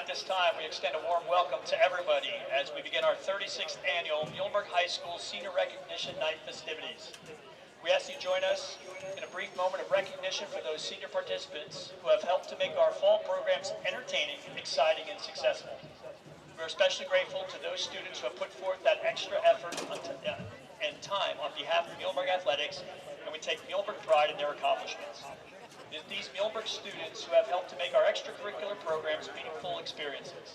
this time, we extend a warm welcome to everybody as we begin our 36th annual Muhlenberg High School Senior Recognition Night festivities. We ask you to join us in a brief moment of recognition for those senior participants who have helped to make our fall programs entertaining, exciting, and successful. We're especially grateful to those students who have put forth that extra effort and time on behalf of Muhlenberg Athletics, and we take Muhlenberg pride in their accomplishments. It is these Muhlenberg students who have helped to make our extracurricular programs meaningful experiences.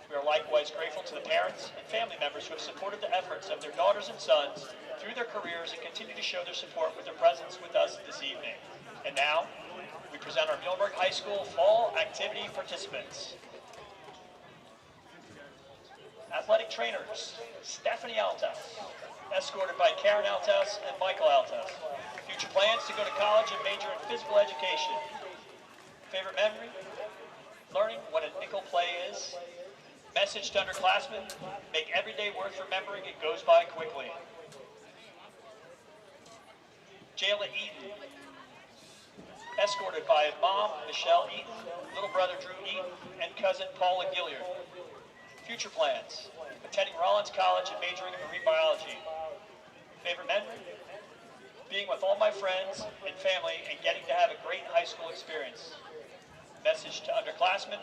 We are likewise grateful to the parents and family members who have supported the efforts of their daughters and sons through their careers and continue to show their support with their presence with us this evening. And now, we present our Muhlenberg High School Fall Activity participants. Athletic trainers, Stephanie Altas, escorted by Karen Altas and Michael Altas. Future plans to go to college and major in physical education. Favorite memory? Learning what a nickel play is. Message to underclassmen, make every day worth remembering, it goes by quickly. Jayla Eaton, escorted by mom Michelle Eaton, little brother Drew Eaton, and cousin Paula Gilliard. Future plans, attending Rollins College and majoring in marine biology. Favorite memory? Being with all my friends and family and getting to have a great high school experience. Message to underclassmen,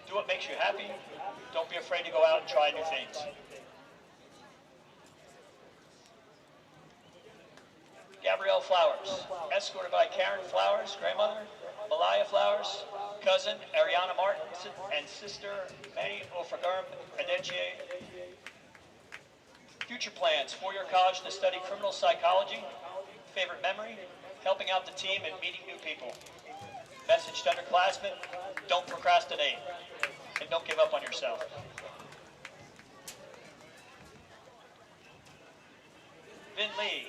do what makes you happy. Don't be afraid to go out and try new things. Gabrielle Flowers, escorted by Karen Flowers, grandmother, Malaya Flowers, cousin Ariana Martin, and sister Manny Ofragarm Adenche. Future plans, four-year college to study criminal psychology. Favorite memory, helping out the team and meeting new people. Message to underclassmen, don't procrastinate and don't give up on yourself. Vin Lee,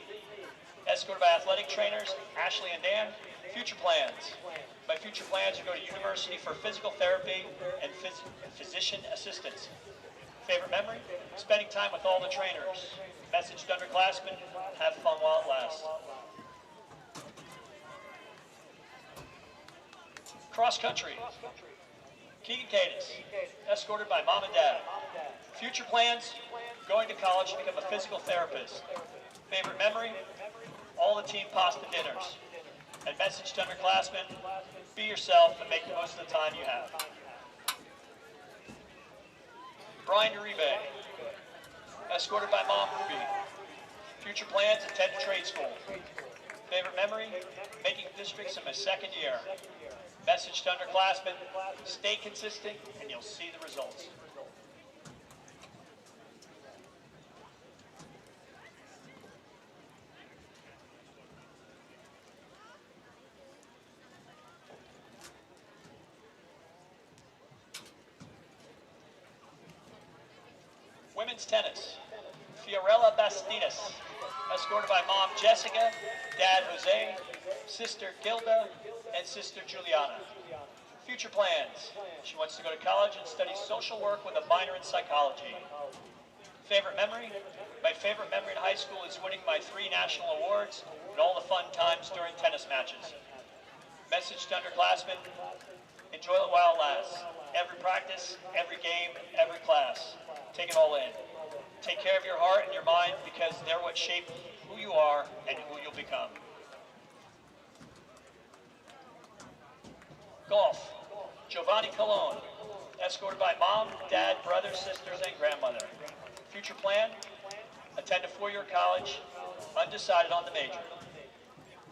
escorted by athletic trainers Ashley and Dan. Future plans. My future plans are to go to university for physical therapy and physician assistance. Favorite memory? Spending time with all the trainers. Message to underclassmen, have fun while it lasts. Cross country. Keegan Cadis, escorted by mom and dad. Future plans, going to college to become a physical therapist. Favorite memory? All the team pasta dinners. And message to underclassmen, be yourself and make the most of the time you have. Brian Uribe, escorted by mom Ruby. Future plans, attend a trade school. Favorite memory? Making districts in my second year. Message to underclassmen, stay consistent and you'll see the results. Women's tennis, Fiorella Bastidas, escorted by mom Jessica, dad Jose, sister Gilda, and sister Juliana. Future plans, she wants to go to college and study social work with a minor in psychology. Favorite memory? My favorite memory in high school is winning my 3 national awards and all the fun times during tennis matches. Message to underclassmen, enjoy it while it lasts. Every practice, every game, every class. Take it all in. Take care of your heart and your mind because they're what shape who you are and who you'll become. Golf, Giovanni Colon, escorted by mom, dad, brothers, sisters, and grandmother. Future plan, attend a 4-year college, undecided on the major.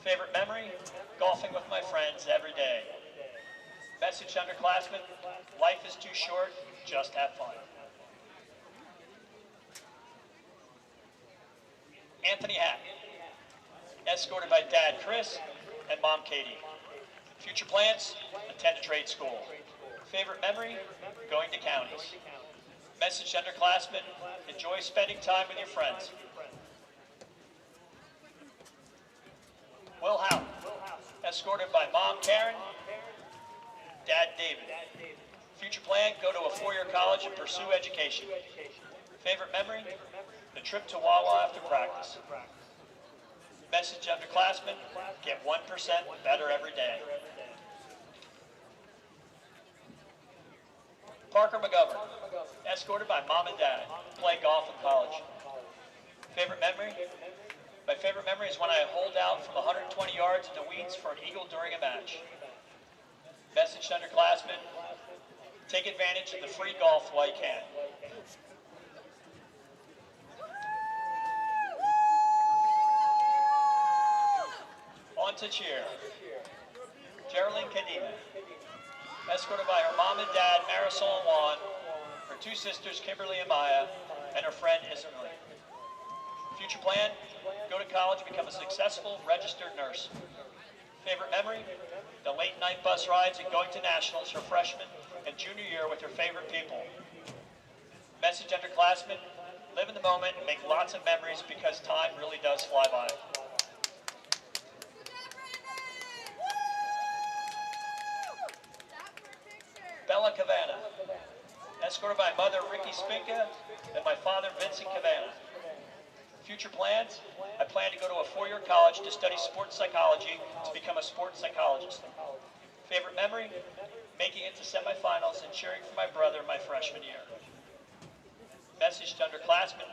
Favorite memory, golfing with my friends every day. Message to underclassmen, life is too short, just have fun. Anthony Hack, escorted by dad Chris and mom Katie. Future plans, attend a trade school. Favorite memory, going to counties. Message to underclassmen, enjoy spending time with your friends. Will Howe, escorted by mom Karen, dad David. Future plan, go to a 4-year college and pursue education. Favorite memory, the trip to Wawa after practice. Message to underclassmen, get 1% better every day. Parker McGovern, escorted by mom and dad, playing golf in college. Favorite memory? My favorite memory is when I holed out from 120 yards into weeds for an eagle during a match. Message to underclassmen, take advantage of the free golf while you can. On to cheer. Geraldine Cadena, escorted by her mom and dad, Marisol and Juan, her two sisters, Kimberly and Maya, and her friend, Isabel. Future plan, go to college, become a successful registered nurse. Favorite memory, the late night bus rides and going to nationals her freshman and junior year with her favorite people. Message underclassmen, live in the moment and make lots of memories because time really does fly by. Bella Cavana, escorted by mother Ricky Spinka and my father Vincent Cavana. Future plans, I plan to go to a four-year college to study sports psychology to become a sports psychologist. Favorite memory, making it to semifinals and cheering for my brother my freshman year. Message to underclassmen,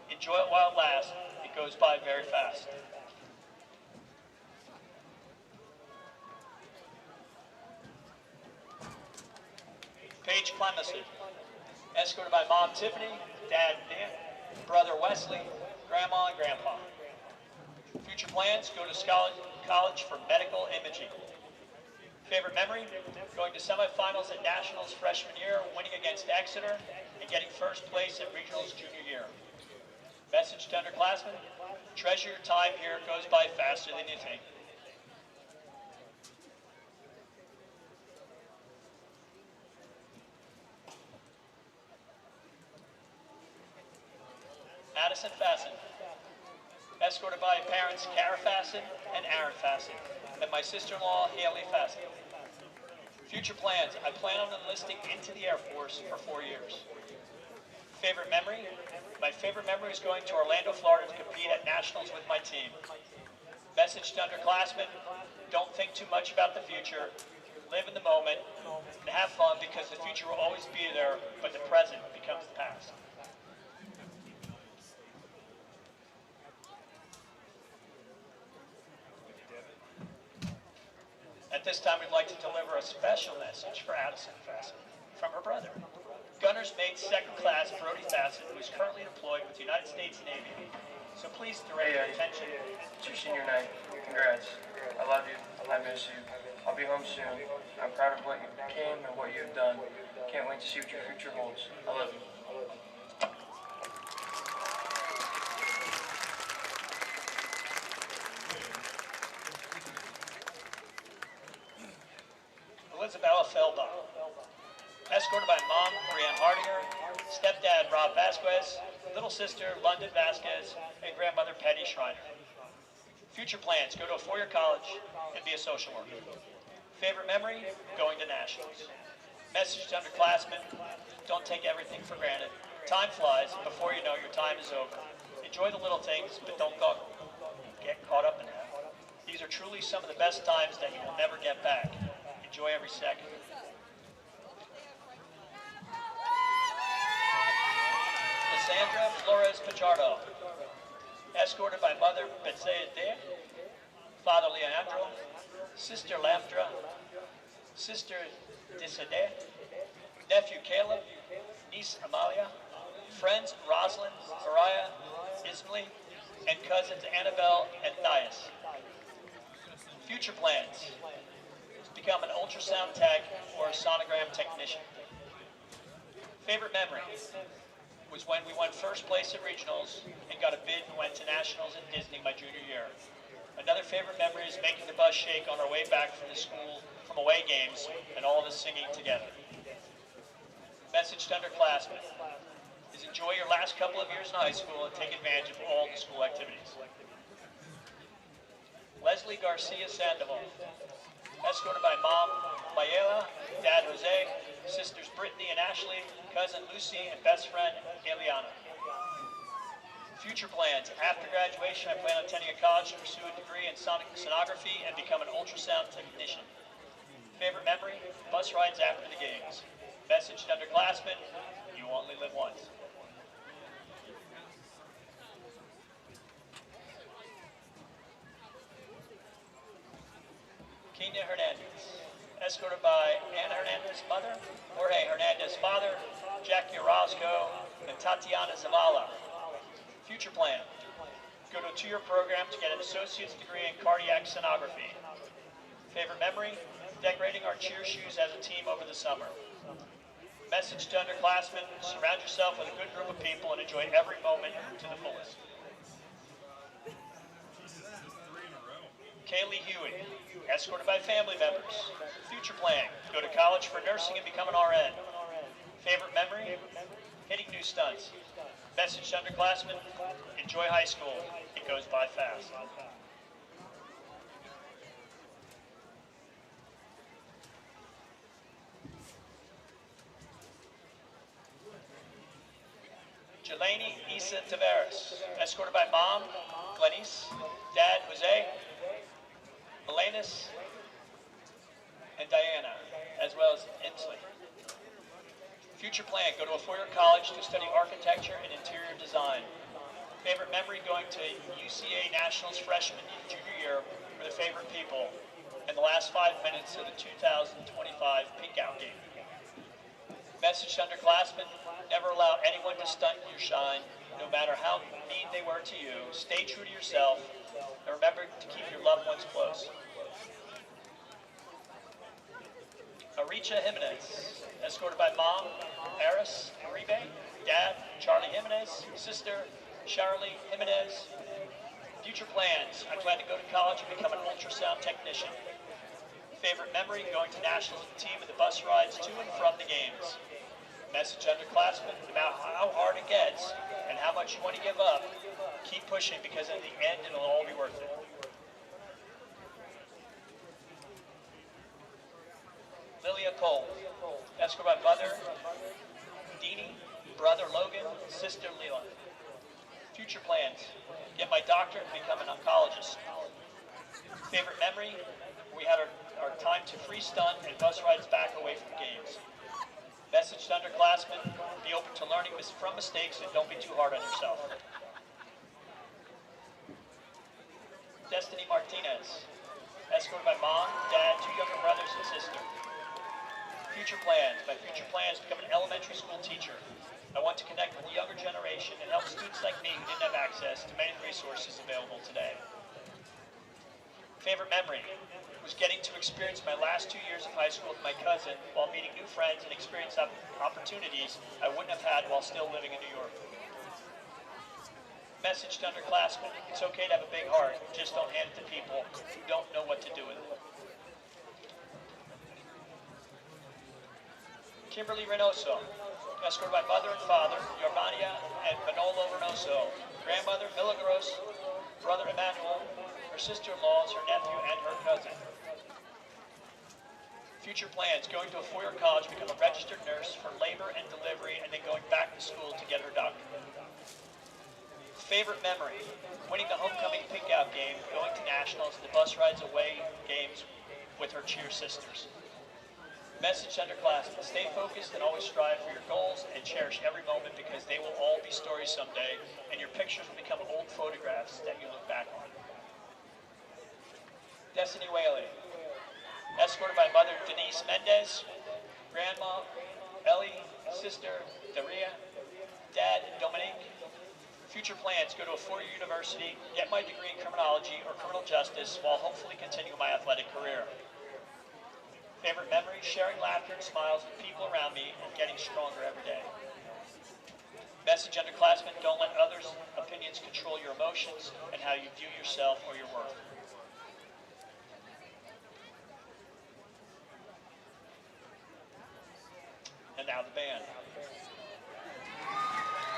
enjoy it while it lasts, it goes by very fast. Paige Clemency, escorted by mom Tiffany, dad Dan, brother Wesley, grandma and grandpa. Future plans, go to college for medical imaging. Favorite memory, going to semifinals at nationals freshman year, winning against Exeter, and getting first place at regionals junior year. Message to underclassmen, treasure your time here, it goes by faster than you think. Addison Fasten, escorted by parents Kara Fasten and Aaron Fasten, and my sister-in-law Haley Fasten. Future plans, I plan on enlisting into the Air Force for 4 years. Favorite memory? My favorite memory is going to Orlando, Florida to compete at nationals with my team. Message to underclassmen, don't think too much about the future, live in the moment, and have fun because the future will always be there, but the present becomes the past. At this time, we'd like to deliver a special message for Addison Fasten from her brother, Gunner's Mate Second Class Brody Fasten, who is currently deployed with the United States Navy. So please direct your attention. It's your senior night. Congrats. I love you. I miss you. I'll be home soon. I'm proud of what you became and what you've done. Can't wait to see what your future holds. I love you. Elizabeth Feldon, escorted by mom Brianne Hardinger, stepdad Rob Vasquez, little sister London Vasquez, and grandmother Petty Schreiner. Future plans, go to a four-year college and be a social worker. Favorite memory, going to nationals. Message to underclassmen, don't take everything for granted. Time flies, and before you know, your time is over. Enjoy the little things, but don't get caught up in them. These are truly some of the best times that you will never get back. Enjoy every second. Lysandra Flores Pichardo, escorted by mother Betsea De, father Leandro, sister Lambdra, sister Disade, nephew Caleb, niece Amalia, friends Rosalind, Mariah, Ismli, and cousins Annabelle and Thias. Future plans. Become an ultrasound tech or a sonogram technician. Favorite memory was when we won first place at regionals and got a bid and went to nationals at Disney my junior year. Another favorite memory is making the bus shake on our way back from the school from away games and all of us singing together. Message to underclassmen is enjoy your last couple of years in high school and take advantage of all the school activities. Leslie Garcia Sandoval, escorted by mom Mayela, dad Jose, sisters Brittany and Ashley, cousin Lucy, and best friend Eliana. Future plans. After graduation, I plan on attending a college to pursue a degree in sonography and become an ultrasound technician. Favorite memory? Bus rides after the games. Message to underclassmen, you only live once. Kenya Hernandez, escorted by Anna Hernandez's mother, Jorge Hernandez's father, Jackie Orozco, and Tatiana Zavala. Future plan, go to a 2-year program to get an associate's degree in cardiac sonography. Favorite memory, decorating our cheer shoes as a team over the summer. Message to underclassmen, surround yourself with a good group of people and enjoy every moment to the fullest. Kaylee Huey, escorted by family members. Future plan, go to college for nursing and become an RN. Favorite memory, hitting new stunts. Message to underclassmen, enjoy high school, it goes by fast. Jelani Isa Tavares, escorted by mom, Glenise, dad, Jose, Elenis, and Diana, as well as Inslee. Future plan, go to a 4-year college to study architecture and interior design. Favorite memory, going to UCA Nationals freshman and junior year for the favorite people in the last 5 minutes of the 2025 Pink Out game. Message to underclassmen, never allow anyone to stunt your shine, no matter how mean they were to you. Stay true to yourself, and remember to keep your loved ones close. Aricha Jimenez, escorted by mom, Eris Uribe, dad, Charlie Jimenez, sister, Charlie Jimenez. Future plans, I plan to go to college and become an ultrasound technician. Favorite memory, going to nationals with the team and the bus rides to and from the games. Message to underclassmen, no matter how hard it gets and how much you want to give up, keep pushing because in the end it'll all be worth it. Lilia Cole, escorted by mother, Deanie, brother Logan, sister Leela. Future plans, get my doctorate and become an oncologist. Favorite memory, we had our time to free stunt and bus rides back away from games. Message to underclassmen, be open to learning from mistakes and don't be too hard on yourself. Destiny Martinez, escorted by mom, dad, 2 younger brothers and sister. Future plans, my future plan is to become an elementary school teacher. I want to connect with the younger generation and help students like me who didn't have access to many resources available today. Favorite memory was getting to experience my last 2 years of high school with my cousin while meeting new friends and experience opportunities I wouldn't have had while still living in New York. Message to underclassmen, it's okay to have a big heart, just don't hand it to people who don't know what to do with it. Kimberly Reynoso, escorted by mother and father, Yormania and Manolo Reynoso, grandmother Milagros, brother Emmanuel, her sister-in-laws, her nephew, and her cousin. Future plans, going to a 4-year college, become a registered nurse for labor and delivery, and then going back to school to get her doctorate. Favorite memory, winning the homecoming pick-out game, going to nationals, and the bus rides away games with her cheer sisters. Message to underclassmen, stay focused and always strive for your goals and cherish every moment because they will all be stories someday, and your pictures will become old photographs that you look back on. Destiny Whaley, escorted by mother Denise Mendez, grandma Ellie, sister Daria, dad Dominique. Future plans, go to a 4-year university, get my degree in criminology or criminal justice while hopefully continuing my athletic career. Favorite memories, sharing laughter and smiles with people around me and getting stronger every day. Message underclassmen, don't let others' opinions control your emotions and how you view yourself or your worth. And now the band.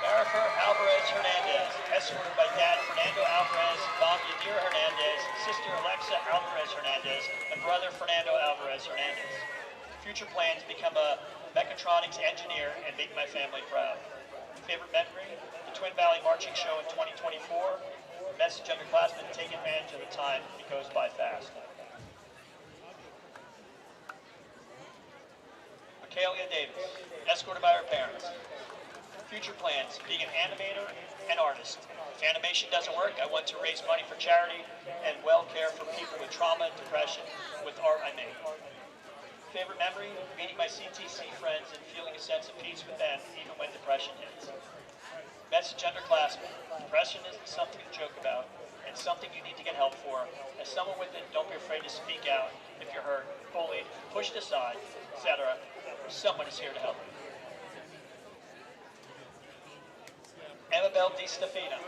Marifer Alvarez Hernandez, escorted by dad Fernando Alvarez, mom Yadira Hernandez, sister Alexa Alvarez Hernandez, and brother Fernando Alvarez Hernandez. Future plans, become a mechatronics engineer and make my family proud. Favorite memory, the Twin Valley Marching Show in 2024. Message underclassmen, take advantage of the time, it goes by fast. Kalia Davis, escorted by her parents. Future plans, being an animator and artist. If animation doesn't work, I want to raise money for charity and well care for people with trauma and depression with art I make. Favorite memory, meeting my CTC friends and feeling a sense of peace with them even when depression hits. Message underclassmen, depression isn't something to joke about. It's something you need to get help for. As someone with it, don't be afraid to speak out if you're hurt, bullied, pushed aside, etc. Someone is here to help you. Emabel Di Stefano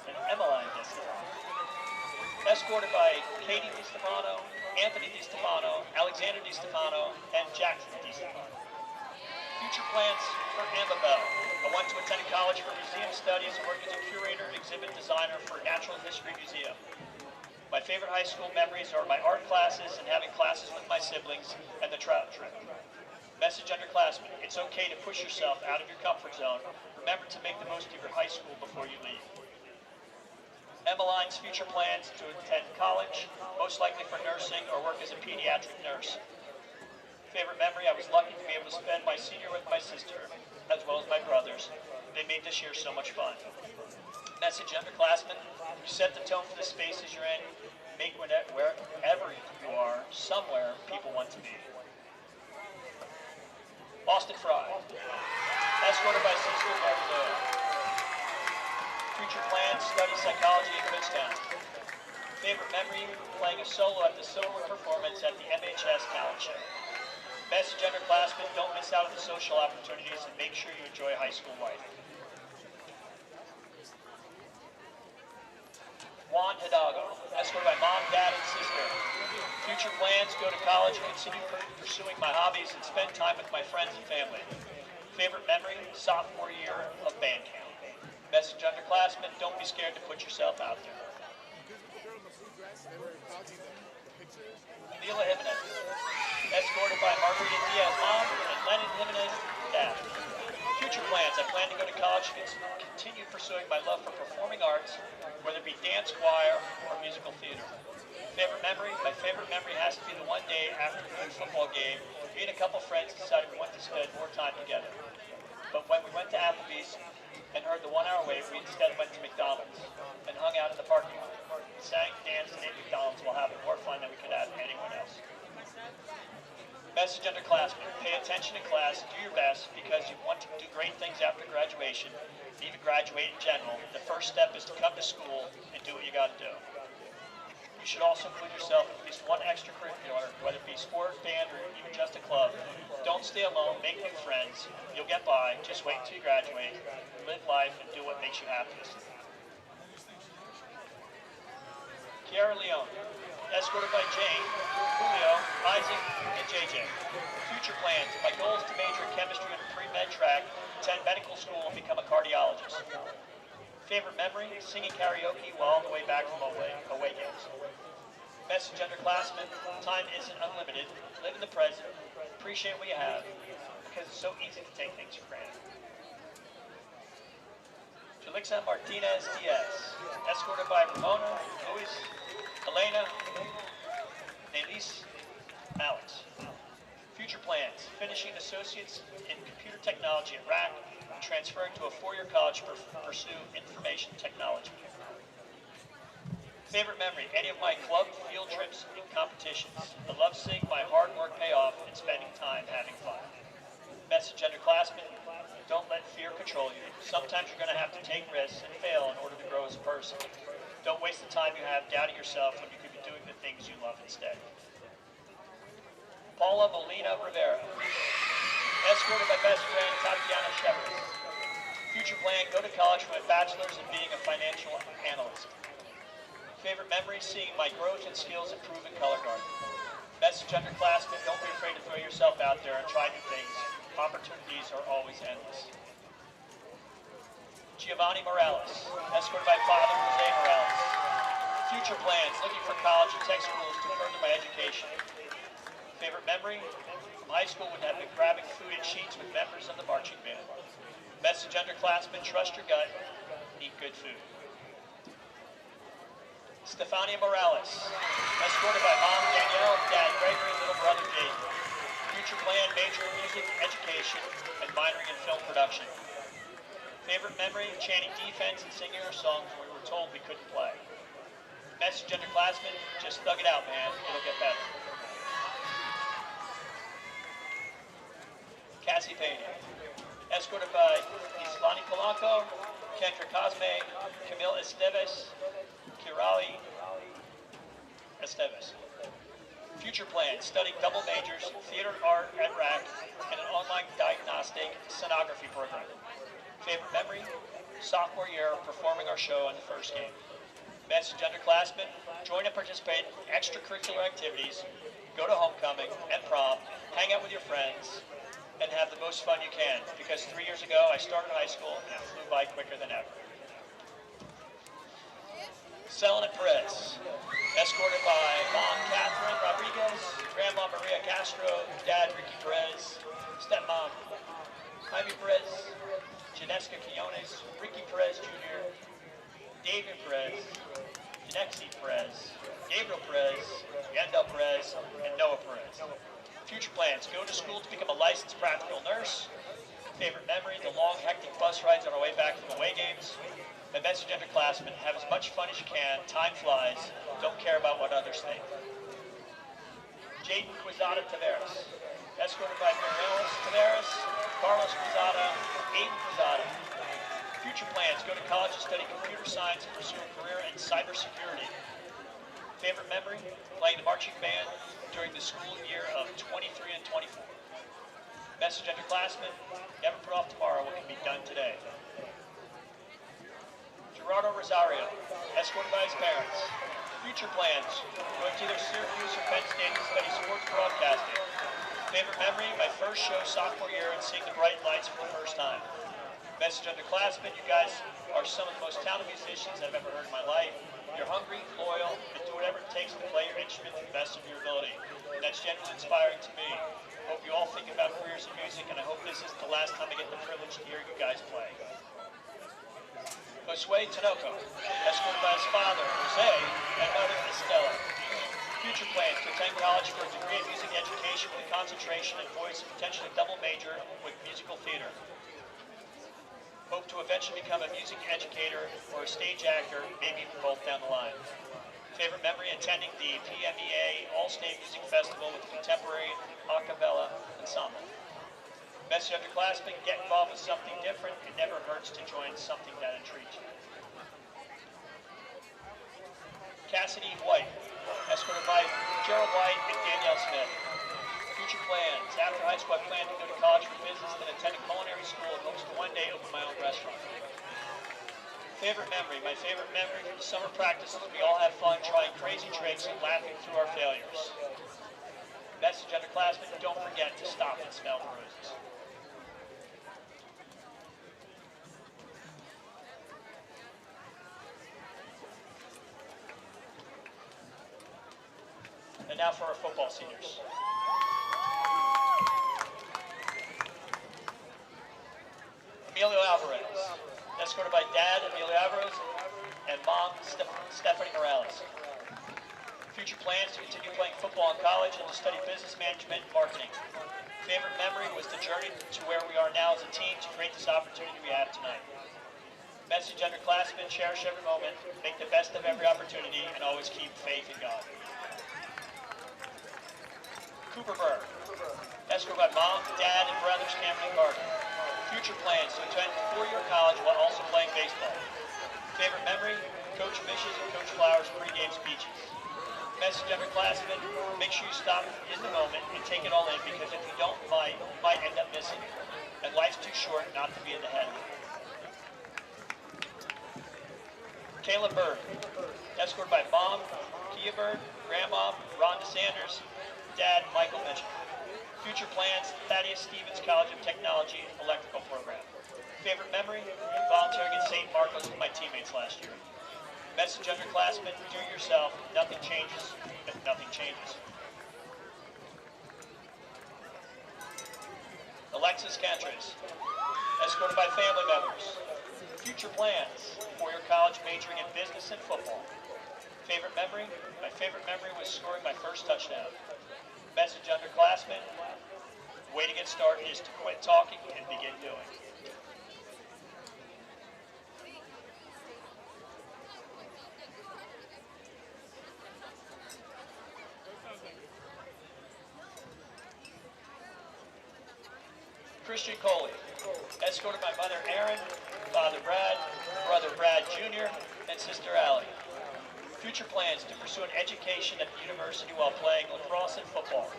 and Emmeline Di Stefano. Escorted by Katie Di Stefano, Anthony Di Stefano, Alexander Di Stefano, and Jackson Di Stefano. Future plans for Amabel. I want to attend college for museum studies and work as a curator and exhibit designer for a Natural History Museum. My favorite high school memories are my art classes and having classes with my siblings and the trout trip. Message underclassmen, it's okay to push yourself out of your comfort zone. Remember to make the most of your high school before you leave. Emmeline's future plans to attend college, most likely for nursing or work as a pediatric nurse. Favorite memory, I was lucky to be able to spend my senior with my sister, as well as my brothers. They made this year so much fun. Message underclassmen, you set the tone for the spaces you're in, make wherever you are, somewhere people want to be. Boston Fry, escorted by Sister Mary Lou. Future plans, study psychology in Kutztown. Favorite memory, playing a solo at the Silver performance at the MHS Talent Show. Message underclassmen, don't miss out on the social opportunities and make sure you enjoy high school life. Juan Hidalgo, escorted by mom, dad, and sister. Future plans, go to college, continue pursuing my hobbies, and spend time with my friends and family. Favorite memory, sophomore year of band camp. Message underclassmen, don't be scared to put yourself out there. Mila Jimenez, escorted by Margarita Diaz, mom, and Lennon Jimenez, dad. Future plans, I plan to go to college and continue pursuing my love for performing arts, whether it be dance, choir, or musical theater. Favorite memory? My favorite memory has to be the one day after the football game, me and a couple friends decided we wanted to spend more time together. But when we went to Applebee's and heard the 1 hour wait, we instead went to McDonald's and hung out in the parking lot. We sang, danced, and ate McDonald's while having more fun than we could have anyone else. Message underclassmen, pay attention in class, do your best, because you want to do great things after graduation, and even graduate in general. The first step is to come to school and do what you got to do. You should also include yourself in at least one extracurricular, whether it be sport, band, or even just a club. Don't stay alone, make new friends. You'll get by, just wait until you graduate, live life, and do what makes you happiest. Kiara Leone, escorted by Jane, Julio, Isaac, and JJ. Future plans, my goal is to major in chemistry on a pre-med track, attend medical school, and become a cardiologist. Favorite memory, singing karaoke while on the way back from away games. Message underclassmen, time isn't unlimited, live in the present, appreciate what you have, because it's so easy to take things for granted. Jalixa Martinez Diaz, escorted by Ramona, Luis, Elena, and Elise Alex. Future plans, finishing associates in computer technology at RAC, and transferring to a four-year college to pursue information technology. Favorite memory, any of my club, field trips, and competitions. I love seeing my hard work pay off and spending time having fun. Message underclassmen, don't let fear control you. Sometimes you're going to have to take risks and fail in order to grow as a person. Don't waste the time you have doubting yourself when you could be doing the things you love instead. Paula Molina Rivera, escorted by best friend Tatiana Shepard. Future plan, go to college for a bachelor's in being a financial analyst. Favorite memory, seeing my growth and skills improve in color guard. Message underclassmen, don't be afraid to throw yourself out there and try new things. Opportunities are always endless. Giovanni Morales, escorted by father Jose Morales. Future plans, looking for college and tech schools to further my education. Favorite memory, from high school would have been grabbing food and sheets with members of the marching band. Message underclassmen, trust your gut, eat good food. Stefania Morales, escorted by mom Danielle, dad Gregory, and little brother Jaden. Future plan, major in music education, and minoring in film production. Favorite memory, chanting defense and singing our songs when we were told we couldn't play. Message underclassmen, just thug it out, man. It'll get better. Cassie Payne, escorted by Islani Polanco, Kendra Cosme, Camille Esteves, Kirali Esteves. Future plans, studying double majors, theater art at RAC, and an online diagnostic sonography program. Favorite memory, sophomore year, performing our show in the first game. Message underclassmen, join and participate in extracurricular activities, go to homecoming and prom, hang out with your friends, and have the most fun you can, because 3 years ago I started high school and it flew by quicker than ever. Selena Perez, escorted by Mom Catherine Rodriguez, Grandma Maria Castro, Dad Ricky Perez, Stepmom Jaime Perez, Janeska Quinones, Ricky Perez Jr., David Perez, Janexi Perez, Gabriel Perez, Yandel Perez, and Noah Perez. Future plans, go to school to become a licensed practical nurse. Favorite memory, the long hectic bus rides on our way back from away games. And message underclassmen, have as much fun as you can, time flies, don't care about what others think. Jaden Quizada Taveras, escorted by Marilis Taveras, Carlos Quizada, Aiden Quizada. Future plans, go to college to study computer science and pursue a career in cybersecurity. Favorite memory, playing the marching band during the school year of 23 and 24. Message underclassmen, never put off tomorrow what can be done today. Gerardo Rosario, escorted by his parents. Future plans, going to either Syracuse or Penn State to study sports broadcasting. Favorite memory, my first show sophomore year and seeing the bright lights for the first time. Message underclassmen, you guys are some of the most talented musicians I've ever heard in my life. You're hungry, loyal, and do whatever it takes to play your instrument to the best of your ability. And that's genuinely inspiring to me. Hope you all think about careers in music, and I hope this isn't the last time I get the privilege to hear you guys play. Josue Tinoco, escorted by his father, Jose, and mother, Estella. Future plans to attend college for a degree in music education with a concentration in voice and potentially double major with musical theater. Hope to eventually become a music educator or a stage actor, maybe even both down the line. Favorite memory, attending the PMEA All-State Music Festival with the Contemporary A Cappella Ensemble. Message underclassmen, get involved with something different. It never hurts to join something that intrigues you. Cassidy White, escorted by Gerald White and Danielle Smith. Future plans, after high school I plan to go to college for business, then attend a culinary school and hopes to one day open my own restaurant. Favorite memory, my favorite memory from the summer practices, we all have fun trying crazy tricks and laughing through our failures. Message underclassmen, don't forget to stop and smell the roses. And now for our football seniors. Emilio Alvarez, escorted by Dad Emilio Alvarez and Mom Stephanie Morales. Future plans to continue playing football in college and to study business management and marketing. Favorite memory was the journey to where we are now as a team to create this opportunity we have tonight. Message underclassmen, cherish every moment, make the best of every opportunity, and always keep faith in God. Cooper Burr, escorted by Mom, Dad, and brothers Cameron and Carter. Future plans to attend four-year college while also playing baseball. Favorite memory, Coach Mish's and Coach Flowers' pregame speeches. Message underclassmen, make sure you stop in the moment and take it all in, because if you don't, you might end up missing it. And life's too short not to be in the head. Caleb Bird, escorted by Mom, Kia Bird, Grandma, Rhonda Sanders, Dad, Michael Mitchell. Future plans, Thaddeus Stevens College of Technology Electrical Program. Favorite memory, volunteering at St. Marcos with my teammates last year. Message underclassmen, do it yourself. Nothing changes if nothing changes. Alexis Cantres, escorted by family members. Future plans, four-year college majoring in business and football. Favorite memory, my favorite memory was scoring my first touchdown. Message underclassmen, way to get started is to quit talking and begin doing. Christian Coley, escorted by mother Erin, father Brad, brother Brad Jr., and sister Allie. Future plans to pursue an education at the university while playing lacrosse and football.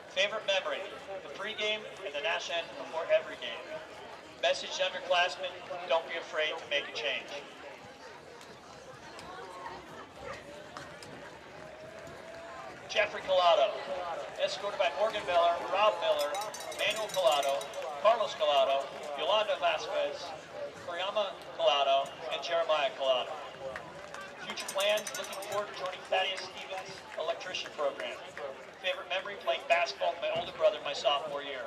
Favorite memory, the pregame and the national anthem before every game. Message to underclassmen, don't be afraid to make a change. Jeffrey Collado, escorted by Morgan Miller, Rob Miller, Manuel Collado, Carlos Collado, Yolanda Vasquez, Koryama Collado, and Jeremiah Collado. Future plans, looking forward to joining Thaddeus Stevens' electrician program. Favorite memory, playing basketball with my older brother my sophomore year.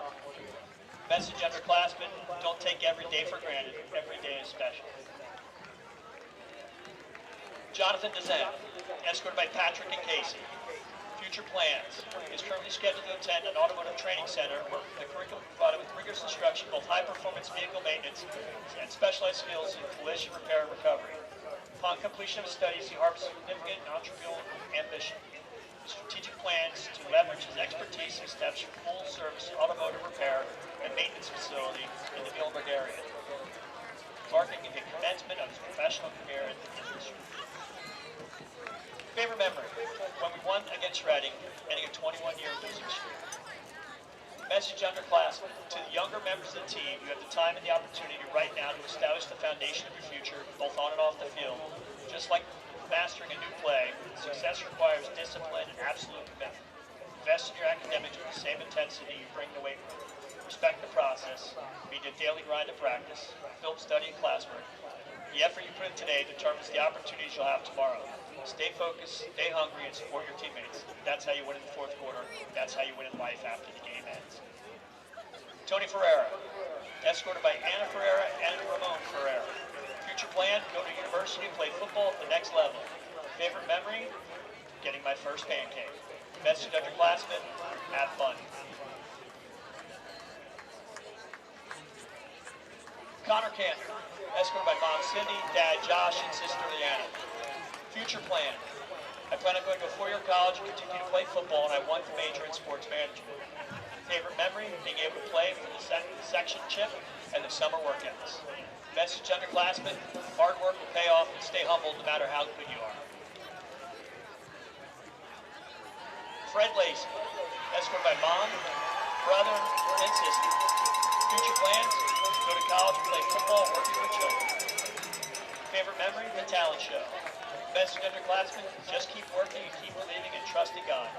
Message underclassmen, don't take every day for granted. Every day is special. Jonathan Dezen, escorted by Patrick and Casey. Future plans is currently scheduled to attend an automotive training center where the curriculum provided with rigorous instruction, both high-performance vehicle maintenance and specialized skills in collision repair and recovery. Upon completion of his studies, he harbors significant entrepreneurial ambition. Strategic plans to leverage his expertise and steps for full-service automotive repair and maintenance facility in the Muhlenberg area, marking the commencement of his professional career in the industry. Favorite memory, when we won against Reading, ending a 21-year losing streak. Message underclassmen, to the younger members of the team, you have the time and the opportunity right now to establish the foundation of your future, both on and off the field. Just like mastering a new play, success requires discipline and absolute commitment. Invest in your academics with the same intensity you bring to weight room. Respect the process, be the daily grind of practice, film study and classwork. The effort you put in today determines the opportunities you'll have tomorrow. Stay focused, stay hungry, and support your teammates. That's how you win in the fourth quarter. That's how you win in life after the game ends. Tony Ferreira, escorted by Anna Ferreira and Ramon Ferreira. Future plan, go to university, play football at the next level. Favorite memory, getting my first pancake. Message to underclassmen, have fun. Connor Cantor, escorted by mom Cindy, dad Josh, and sister Leanna. Future plan, I plan on going to a four-year college and continue to play football, and I want to major in sports management. Favorite memory, being able to play for the section chip and the summer workouts. Message to underclassmen, hard work will pay off and stay humble no matter how good you are. Fred Lacey, escorted by mom, brother, and sister. Future plans, go to college and play football, working with children. Favorite memory, the talent show. Message to underclassmen, just keep working and keep believing and trusting God.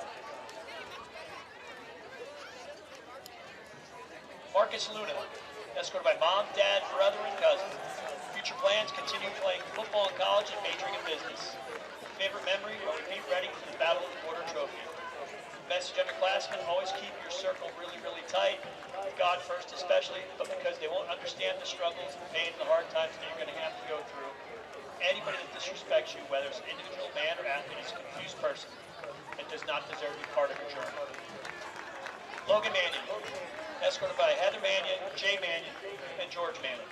Marcus Luna, escorted by mom, dad, brother, and cousin. Future plans, continue playing football in college and majoring in business. Favorite memory, when we beat Reading for the Battle of the Border Trophy. Message to underclassmen, always keep your circle really, really tight. With God first especially, but because they won't understand the struggles, the pain, and the hard times that you're going to have to go through. Anybody that disrespects you, whether it's an individual man or athlete, is a confused person and does not deserve to be part of your journey. Logan Mannion, escorted by Heather Mannion, Jay Mannion, and George Mannion.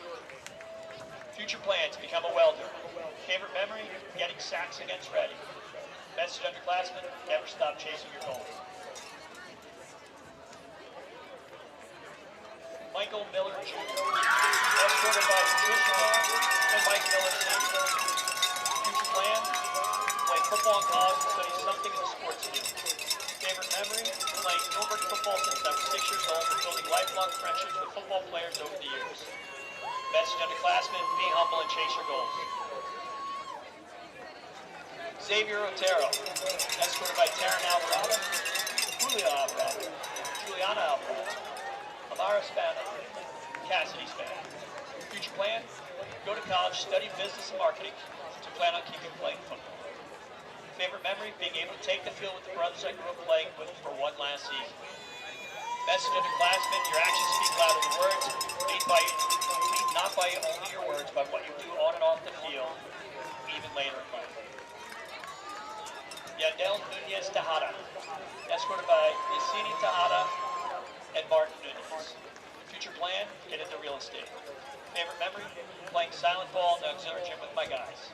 Future plans, become a welder. Favorite memory, getting sacks against Reading. Message underclassmen, never stop chasing your goals. Michael Miller Jr., escorted by Patricia Miller and Mike Miller Sr. Future plan, play football in college and study something in the sports field. Favorite memory, playing Muhlenberg football since I was 6 years old and building lifelong friendships with football players over the years. Message underclassmen, be humble and chase your goals. Xavier Otero, escorted by Taryn Alvarado, Juliana Alvarado, Amara Spano, Cassidy Spano. Future plan, go to college, study business and marketing to plan on keeping playing football. Favorite memory, being able to take the field with the brothers I grew up playing with for one last season. Message underclassmen, your actions speak louder than words. Lead not by only your words, but what you do on and off the field, even later in life. Yandel Nunez Tejada, escorted by Yesenia Tejada and Martin Nunez. Future plan, get into real estate. Favorite memory, playing silent ball in the auxiliary gym with my guys.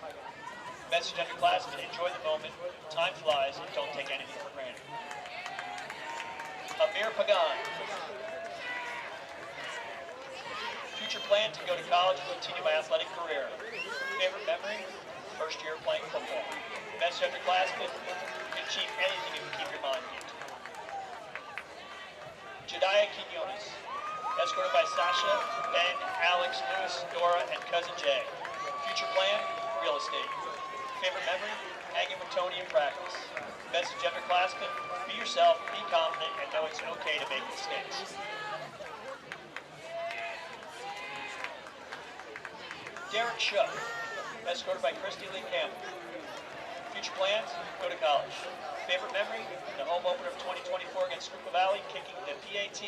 Message underclassmen, enjoy the moment, time flies, and don't take anything for granted. Amir Pagan. Future plan to go to college and continue my athletic career. Favorite memory, first year playing football. Message underclassmen, you can achieve anything if you keep your mind geeked. Jediah Quinones, escorted by Sasha, Ben, Alex, Lewis, Dora, and cousin Jay. Future plan, real estate. Favorite memory, hanging with Tony in practice. Message underclassmen, be yourself, be confident, and know it's okay to make mistakes. Derek Shook, escorted by Christy Lee Campbell. Future plans, go to college. Favorite memory, the home opener of 2024 against Schuylkill Valley, kicking the PAT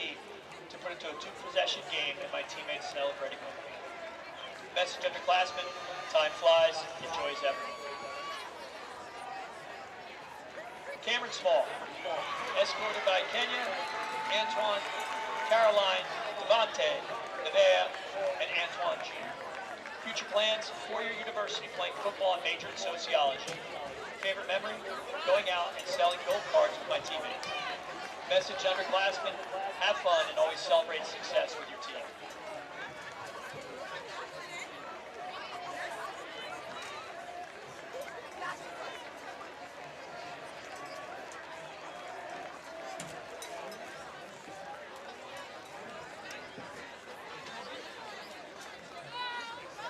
to put it to a 2-possession game and my teammates celebrating with me. Message underclassmen, time flies, enjoys everything. Cameron Small, escorted by Kenya, Antoine, Caroline, Devontae, Nevea, and Antoine Jr. Future plans, 4-year university playing football and major in sociology. Favorite memory, going out and selling gold cards with my teammates. Message underclassmen, have fun and always celebrate success with your team.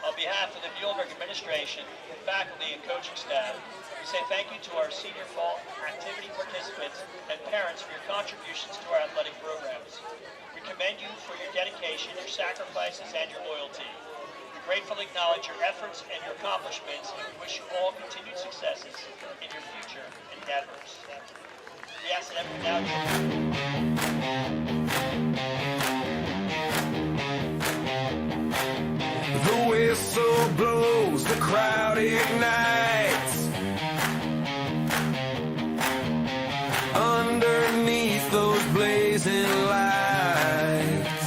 On behalf of the Muhlenberg administration, faculty, and coaching staff, we say thank you to our senior fall activity participants and parents for your contributions to our athletic programs. We commend you for your dedication, your sacrifices, and your loyalty. We gratefully acknowledge your efforts and your accomplishments, and we wish you all continued successes in your future endeavors. We ask that everyone now The whistle blows, the crowd ignites. Underneath those blazing lights,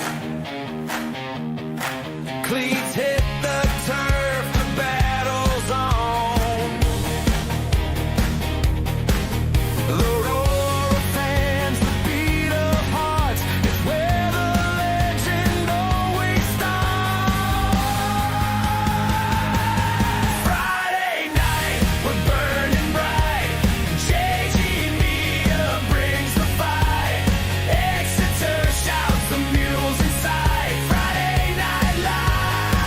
cleats hit the turf, the battle's on. The roar of fans, the beat of hearts, is where the legend always starts. Friday night, we're burning bright. JG Media brings the fight. Exeter shouts, the Muhls inside. Friday Night Live.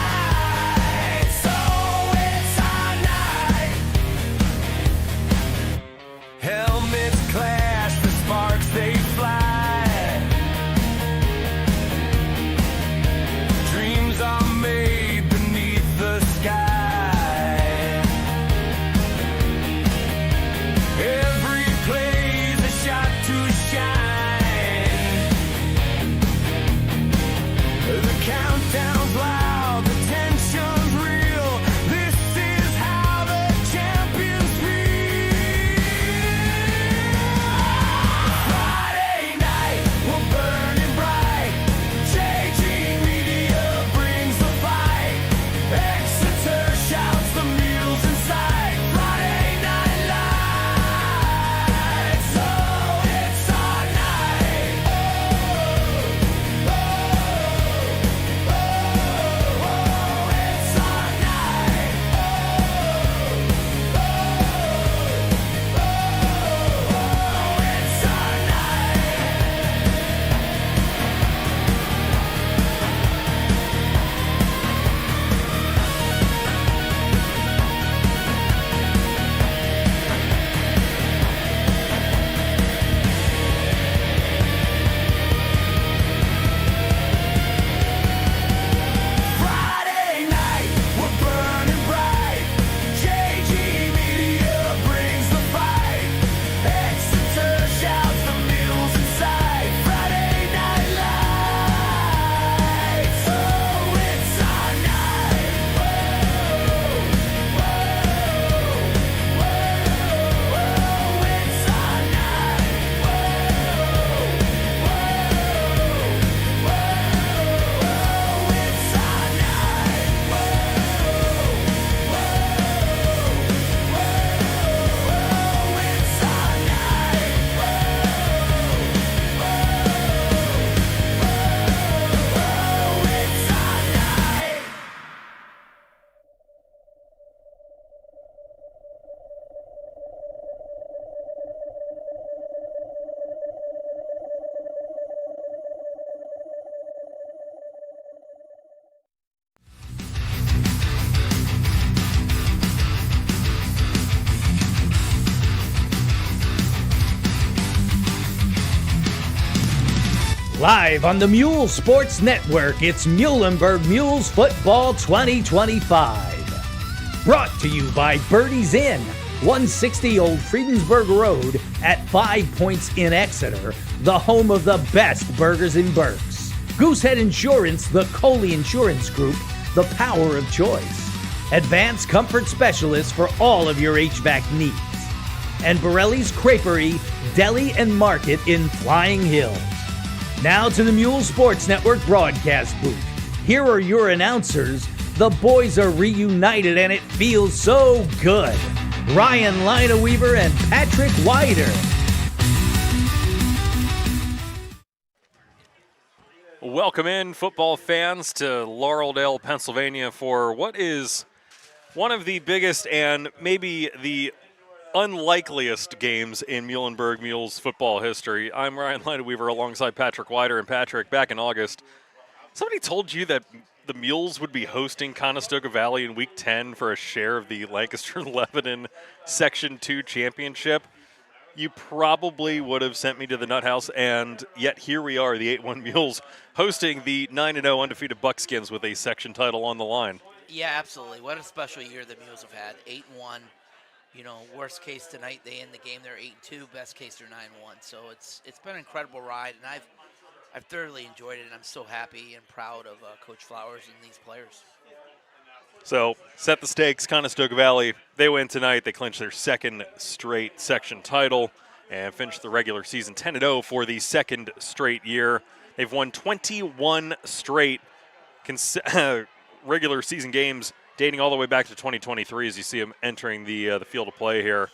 Live on the Muhls Sports Network, it's Muhlenberg Muhls Football 2025. Brought to you by Birdie's Inn, 160 Old Friedensburg Road at 5 Points in Exeter, the home of the best burgers in Berks. Goosehead Insurance, the Coley Insurance Group, the power of choice. Advanced comfort specialists for all of your HVAC needs. And Borelli's Creperie, Deli and Market in Flying Hill. Now to the Muhls Sports Network broadcast booth. Here are your announcers. The boys are reunited and it feels so good. Ryan Lineweaver and Patrick Wider. Welcome in, football fans, to Laureldale, Pennsylvania for what is one of the biggest and maybe the unlikeliest games in Muhlenberg Muhls football history. I'm Ryan Lineweaver alongside Patrick Wider. And Patrick, back in August, somebody told you that the Muhls would be hosting Conestoga Valley in Week 10 for a share of the Lancaster-Lebanon Section 2 championship. You probably would have sent me to the nut house, and yet here we are, the 8-1 Muhls, hosting the 9-0 undefeated Buckskins with a section title on the line. Yeah, absolutely. What a special year the Muhls have had. 8-1. You know, worst case tonight, they end the game, they're 8-2. Best case, they're 9-1. So it's been an incredible ride, and I've thoroughly enjoyed it, and I'm so happy and proud of Coach Flowers and these players. So, set the stakes. Conestoga Valley, they win tonight. They clinch their second straight section title and finish the regular season 10-0 for the second straight year. They've won 21 straight regular season games dating all the way back to 2023 as you see them entering the field of play here.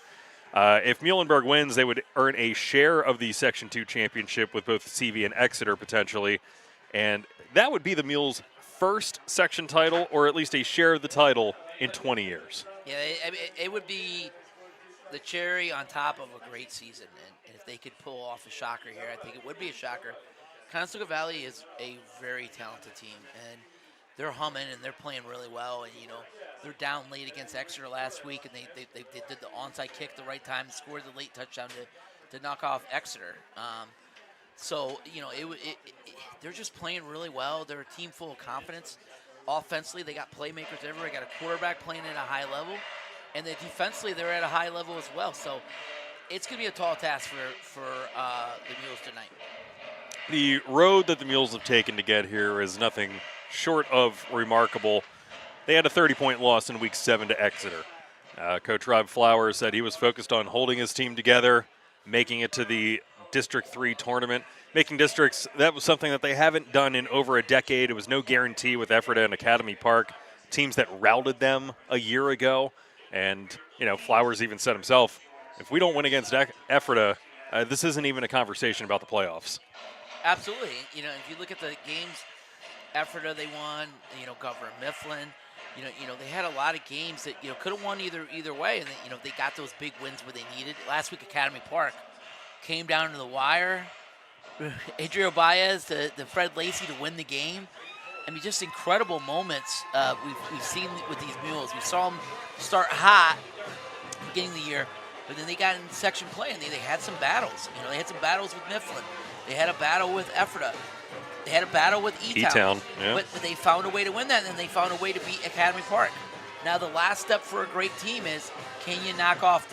If Muhlenberg wins, they would earn a share of the Section 2 championship with both CV and Exeter potentially, and that would be the Muhls' first section title, or at least a share of the title, in 20 years. Yeah, it would be the cherry on top of a great season, and if they could pull off a shocker here, I think it would be a shocker. Conestoga Valley is a very talented team, and they're humming and they're playing really well. And you know, they're down late against Exeter last week, and they did the onside kick the right time, scored the late touchdown to knock off Exeter. So you know, they're just playing really well. They're a team full of confidence. Offensively, they got playmakers everywhere. They got a quarterback playing at a high level, and then defensively, they're at a high level as well. So it's going to be a tall task for the Muhls tonight. The road that the Muhls have taken to get here is nothing short of remarkable. They had a 30-point loss in Week 7 to Exeter. Coach Rob Flowers said he was focused on holding his team together, making it to the District 3 tournament. Making districts, that was something that they haven't done in over a decade. It was no guarantee with Ephrata and Academy Park, teams that routed them a year ago. And, you know, Flowers even said himself, if we don't win against Ephrata, this isn't even a conversation about the playoffs. Absolutely. You know, if you look at the games, Ephrata they won, you know, Governor Mifflin, you know, they had a lot of games that, you know, could have won either way, and you know, they got those big wins where they needed. Last week, Academy Park came down to the wire. Adriel Baez to Fred Lacey to win the game. I mean, just incredible moments we've seen with these Muhls. We saw them start hot beginning of the year, but then they got in section play and they had some battles. You know, they had some battles with Mifflin. They had a battle with Ephrata. They had a battle with E-Town. Yeah. But they found a way to win that, and then they found a way to beat Academy Park. Now, the last step for a great team is, can you knock off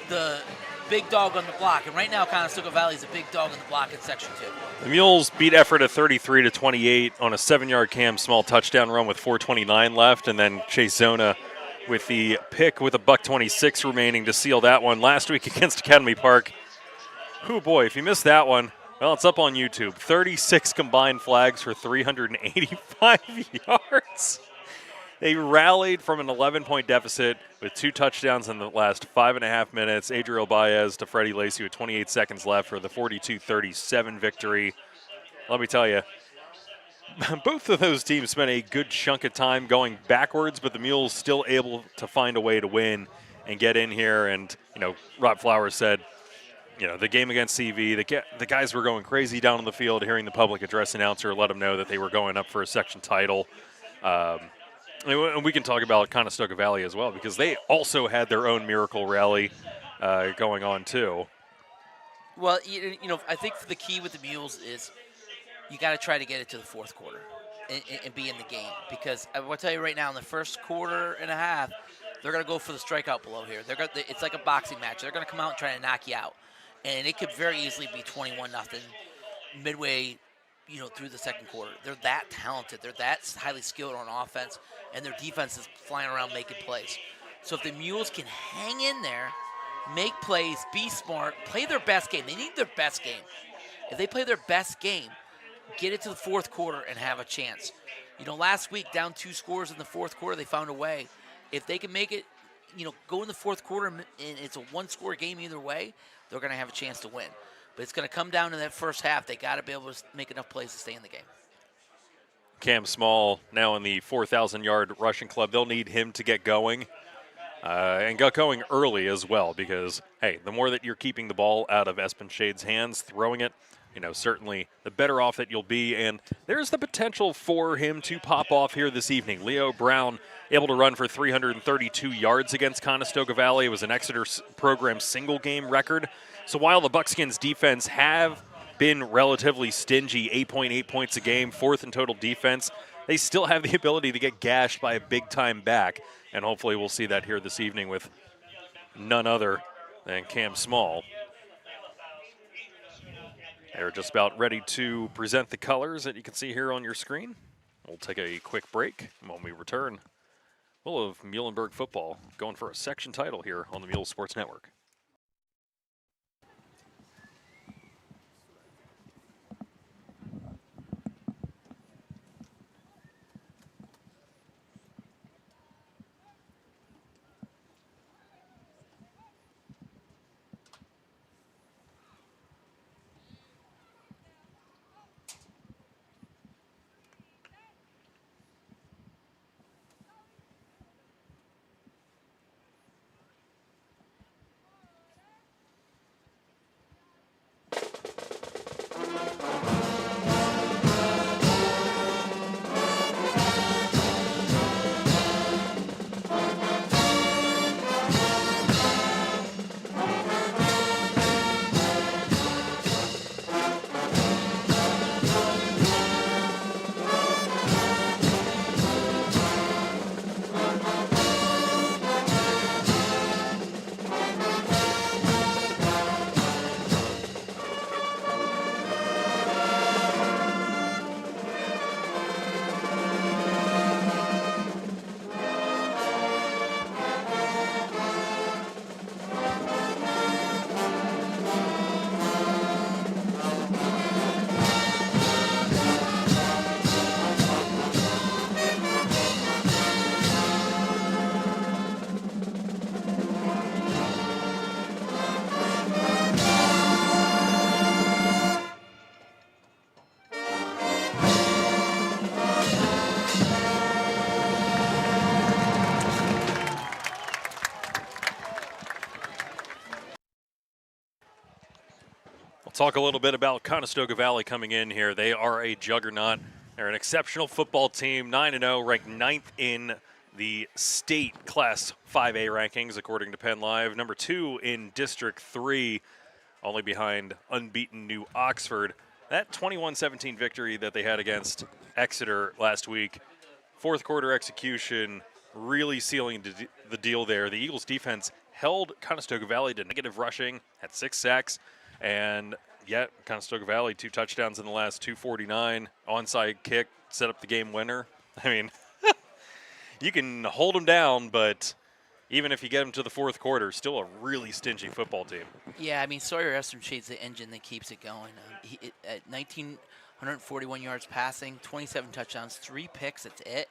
the big dog on the block? And right now, Conestoga Valley is a big dog on the block in Section 2. The Muhls beat Ephrata 33-28 on a 7-yard Cam Small touchdown run with 4:29 left, and then Chase Zona with the pick with a $1.26 remaining to seal that one. Last week against Academy Park, oh boy, if you missed that one, well, it's up on YouTube. 36 combined flags for 385 yards. They rallied from an 11-point deficit with 2 touchdowns in the last 5.5 minutes. Adriel Baez to Freddie Lacey with 28 seconds left for the 42-37 victory. Let me tell you, both of those teams spent a good chunk of time going backwards, but the Muhls still able to find a way to win and get in here. And, you know, Rob Flowers said, you know, the game against CV, the guys were going crazy down on the field, hearing the public address announcer let them know that they were going up for a section title. And we can talk about Conestoga Valley as well, because they also had their own miracle rally going on too. Well, I think the key with the Mules is you got to try to get it to the fourth quarter and be in the game. Because I will tell you right now, in the first quarter and a half, they're going to go for the strikeout below here. It's like a boxing match. They're going to come out and try to knock you out. And it could very easily be 21-0 midway, through the second quarter. They're that talented. They're that highly skilled on offense, and their defense is flying around making plays. So if the Mules can hang in there, make plays, be smart, play their best game. They need their best game. If they play their best game, get it to the fourth quarter and have a chance. Last week, down 2 scores in the fourth quarter, they found a way. If they can make it, go in the fourth quarter and it's a 1-score game either way, they're going to have a chance to win. But it's going to come down to that first half. They got to be able to make enough plays to stay in the game. Cam Small now in the 4,000-yard rushing club. They'll need him to get going and get going early as well because, hey, the more that you're keeping the ball out of Espen Shade's hands, throwing it, certainly the better off that you'll be. And there's the potential for him to pop off here this evening. Leo Brown able to run for 332 yards against Conestoga Valley. It was an Exeter program single-game record. So while the Buckskins defense have been relatively stingy, 8.8 points a game, 4th in total defense, they still have the ability to get gashed by a big-time back. And hopefully we'll see that here this evening with none other than Cam Small. They're just about ready to present the colors that you can see here on your screen. We'll take a quick break. When we return, we'll have Muhlenberg football going for a section title here on the Muhls Sports Network. Talk a little bit about Conestoga Valley coming in here. They are a juggernaut. They're an exceptional football team, 9-0, ranked 9th in the state Class 5A rankings, according to Penn Live. Number 2 in District 3, only behind unbeaten New Oxford. That 21-17 victory that they had against Exeter last week, fourth quarter execution, really sealing the deal there. The Eagles defense held Conestoga Valley to negative rushing, had 6 sacks, and yet Conestoga Valley 2 touchdowns in the last 2:49. Onside kick set up the game winner. I mean, you can hold them down, but even if you get them to the fourth quarter, still a really stingy football team. Yeah, I mean, Sawyer Estrom Shade's the engine that keeps it going. At 1,941 yards passing, 27 touchdowns, 3 picks, that's it.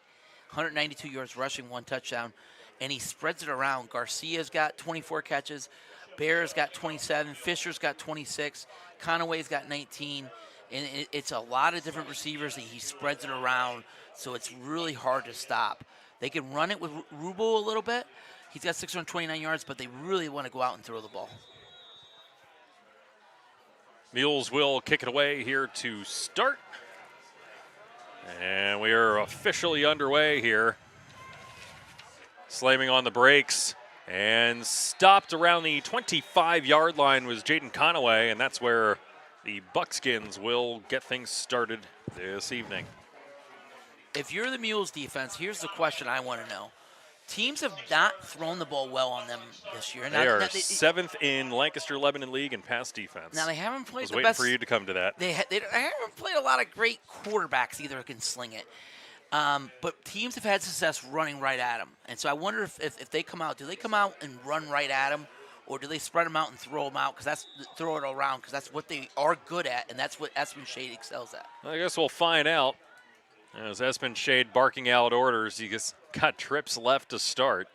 192 yards rushing, 1 touchdown, and he spreads it around. Garcia's got 24 catches. Bear's got 27. Fisher's got 26. Conaway's got 19. And it's a lot of different receivers that he spreads it around, so it's really hard to stop. They can run it with Rubo a little bit. He's got 629 yards, but they really want to go out and throw the ball. Muhls will kick it away here to start. And we are officially underway here. Slamming on the brakes. And stopped around the 25-yard line was Jaden Conaway, and that's where the Buckskins will get things started this evening. If you're the Mules defense, here's the question I want to know. Teams have not thrown the ball well on them this year. They are 7th in Lancaster Lebanon League in pass defense. Now, they haven't played the best. I was waiting for you to come to that. They haven't played a lot of great quarterbacks either who can sling it. But teams have had success running right at them. And so I wonder if they come out, do they come out and run right at them, or do they spread them out and throw them out? Throw it around, because that's what they are good at, and that's what Espen Shade excels at. I guess we'll find out. As Espen Shade barking out orders, he just got trips left to start.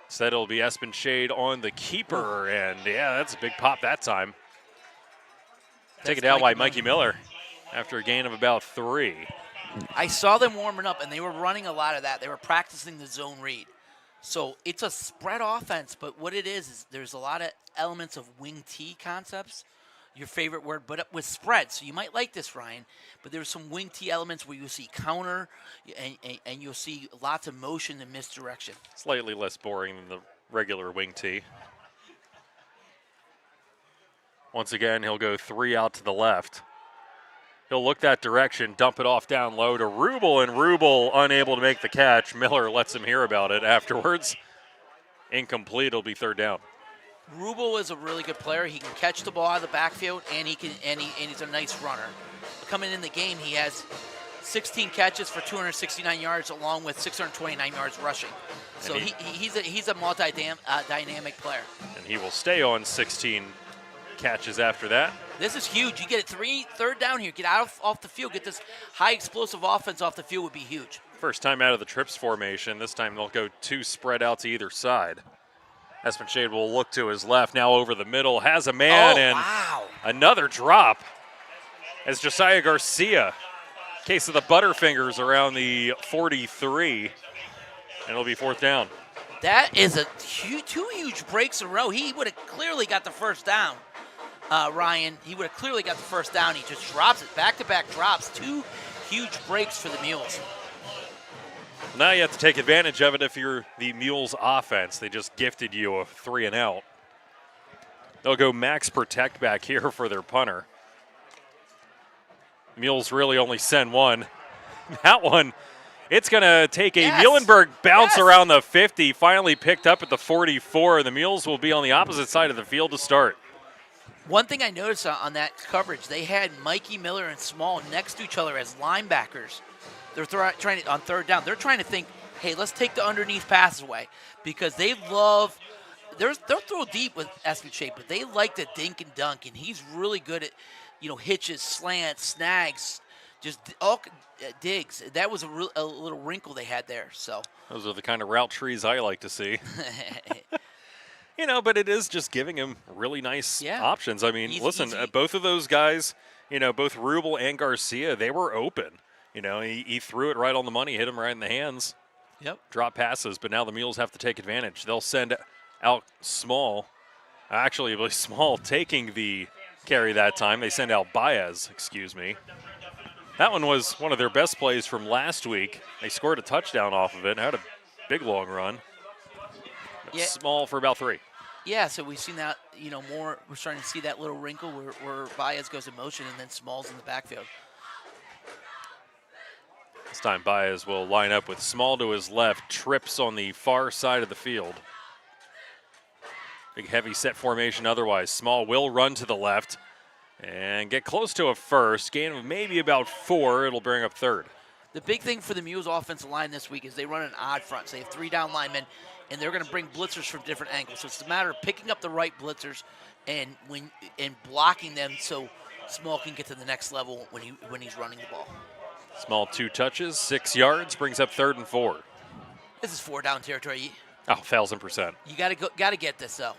Said it'll be Espen Shade on the keeper, and yeah, that's a big pop that time. Taken down by Mikey Miller after a gain of about 3. I saw them warming up, and they were running a lot of that. They were practicing the zone read. So it's a spread offense, but what it is there's a lot of elements of wing T concepts, your favorite word, but with spread. So you might like this, Ryan, but there's some wing T elements where you'll see counter, and you'll see lots of motion and misdirection. Slightly less boring than the regular wing T. Once again, he'll go 3 out to the left. He'll look that direction, dump it off down low to Rubel, and Rubel unable to make the catch. Miller lets him hear about it afterwards. Incomplete, it'll be 3rd down. Rubel is a really good player. He can catch the ball out of the backfield, and he's a nice runner. Coming in the game, he has 16 catches for 269 yards, along with 629 yards rushing. So he's a multi-dynamic player. And he will stay on 16 catches after that. This is huge. You get it 3rd down here. Get out off the field. Get this high explosive offense off the field would be huge. First time out of the trips formation. This time they'll go 2 spread out to either side. Espen Shade will look to his left, now over the middle, has a man, and another drop as Josiah Garcia. Case of the Butterfingers around the 43, and it'll be 4th down. That is two huge breaks in a row. He would have clearly got the first down, Ryan. He would have clearly got the first down. He just drops it, back-to-back drops. 2 huge breaks for the Mules. Now you have to take advantage of it if you're the Mules offense. They just gifted you a 3 and out. They'll go max protect back here for their punter. Mules really only send one. That one, it's going to take a Muhlenberg bounce around the 50, finally picked up at the 44. The Mules will be on the opposite side of the field to start. One thing I noticed on that coverage, they had Mikey Miller and Small next to each other as linebackers. They're trying to, on 3rd down, they're trying to think, hey, let's take the underneath passes away, because they love, they'll throw deep with Espen Shade, but they like to dink and dunk, and he's really good at, hitches, slants, snags, just all digs. That was a little wrinkle they had there. So those are the kind of route trees I like to see. But it is just giving him really nice options. I mean, listen, both of those guys, both Rubel and Garcia, they were open. He threw it right on the money, hit him right in the hands. Yep. Drop passes, but now the Mules have to take advantage. They'll send out Small. Actually, it was Small taking the carry that time. They send out Baez, That one was one of their best plays from last week. They scored a touchdown off of it and had a big long run. Small for about 3. Yeah, so we've seen that, more. We're starting to see that little wrinkle where Baez goes in motion and then Small's in the backfield. This time Baez will line up with Small to his left, trips on the far side of the field. Big heavy set formation otherwise. Small will run to the left and get close to a first. Gain of maybe about 4. It'll bring up 3rd. The big thing for the Mules offensive line this week is they run an odd front. So they have 3 down linemen, and they're going to bring blitzers from different angles. So it's a matter of picking up the right blitzers and blocking them so Small can get to the next level when he's running the ball. Small 2 touches, 6 yards, brings up 3rd and 4. This is 4 down territory. 1,000%. You got to get this though.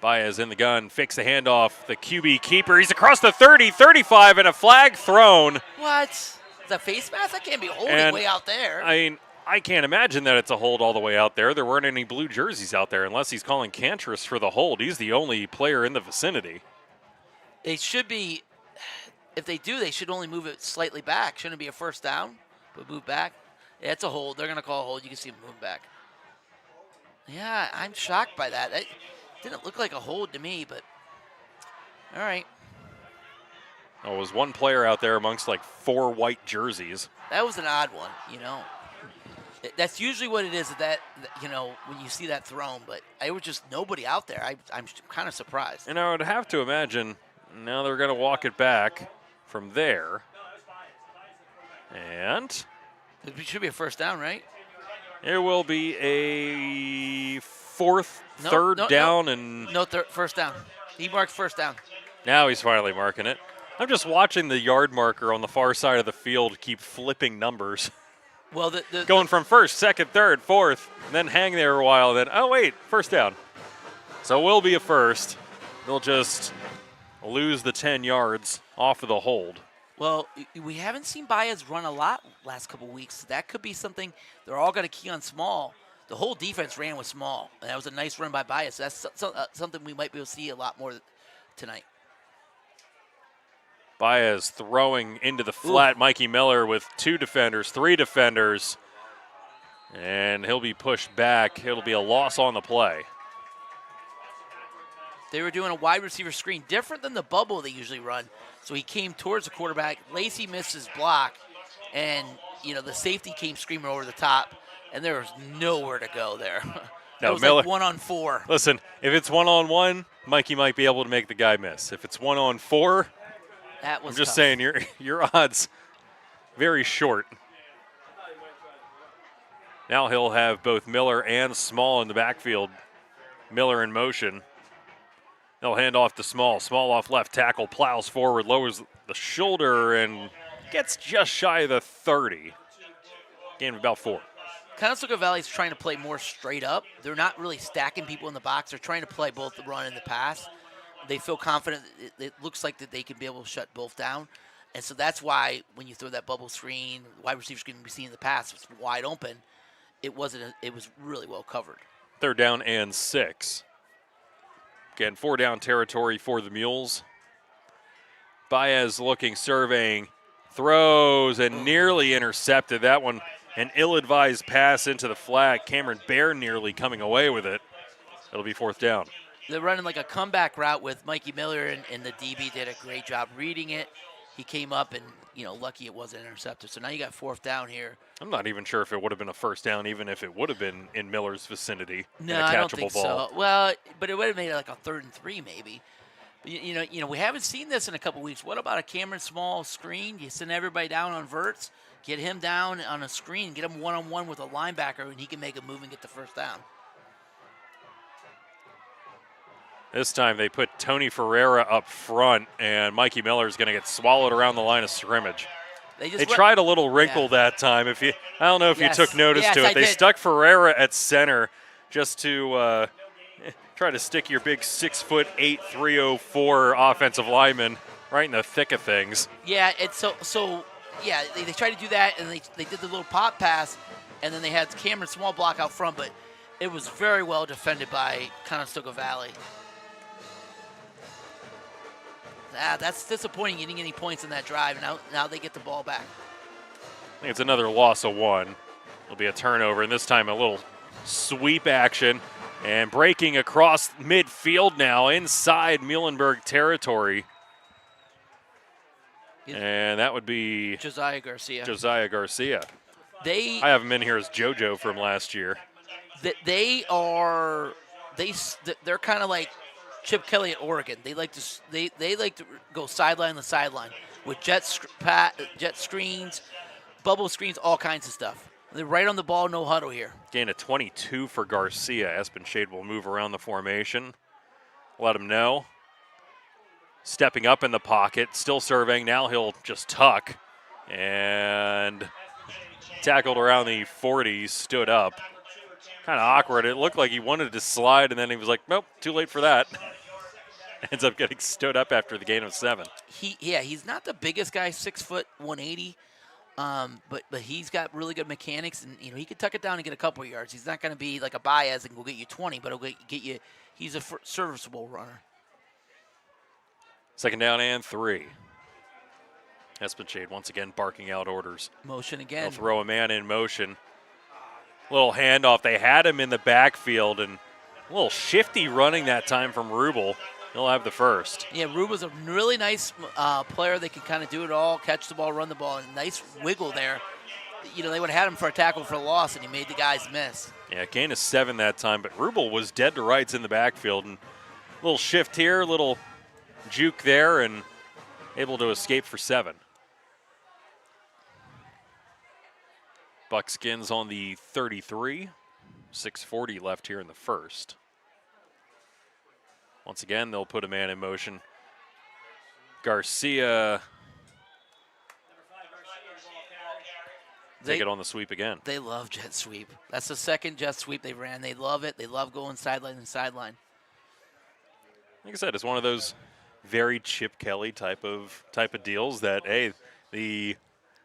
Baez in the gun, fakes the handoff. The QB keeper, he's across the 30, 35, and a flag thrown. What? Is that face mask? That can't be holding way out there. I mean, I can't imagine that it's a hold all the way out there. There weren't any blue jerseys out there unless he's calling Cantress for the hold. He's the only player in the vicinity. They should be, if they do, they should only move it slightly back. Shouldn't it be a first down, but move back? Yeah, it's a hold. They're going to call a hold. You can see him moving back. Yeah, I'm shocked by that. It didn't look like a hold to me, but all right. Oh, was one player out there amongst like 4 white jerseys. That was an odd one, That's usually what it is that when you see that thrown, but I was just nobody out there. I'm kind of surprised. And I would have to imagine now they're going to walk it back from there. And It should be a first down, right? it will be a third down. And first down. He marked first down. now he's finally marking it. I'm just watching the yard marker on the far side of the field keep flipping numbers. Well, Going from first, second, third, fourth, and then hang there a while, then, oh, wait, first down. So it will be a first. They'll just lose the 10 yards off of the hold. Well, we haven't seen Baez run a lot last couple weeks. That could be something. They're all going to key on small. The whole defense ran with small, and that was a nice run by Baez. That's something we might be able to see a lot more tonight. Baez throwing into the flat. Ooh. Mikey Miller with 2 defenders, 3 defenders, and he'll be pushed back. It'll be a loss on the play. They were doing a wide receiver screen, different than the bubble they usually run. So he came towards the quarterback. Lacey missed his block, and the safety came screaming over the top, and there was nowhere to go there. It was Miller, like 1-on-4. Listen, if it's 1-on-1, Mikey might be able to make the guy miss. If it's 1-on-4, that was I'm just tough. saying your odds very short. Now he'll have both Miller and Small in the backfield. Miller in motion. They'll hand off to Small. Small off left tackle, plows forward, lowers the shoulder, and gets just shy of the 30. Gain of about 4. Conestoga Valley's trying to play more straight up. They're not really stacking people in the box. They're trying to play both the run and the pass. They feel confident. It looks like that they can be able to shut both down. And so that's why when you throw that bubble screen, wide receiver screen we see in the pass, it's wide open. It was really well covered. 3rd down and 6. Again, 4-down territory for the Mules. Baez looking, surveying, throws, and nearly intercepted. That one, an ill-advised pass into the flat. Cameron Bear nearly coming away with it. It'll be 4th down. They're running like a comeback route with Mikey Miller, and the DB did a great job reading it. He came up and, lucky it wasn't intercepted. So now you got 4th down here. I'm not even sure if it would have been a 1st down, even if it would have been in Miller's vicinity. No, in a catchable I don't think ball. so. Well, but it would have made it like a 3rd and 3 maybe. But we haven't seen this in a couple weeks. What about a Cameron Small screen? You send everybody down on verts, get him down on a screen, get him one-on-one with a linebacker, and he can make a move and get the 1st down. This time they put Tony Ferreira up front, and Mikey Miller is going to get swallowed around the line of scrimmage. They tried a little wrinkle that time. I don't know if you took notice to it. They stuck Ferreira at center just to try to stick your big 6'8", 304 offensive lineman right in the thick of things. Yeah, it's yeah, they tried to do that, and they did the little pop pass, and then they had Cameron Small block out front, but it was very well defended by Conestoga Valley. That's disappointing. You didn't get any points in that drive. Now they get the ball back. I think it's another loss of 1. It'll be a turnover, and this time a little sweep action. And breaking across midfield now inside Muhlenberg territory. And that would be Josiah Garcia. I have him in here as JoJo from last year. They're kind of like Chip Kelly at Oregon. They like to go sideline to sideline with jet screens, bubble screens, all kinds of stuff. They're right on the ball, no huddle here. Gain of 22 for Garcia. Espenshade will move around the formation. Let him know. Stepping up in the pocket, still surveying. Now he'll just tuck. And tackled around the 40, stood up. Kind of awkward. It looked like he wanted to slide, and then he was like, nope, too late for that. Ends up getting stood up after the gain of 7. He's not the biggest guy, 6 foot 180. But he's got really good mechanics, and he can tuck it down and get a couple of yards. He's not going to be like a Baez and go get you 20, but he'll get you. He's a serviceable runner. 2nd down and 3. Espenshade once again barking out orders. Motion again. They'll throw a man in motion. Little handoff. They had him in the backfield, and a little shifty running that time from Rubel. He'll have the first. Yeah, Rubel's a really nice player that can kind of do it all, catch the ball, run the ball, and nice wiggle there. You know, they would have had him for a tackle for a loss, and he made the guys miss. Yeah, gain of 7 that time, but Rubel was dead to rights in the backfield. And a little shift here, little juke there, and able to escape for 7. Buckskins on the 33. 6:40 left here in the first. Once again, they'll put a man in motion. Garcia take it on the sweep again. They love jet sweep. That's the second jet sweep they ran. They love it. They love going sideline and sideline. Like I said, it's one of those very Chip Kelly type of deals that, hey, the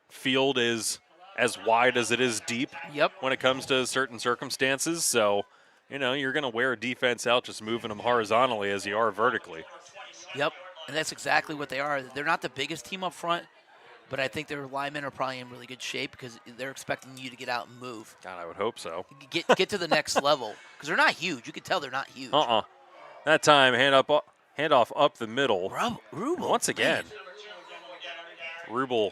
field is as wide as it is deep. Yep. When it comes to certain circumstances. So, you know, you're going to wear a defense out just moving them horizontally as you are vertically. Yep, and that's exactly what they are. They're not the biggest team up front, but I think their linemen are probably in really good shape because they're expecting you to get out and move. God, I would hope so. Get to the next level because they're not huge. You can tell they're not huge. That time, handoff up the middle. Rubel. Once again. Rubel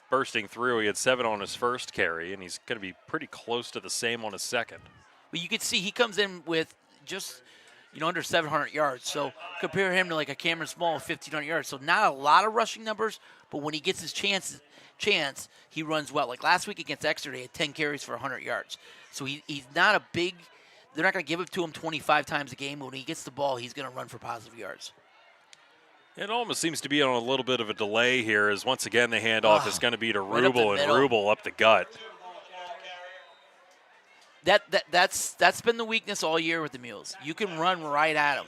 bursting through. He had 7 on his first carry, and he's going to be pretty close to the same on his second. But you can see he comes in with just, under 700 yards. So compare him to like a Cameron Small, 1,500 yards. So not a lot of rushing numbers, but when he gets his chance, he runs well. Like last week against Exeter, he had 10 carries for 100 yards. So he's not a big – they're not going to give it to him 25 times a game. But when he gets the ball, he's going to run for positive yards. It almost seems to be on a little bit of a delay here as once again the handoff is going to be to Rubel, and Rubel up the gut. That's been the weakness all year with the Mules. You can run right at them.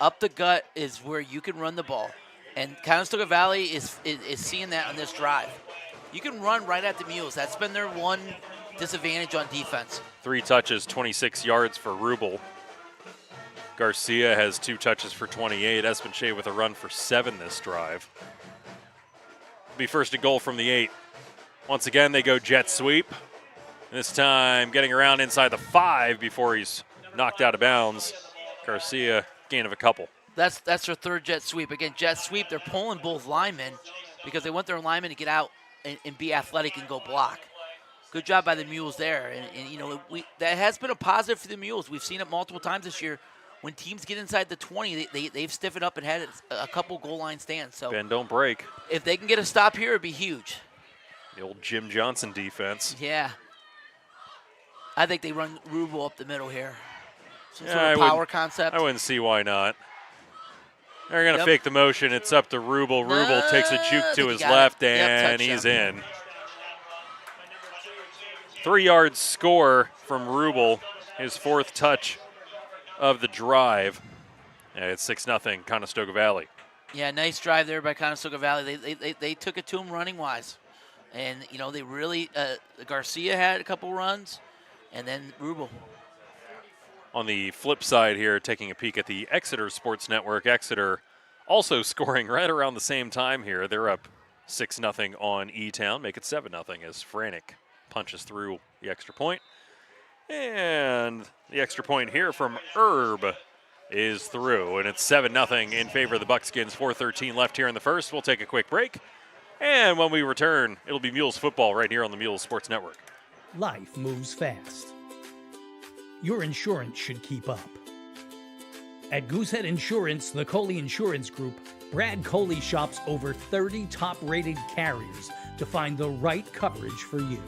Up the gut is where you can run the ball. And Conestoga Valley is seeing that on this drive. You can run right at the Mules. That's been their one disadvantage on defense. 3 touches, 26 yards for Rubel. Garcia has 2 touches for 28. Espenshade with a run for 7 this drive. Be first and goal from the 8. Once again, they go jet sweep. This time getting around inside the 5 before he's knocked out of bounds. Garcia, gain of a couple. That's their third jet sweep. Again, jet sweep, they're pulling both linemen because they want their linemen to get out and be athletic and go block. Good job by the Mules there. And that has been a positive for the Mules. We've seen it multiple times this year. When teams get inside the 20, they've stiffened up and had a couple goal line stands. So bend, don't break. If they can get a stop here, it'd be huge. The old Jim Johnson defense. Yeah. I think they run Rubel up the middle here. Some sort of power concept. I wouldn't see why not. They're going to fake the motion. It's up to Rubel. Rubel takes a juke to his left, and he's in. 3-yard score from Rubel, his 4th touch of the drive. And it's 6-0 Conestoga Valley. Yeah, nice drive there by Conestoga Valley. They took it to him running wise. And, they really Garcia had a couple runs, and then Rubel. On the flip side here, taking a peek at the Exeter Sports Network, Exeter also scoring right around the same time here. They're up 6-0 on E-Town, make it 7-0 as Franek punches through the extra point. And the extra point here from Erb is through, and it's 7-0 in favor of the Buckskins. 4:13 left here in the first. We'll take a quick break, and when we return, it'll be Mules football right here on the Mules Sports Network. Life moves fast. Your insurance should keep up. At Goosehead Insurance, the Coley Insurance Group, Brad Coley shops over 30 top-rated carriers to find the right coverage for you.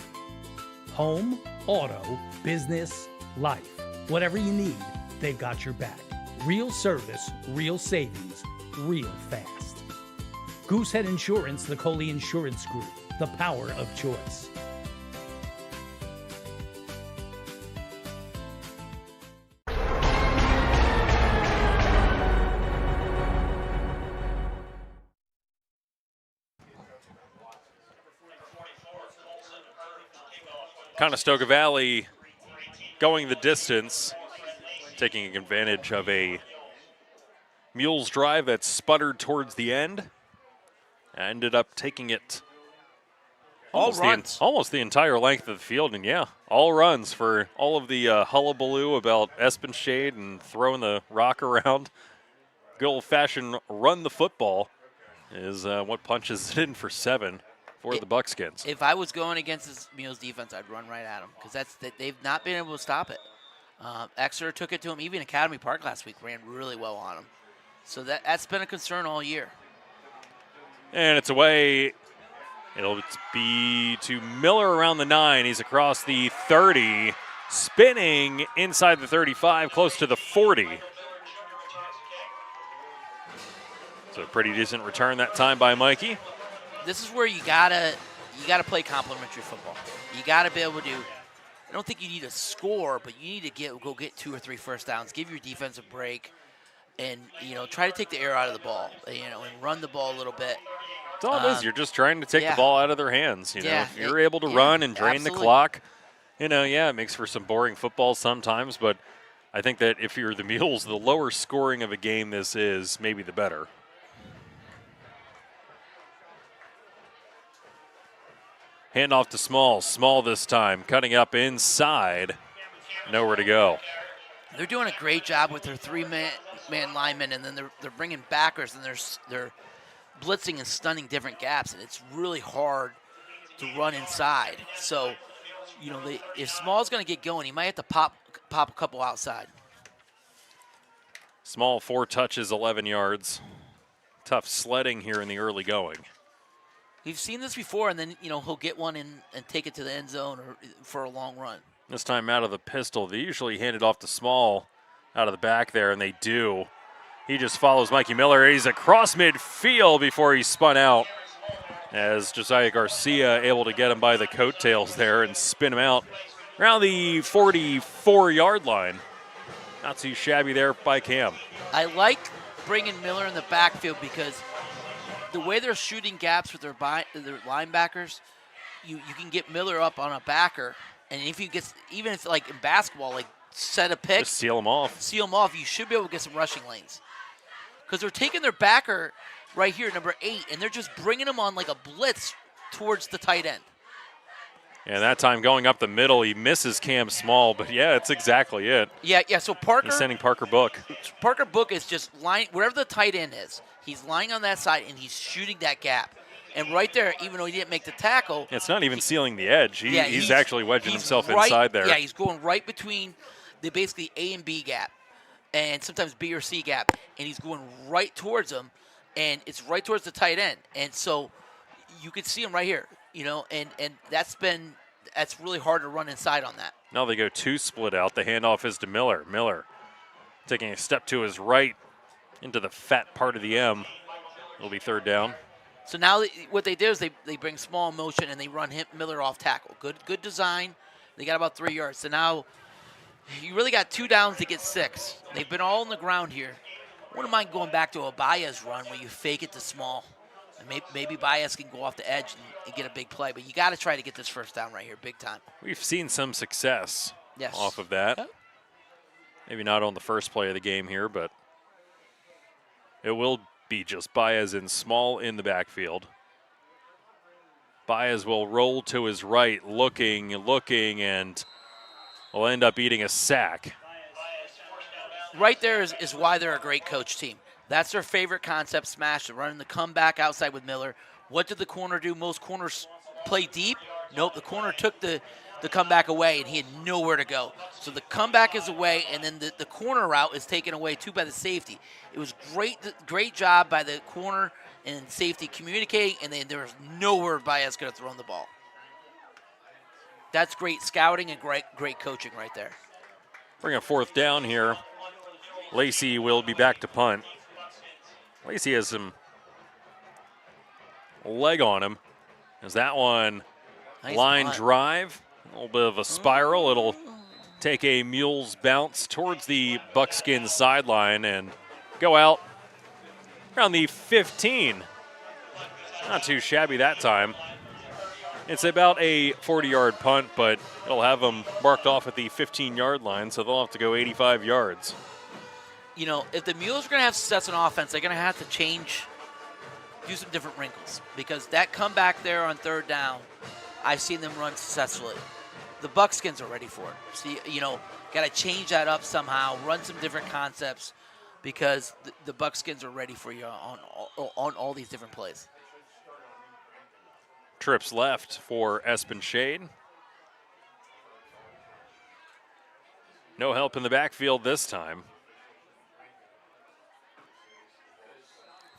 Home, auto, business, life. Whatever you need, they've got your back. Real service, real savings, real fast. Goosehead Insurance, the Coley Insurance Group, the power of choice. Conestoga Valley going the distance, taking advantage of a Mules drive that sputtered towards the end. ended up taking it All runs. almost the entire length of the field, and yeah, all runs for all of the hullabaloo about Espenshade and throwing the rock around. Good old-fashioned run the football is what punches it in for 7 for the Buckskins. If I was going against this Muhls defense, I'd run right at them because they've not been able to stop it. Exeter took it to him. Even Academy Park last week ran really well on him. So that's been a concern all year. And it's away. It'll be to Miller around the 9. He's across the 30, spinning inside the 35, close to the 40. So a pretty decent return that time by Mikey. This is where you gotta play complementary football. You gotta be able to. I don't think you need to score, but you need to go get 2 or 3 first downs. Give your defense a break, and try to take the air out of the ball. And run the ball a little bit. That's all it is. You're just trying to take the ball out of their hands. If you're able to run and drain the clock, it makes for some boring football sometimes. But I think that if you're the Muhls, the lower scoring of a game this is, maybe the better. Handoff to Small. Small this time, cutting up inside. Nowhere to go. They're doing a great job with their 3-man linemen, and then they're bringing backers, and they're blitzing and stunning different gaps, and it's really hard to run inside. So, if Small's going to get going, he might have to pop a couple outside. Small 4 touches, 11 yards. Tough sledding here in the early going. We've seen this before, and then, he'll get one and take it to the end zone or for a long run. This time out of the pistol. They usually hand it off to Small out of the back there, and they do. He just follows Mikey Miller. He's across midfield before he spun out, as Josiah Garcia able to get him by the coattails there and spin him out around the 44-yard line. Not too shabby there by Cam. I like bringing Miller in the backfield because the way they're shooting gaps with their linebackers, you can get Miller up on a backer, and if you get, even if like in basketball, like set a pick, just seal him off. You should be able to get some rushing lanes because they're taking their backer right here, number 8, and they're just bringing him on like a blitz towards the tight end. And that time going up the middle, he misses Cam Small, but yeah, that's exactly it. Yeah. So Parker. He's sending Parker Book. Parker Book is just lying wherever the tight end is. He's lying on that side and he's shooting that gap. And right there, even though he didn't make the tackle, it's not even sealing the edge. He's actually wedging himself inside there. Yeah, he's going right between the basically A and B gap, and sometimes B or C gap, and he's going right towards them, and it's right towards the tight end. And so you could see him right here, and that's really hard to run inside on that. Now they go 2 split out. The handoff is to Miller. Miller taking a step to his right into the fat part of the M. It'll be 3rd down. So now what they do is they bring Small in motion and they run Miller off tackle. Good design. They got about 3 yards. So now you really got 2 downs to get 6. They've been all on the ground here. I wouldn't mind going back to a Baez run where you fake it to Small. And maybe Baez can go off the edge and get a big play. But you got to try to get this first down right here, big time. We've seen some success off of that. Yep. Maybe not on the first play of the game here, but it will be just Baez and Small in the backfield. Baez will roll to his right, looking, and will end up eating a sack. Right there is why they're a great coach team. That's their favorite concept, smash. They're running the comeback outside with Miller. What did the corner do? Most corners play deep. Nope, the corner took the comeback away, and he had nowhere to go. So the comeback is away, and then the corner route is taken away, too, by the safety. It was great job by the corner and safety communicating, and then there was nowhere Baez could have thrown the ball. That's great scouting and great coaching right there. Bring a 4th down here. Lacey will be back to punt. Lacey has some leg on him. Is that one Nice line punt. drive? A little bit of a spiral. It'll take a Muhls bounce towards the Buckskins sideline and go out around the 15. Not too shabby that time. It's about a 40-yard punt, but it'll have them marked off at the 15-yard line, so they'll have to go 85 yards. If the Muhls are going to have success on offense, they're going to have to change do some different wrinkles, because that comeback there on third down, I've seen them run successfully. The Buckskins are ready for it. See, got to change that up somehow, run some different concepts, because the Buckskins are ready for you on all these different plays. Trips left for Espen Shade. No help in the backfield this time.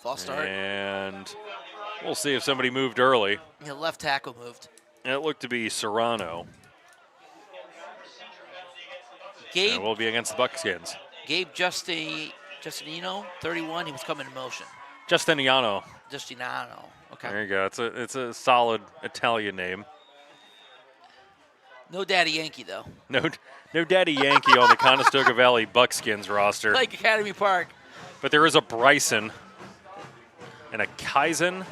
False start. And we'll see if somebody moved early. The left tackle moved. And it looked to be Serrano. Gabe And we'll be against the Buckskins. Gabe Justinino, 31. He was coming in motion. Justiniano. Justinano. Okay. There you go. It's a solid Italian name. No Daddy Yankee, though. No Daddy Yankee on the Conestoga Valley Buckskins roster. Like Academy Park. But there is a Bryson and a Kaizen.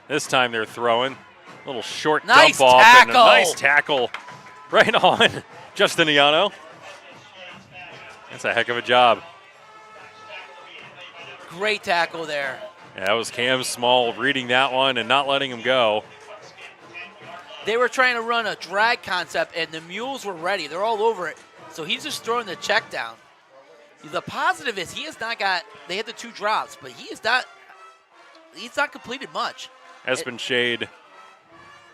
This time they're throwing. A little short Nice dump off and a tackle. nice tackle right on Justiniano. That's a heck of a job. Great tackle there. Yeah, that was Cam Small reading that one and not letting him go. They were trying to run a drag concept, and the Mules were ready. They're all over it. So he's just throwing the check down. The positive is he has not got, they had the 2 drops, but he's not completed much. Espen Shade,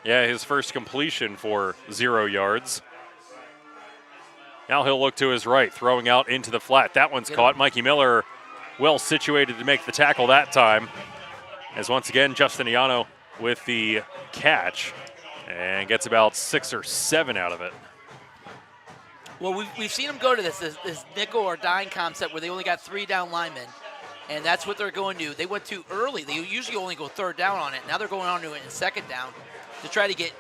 yeah, his first completion for 0 yards. Now he'll look to his right, throwing out into the flat. That one's caught. Mikey Miller well situated to make the tackle that time. As once again, Justiniano with the catch and gets about 6 or 7 out of it. Well, we've seen them go to this nickel or dime concept where they only got 3 down linemen, and that's what they're going to. They went too early. They usually only go third down on it. Now they're going on to it in second down to try to get,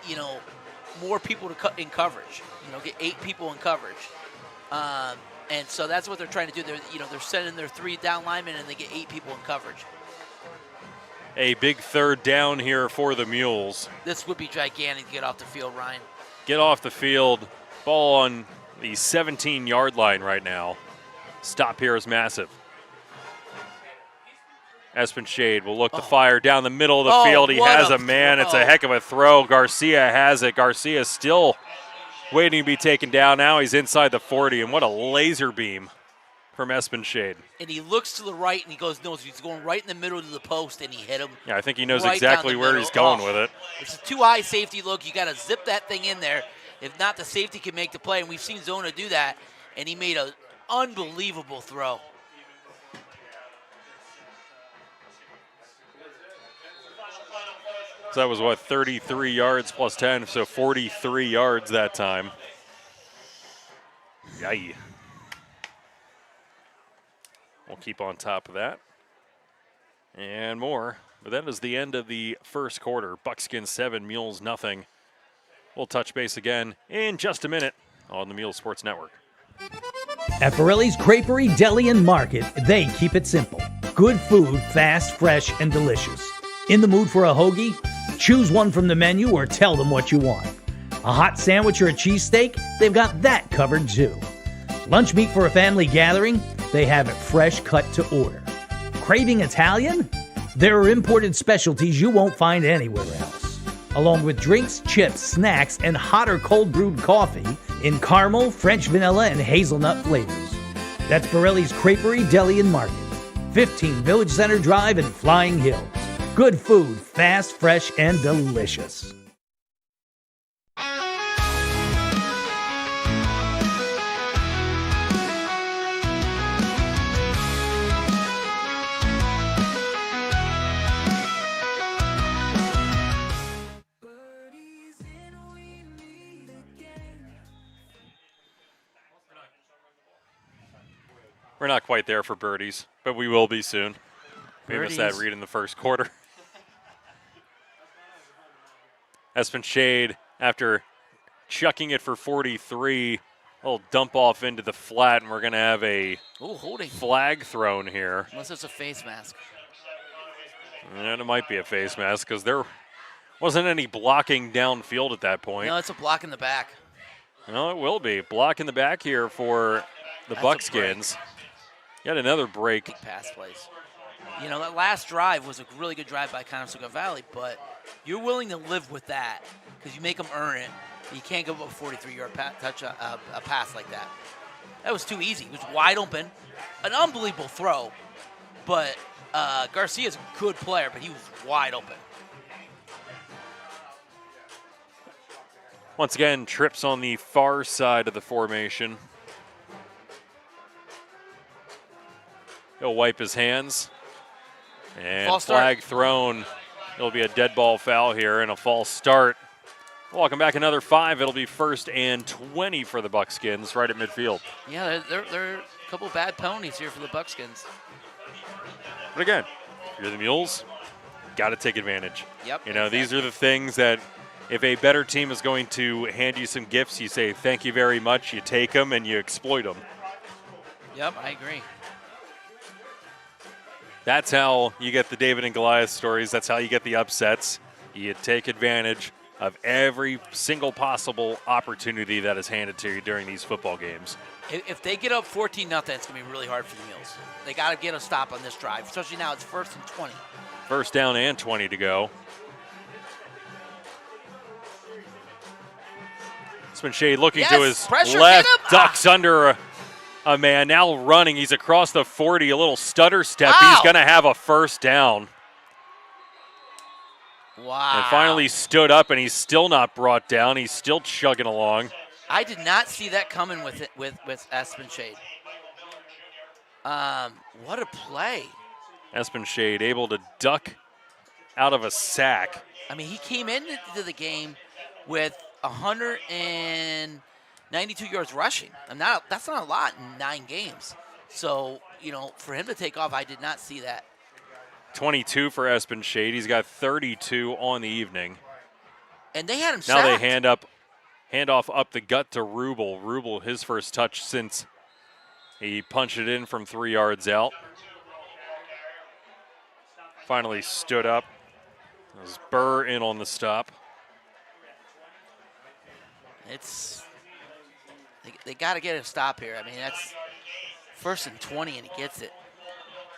more people in coverage. Get 8 people in coverage. And so that's what they're trying to do. They're sending their 3 down linemen, and they get 8 people in coverage. A big third down here for the Mules. This would be gigantic to get off the field, Ryan. Get off the field. Ball on the 17-yard line right now. Stop here is massive. Espen Shade will look to fire down the middle of the field. He has a man. It's a heck of a throw. Garcia has it. Garcia still waiting to be taken down. Now he's inside the 40, and what a laser beam from Espen Shade. And he looks to the right, and he goes, no, he's going right in the middle of the post, and he hit him. Yeah, I think he knows right exactly where he's going with it. It's a too-high safety look. You got to zip that thing in there. If not, the safety can make the play, and we've seen Zona do that, and he made an unbelievable throw. So that was, 33 yards plus 10, so 43 yards that time. Yay. We'll keep on top of that. And more. But that is the end of the first quarter. Buckskins 7, Mules nothing. We'll touch base again in just a minute on the Mules Sports Network. At Borelli's Creperie, Deli, and Market, they keep it simple. Good food, fast, fresh, and delicious. In the mood for a hoagie? Choose one from the menu or tell them what you want. A hot sandwich or a cheesesteak? They've got that covered too. Lunch meat for a family gathering? They have it fresh cut to order. Craving Italian? There are imported specialties you won't find anywhere else. Along with drinks, chips, snacks, and hot or cold brewed coffee in caramel, French vanilla, and hazelnut flavors. That's Borelli's Creperie, Deli, and Market. 15 Village Center Drive in Flying Hills. Good food, fast, fresh, and delicious. We're not quite there for birdies, but we will be soon. We missed that read in the first quarter. Espen Shade, after chucking it for 43, will dump off into the flat, and we're going to have a flag thrown here. Unless it's a face mask. And it might be a face mask because there wasn't any blocking downfield at that point. No, it's a block in the back. No, it will be. Block in the back here for the Buckskins. Got another break. Big pass plays. You know, that last drive was a really good drive by Conestoga Valley, but you're willing to live with that because you make them earn it. You can't give up a 43-yard a pass like that. That was too easy. It was wide open, an unbelievable throw, but Garcia's a good player, but he was wide open. Once again, trips on the far side of the formation. He'll wipe his hands. And False start. flag thrown. It'll be a dead ball foul here and a false start. Welcome back another 5. It'll be 1st and 20 for the Buckskins right at midfield. Yeah, they're a couple bad ponies here for the Buckskins. But again, if you're the Mules, got to take advantage. Yep. You know, these are the things that if a better team is going to hand you some gifts, you say thank you very much, you take them, and you exploit them. Yep, I agree. That's how you get the David and Goliath stories. That's how you get the upsets. You take advantage of every single possible opportunity that is handed to you during these football games. If they get up 14-0, it's going to be really hard for the Mules. They got to get a stop on this drive, especially now it's 1st and 20. 1st down and 20 to go. Shade looking to his pressure, left, hit him. ducks under a man. Now running, he's across the 40, a little stutter step. Wow. He's going to have a 1st down. Wow. And finally stood up, and he's still not brought down. He's still chugging along. I did not see that coming with Shade. What a play. Shade able to duck out of a sack. I mean, he came into the game with 192 yards rushing. That's not a lot in 9 games. So, you know, for him to take off, I did not see that. 22 for Shade. He's got 32 on the evening. And they had him now sacked. They hand off up the gut to Rubel. Rubel, his first touch since he punched it in from 3 yards out. Finally stood up. There's Burr in on the stop. They got to get a stop here. I mean, that's 1st and 20, and he gets it.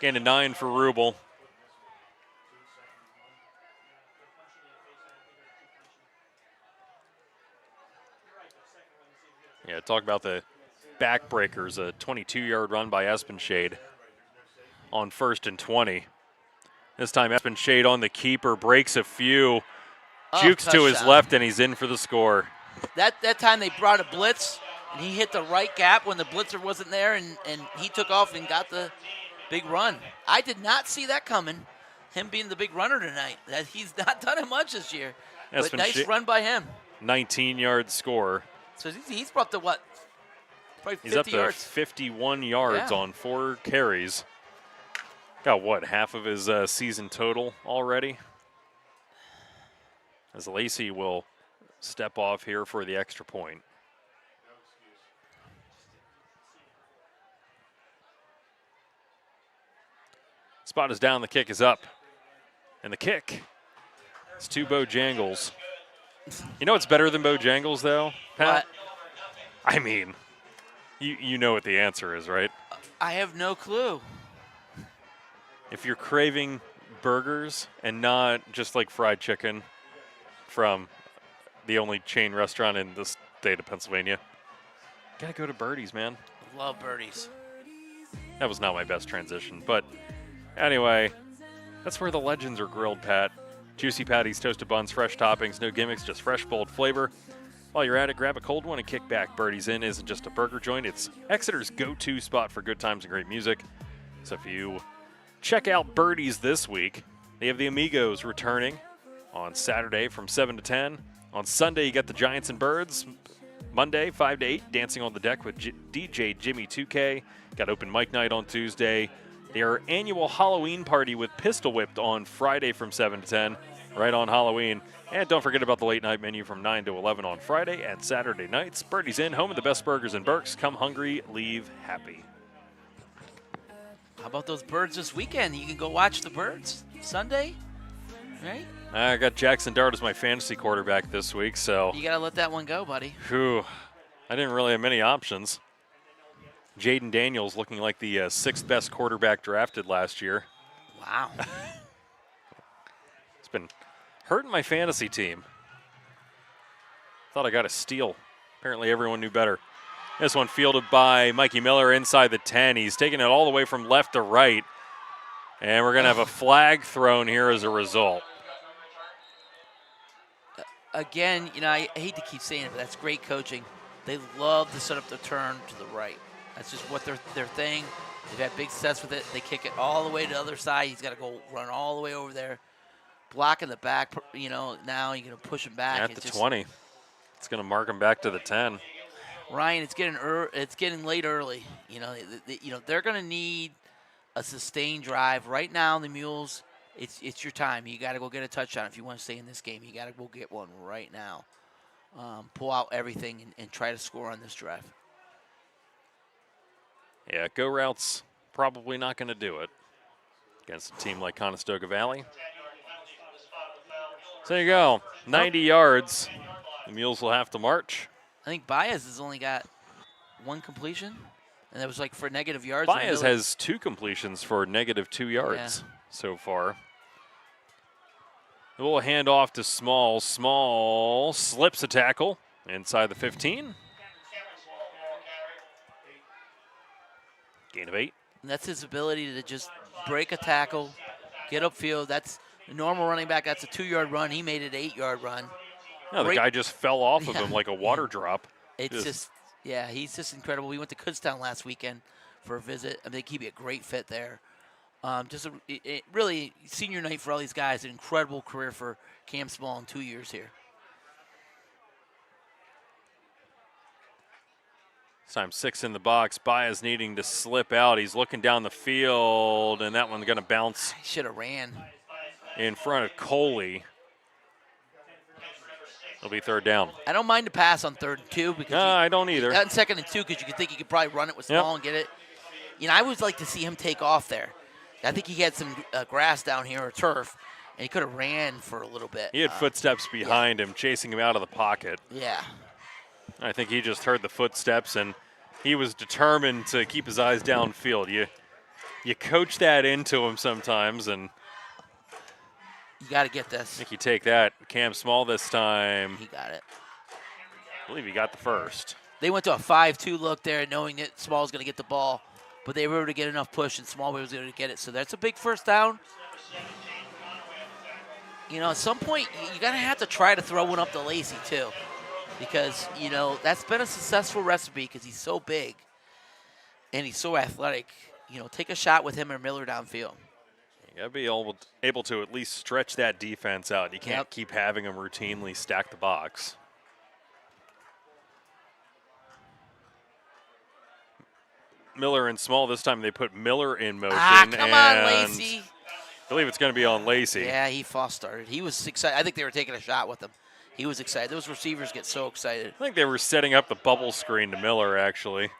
Gain of 9 for Rubel. Yeah, talk about the backbreakers. A 22-yard run by Shade on 1st and 20. This time Shade on the keeper, breaks a few, jukes to his left, and he's in for the score. That time they brought a blitz, and he hit the right gap when the blitzer wasn't there, and he took off and got the big run. I did not see that coming, him being the big runner tonight. He's not done it much this year, but nice run by him. 19-yard score. So he's brought to what? Probably 50 He's up to yards. 51 yards on 4 carries. Got what, half of his season total already? As Lacey will step off here for the extra point. Spot is down, the kick is up. And the kick is to Bojangles. You know what's better than Bojangles, though, Pat? What? I mean, you know what the answer is, right? I have no clue. If you're craving burgers and not just like fried chicken from the only chain restaurant in the state of Pennsylvania, gotta go to Birdie's, man. Love Birdie's. That was not my best transition, but anyway, that's where the legends are grilled, Pat. Juicy patties, toasted buns, fresh toppings, no gimmicks, just fresh, bold flavor. While you're at it, grab a cold one and kick back. Birdie's Inn isn't just a burger joint, it's Exeter's go-to spot for good times and great music. So if you check out Birdie's this week, they have the Amigos returning on Saturday from 7 to 10. On Sunday, you got the Giants and Birds. Monday, 5 to 8, dancing on the deck with DJ Jimmy 2K. Got open mic night on Tuesday. Their annual Halloween party with Pistol Whipped on Friday from 7 to 10, right on Halloween. And don't forget about the late night menu from 9 to 11 on Friday and Saturday nights. Birdie's Inn, home of the best burgers in Berks. Come hungry, leave happy. How about those Birds this weekend? You can go watch the Birds Sunday, right? I got Jackson Dart as my fantasy quarterback this week, so. You got to let that one go, buddy. Whew, I didn't really have many options. Jaden Daniels looking like the 6th best quarterback drafted last year. Wow. It's been hurting my fantasy team. Thought I got a steal. Apparently everyone knew better. This one fielded by Mikey Miller inside the 10. He's taking it all the way from left to right. And we're going to have a flag thrown here as a result. Again, I hate to keep saying it, but that's great coaching. They love to set up the turn to the right. That's just what their thing. They've had big success with it. They kick it all the way to the other side. He's got to go run all the way over there. Block in the back, now you're going to push him back. At the 20. It's going to mark him back to the 10. Ryan, it's getting late early. They're going to need a sustained drive. Right now, the Mules, it's your time. You got to go get a touchdown if you want to stay in this game. You got to go get one right now. Pull out everything and try to score on this drive. Yeah, go routes probably not going to do it against a team like Conestoga Valley. So there you go, 90 yards. The Mules will have to march. I think Baez has only got one completion, and that was like for negative yards. Baez has 2 completions for -2 yards so far. A little handoff to Small. Small slips a tackle inside the 15. Gain of 8. And that's his ability to just break a tackle, get upfield. That's a normal running back. That's a 2-yard run. He made it an 8-yard run. No, the guy just fell off of him like a water drop. It's he's just incredible. We went to Kutztown last weekend for a visit. I think he'd be a great fit there. Really, senior night for all these guys. An incredible career for Cam Small in 2 years here. This time 6 in the box. Baez needing to slip out. He's looking down the field, and that one's going to bounce. He should have ran. In front of Coley. It'll be 3rd down. I don't mind the pass on 3rd and 2 because I don't either. On 2nd and 2 because you could think you could probably run it with Small and get it. I always like to see him take off there. I think he had some grass down here or turf, and he could have ran for a little bit. He had footsteps behind him, chasing him out of the pocket. Yeah. I think he just heard the footsteps, and he was determined to keep his eyes downfield. You coach that into him sometimes, and you got to get this. I think you take that. Cam Small this time. He got it. I believe he got the first. They went to a 5-2 look there, knowing that Small was going to get the ball, but they were able to get enough push, and Small was able to get it. So that's a big 1st down. At some point, you're going to have to try to throw one up to Lacey, too, because, that's been a successful recipe because he's so big and he's so athletic. Take a shot with him or Miller downfield. You got to be able to at least stretch that defense out. You can't keep having them routinely stack the box. Miller and Small this time. They put Miller in motion. Come on, Lacey. I believe it's going to be on Lacey. Yeah, he false started. He was excited. I think they were taking a shot with him. He was excited. Those receivers get so excited. I think they were setting up the bubble screen to Miller, actually.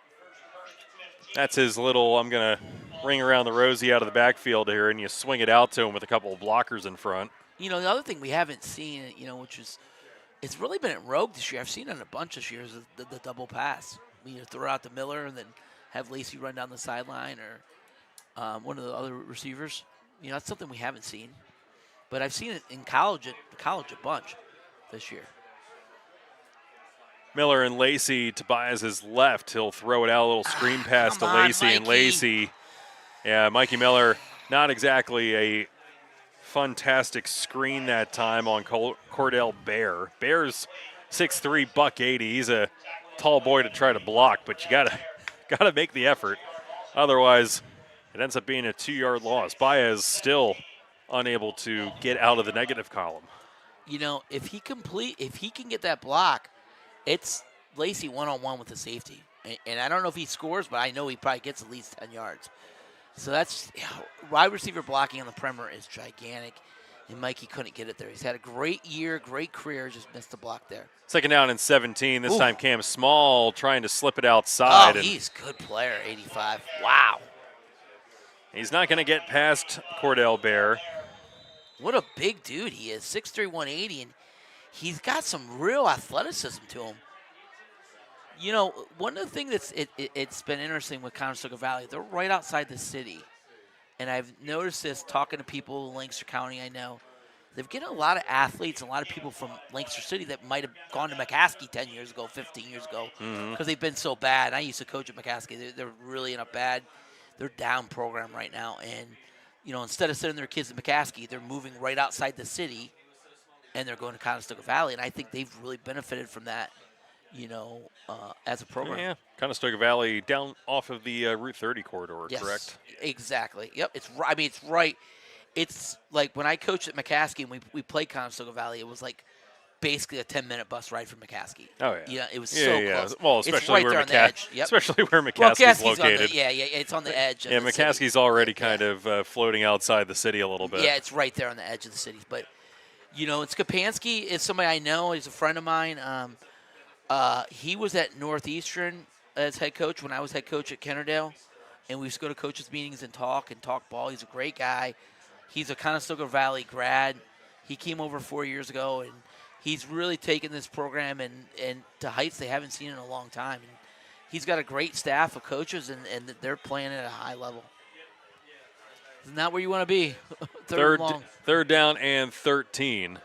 That's his little, I'm going to ring around the rosy out of the backfield here, and you swing it out to him with a couple of blockers in front. The other thing we haven't seen, which is, it's really been at Rogue this year. I've seen it in a bunch of years, the double pass. Throw out to Miller and then have Lacey run down the sideline or one of the other receivers. That's something we haven't seen. But I've seen it in college a bunch this year. Miller and Lacey, Tobias is left. He'll throw it out, a little screen pass to Lacey, and Lacey. Yeah, Mikey Miller, not exactly a fantastic screen that time on Cordell Bear. Bear's 6'3", $180. He's a tall boy to try to block, but you gotta make the effort. Otherwise, it ends up being a 2-yard loss. Baez still unable to get out of the negative column. If he can get that block, it's Lacey one-on-one with the safety. And I don't know if he scores, but I know he probably gets at least 10 yards. So that's wide receiver blocking on the perimeter is gigantic, and Mikey couldn't get it there. He's had a great year, great career, just missed the block there. 2nd down and 17. This time Cam Small trying to slip it outside. Oh, he's a good player, 85. Wow. He's not going to get past Cordell Bear. What a big dude he is, 6'3", 180, and he's got some real athleticism to him. One of the things it's been interesting with Conestoga Valley, they're right outside the city. and I've noticed this talking to people in Lancaster County I know. They've getting a lot of athletes, a lot of people from Lancaster City that might have gone to McCaskey 10 years ago, 15 years ago, because they've been so bad. And I used to coach at McCaskey. They're really in a bad, they're down program right now. And, instead of sending their kids to McCaskey, they're moving right outside the city, and they're going to Conestoga Valley. And I think they've really benefited from that, as a program. Yeah, Conestoga Valley down off of the Route 30 corridor, Yes, correct? Exactly. Yep. It's right. It's like when I coached at McCaskey and we played Conestoga Valley, it was like basically a 10-minute bus ride from McCaskey. Oh, yeah. Yeah, it was Yeah, so yeah. close. Well, It's especially right there where on the edge. Yep. especially where Well, McCaskey's McCaskey's on located. the, it's on the edge. Of Yeah, the city. McCaskey's already Yeah. kind of floating outside the city a little bit. Yeah, it's right there on the edge of the city. But, and Skapansky is somebody I know. He's a friend of mine. He was at Northeastern as head coach when I was head coach at Kennerdale. And we used to go to coaches' meetings and talk ball. He's a great guy. He's a Conestoga Valley grad. He came over 4 years ago, and he's really taken this program and to heights they haven't seen in a long time. And he's got a great staff of coaches, and they're playing at a high level. Isn't that where you want to be? Third down and 13.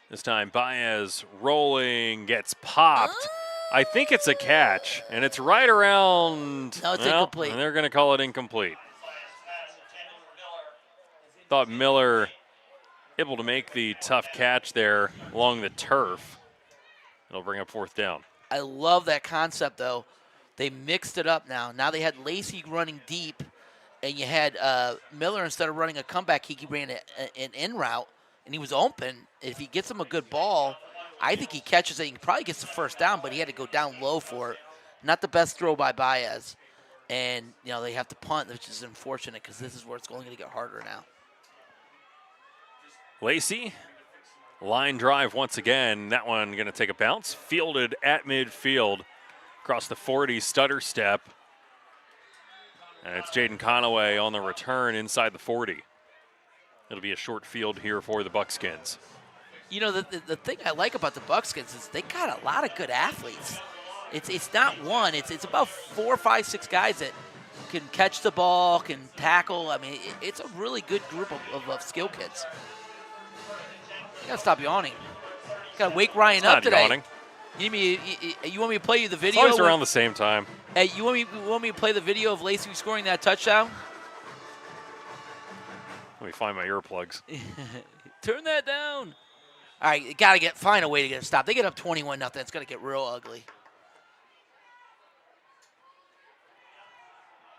This time Baez rolling, gets popped. I think it's a catch, and it's right around. No, it's incomplete. And they're going to call it incomplete. Thought Miller able to make the tough catch there along the turf. It'll bring up fourth down. I love that concept, though. They mixed it up now. Now they had Lacey running deep, and you had Miller, instead of running a comeback, he ran an in route, and he was open. If he gets him a good ball, I think he catches it. He probably gets the first down, but he had to go down low for it. Not the best throw by Baez. And, they have to punt, which is unfortunate because this is where it's only going to get harder now. Lacey, line drive once again. That one going to take a bounce. Fielded at midfield across the 40, stutter step. And it's Jaden Conaway on the return inside the 40. It'll be a short field here for the Buckskins. The thing I like about the Buckskins is they got a lot of good athletes. It's not one. It's about 4, 5, 6 guys that can catch the ball, can tackle. I mean, it's a really good group of skill kids. You gotta stop yawning. You gotta wake Ryan up today. Yawning. You want me to play you the As video? long as around the same time. Hey, you want me to play the video of Lacey scoring that touchdown? Let me find my earplugs. Turn that down. All right, you gotta find a way to get it stopped. They get up 21-0. It's gonna get real ugly.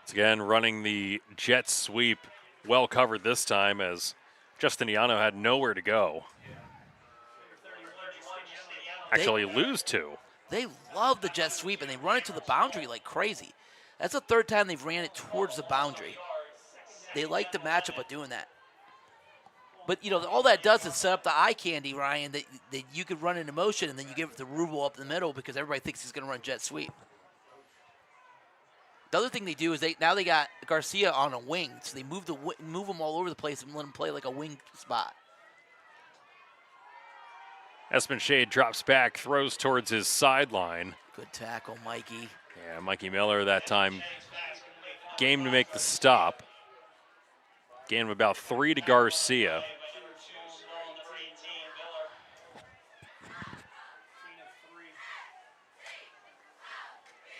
It's again running the jet sweep, well covered this time as Justin Iano had nowhere to go. Actually lose two. They love the jet sweep, and they run it to the boundary like crazy. That's the third time they've ran it towards the boundary. They like the matchup of doing that. But, all that does is set up the eye candy, Ryan, that you could run into motion, and then you give it to Rubel up the middle because everybody thinks he's going to run jet sweep. The other thing they do is they got Garcia on a wing, so they move him all over the place and let him play like a wing spot. Espenshade drops back, throws towards his sideline. Good tackle, Mikey. Yeah, Mikey Miller that time game to make the stop. Gain of about 3 to Garcia.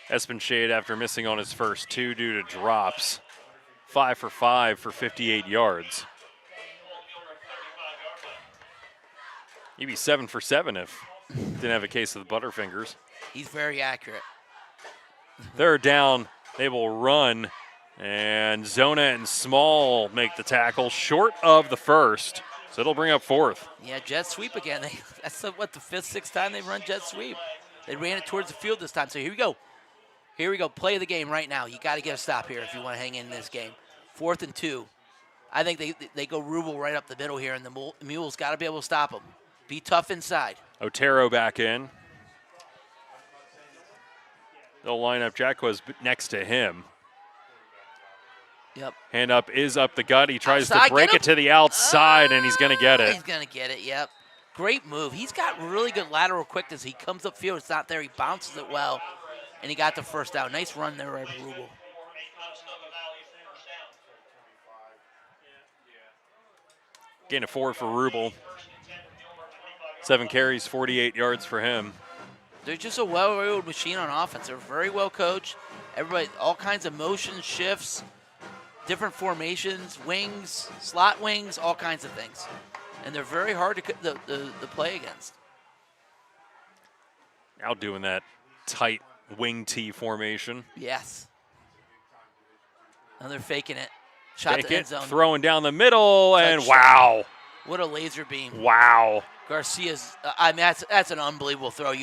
Espenshade, after missing on his first 2 due to drops, 5 for 5 for 58 yards. He'd be 7 for 7 if didn't have a case of the Butterfingers. He's very accurate. Third down, they will run, and Zona and Small make the tackle short of the first, so it'll bring up fourth. Yeah, jet sweep again. That's the 5th, 6th time they've run jet sweep. They ran it towards the field this time, so here we go. Here we go. Play of the game right now. You got to get a stop here if you want to hang in this game. 4th and 2. I think they go Rubel right up the middle here, and the Mules got to be able to stop them. Be tough inside. Otero back in. They'll line up Jacquez next to him. Yep. Hand up is up the gut. He tries Outside, to break it to the outside, and he's going to get it. He's going to get it, yep. Great move. He's got really good lateral quickness. He comes upfield. It's not there. He bounces it well, and he got the first down. Nice run there by Rubel. Gain of 4 for Rubel. 7 carries, 48 yards for him. They're just a well-oiled machine on offense. They're very well coached. Everybody, all kinds of motions, shifts, different formations, wings, slot wings, all kinds of things. And they're very hard to play against. Now doing that tight wing T formation. Yes. Now they're faking it. Shot Fake to end it, zone. throwing down the middle, and Touchdown. wow. What a laser beam. Wow. Garcia's, I mean, that's an unbelievable throw.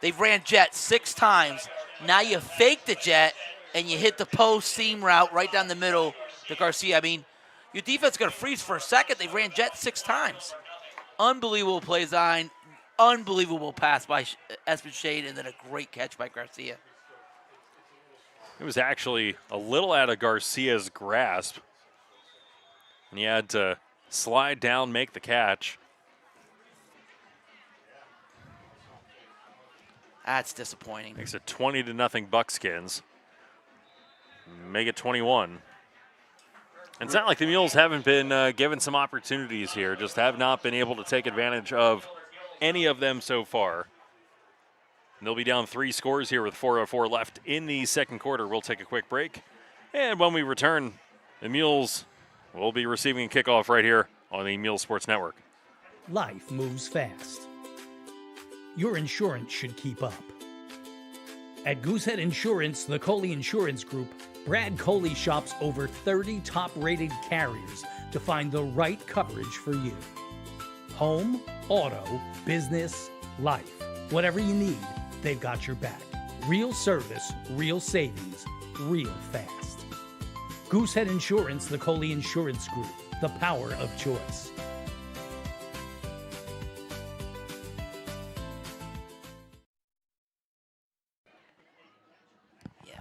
They've ran jet 6 times. Now you fake the jet, and you hit the post seam route right down the middle to Garcia. I mean, your defense is going to freeze for a second. They ran jet 6 times. Unbelievable play design. Unbelievable pass by Espen Shade, and then a great catch by Garcia. It was actually a little out of Garcia's grasp. And he had to slide down, make the catch. That's disappointing. Makes it 20-0 Buckskins. Make it 21. And it's not like the Mules haven't been given some opportunities here, just have not been able to take advantage of any of them so far. And they'll be down 3 scores here with 4:04 left in the second quarter. We'll take a quick break. And when we return, the Mules will be receiving a kickoff right here on the Mules Sports Network. Life moves fast. Your insurance should keep up. At Goosehead Insurance, the Coley Insurance Group, Brad Coley shops over 30 top-rated carriers to find the right coverage for you. Home, auto, business, life. Whatever you need, they've got your back. Real service, real savings, real fast. Goosehead Insurance, the Coley Insurance Group, the power of choice. Yeah.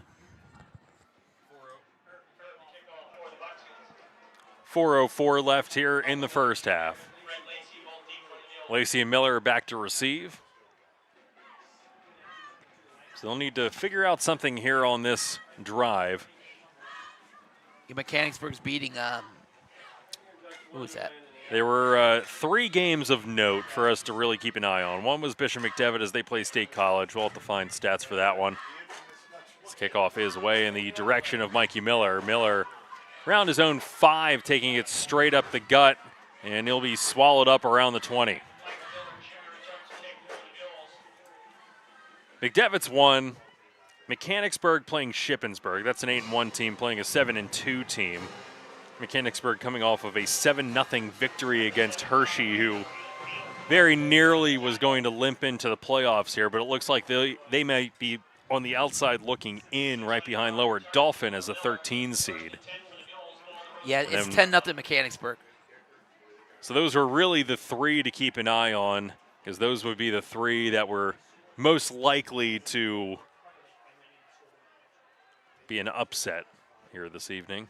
4:04 left here in the first half. Lacey and Miller are back to receive. So they'll need to figure out something here on this drive. Mechanicsburg's beating, who was that? There were 3 games of note for us to really keep an eye on. One was Bishop McDevitt as they play State College. We'll have to find stats for that one. This kickoff is away in the direction of Mikey Miller. Miller around his own 5, taking it straight up the gut, and he'll be swallowed up around the 20. McDevitt's 1. Mechanicsburg playing Shippensburg. That's an 8-1 team playing a 7-2 team. Mechanicsburg coming off of a 7-0 victory against Hershey, who very nearly was going to limp into the playoffs here, but it looks like they might be on the outside looking in right behind Lower Dolphin as a 13 seed. Yeah, it's 10-0 Mechanicsburg. So those were really the 3 to keep an eye on, because those would be the 3 that were most likely to be an upset here this evening.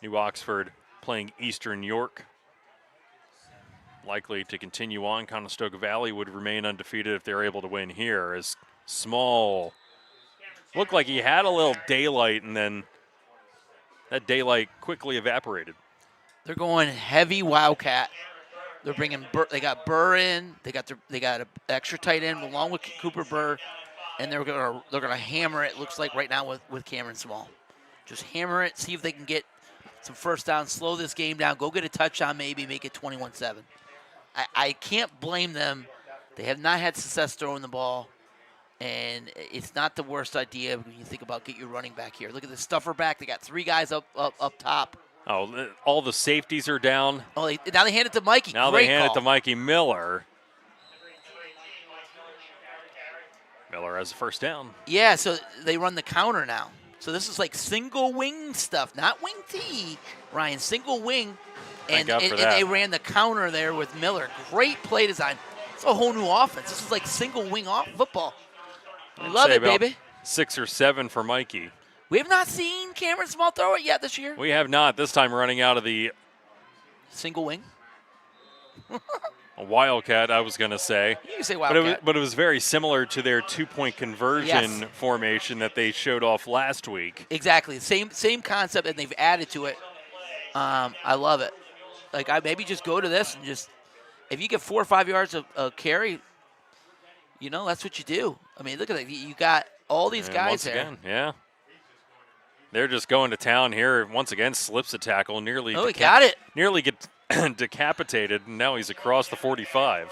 New Oxford playing Eastern York. Likely to continue on. Conestoga Valley would remain undefeated if they're able to win here, as Small looked like he had a little daylight, and then that daylight quickly evaporated. They're going heavy Wildcat. They're bringing they got Burr in. They got an extra tight end along with Cooper Burr, and they're gonna hammer it. Looks like right now with Cameron Small, just hammer it. See if they can get some first down. Slow this game down. Go get a touchdown, maybe make it 21-7. I can't blame them. They have not had success throwing the ball, and it's not the worst idea when you think about get your running back here. Look at the stuffer back. They got 3 guys up top. Oh, all the safeties are down. Oh, now they hand it to Mikey. Now Great they hand call. it to Mikey Miller. Miller has a first down. Yeah, so they run the counter now. So this is like single wing stuff, not wing T, Ryan, single wing. And they ran the counter there with Miller. Great play design. It's a whole new offense. This is like single wing off football. I love it, baby. 6 or 7 for Mikey. We have not seen Cameron Small throw it yet this year. We have not. This time running out of the single wing. A Wildcat, I was going to say. You can say Wildcat. But it was very similar to their 2-point conversion formation that they showed off last week. Exactly. Same concept, and they've added to it. I love it. Like, I maybe just go to this and just, if you get 4 or 5 yards of carry, you know, that's what you do. I mean, look at that. You got all these And guys once there. again, yeah. They're just going to town here. Once again, slips a tackle, nearly Oh, he got it. nearly get decapitated, and now he's across the 45.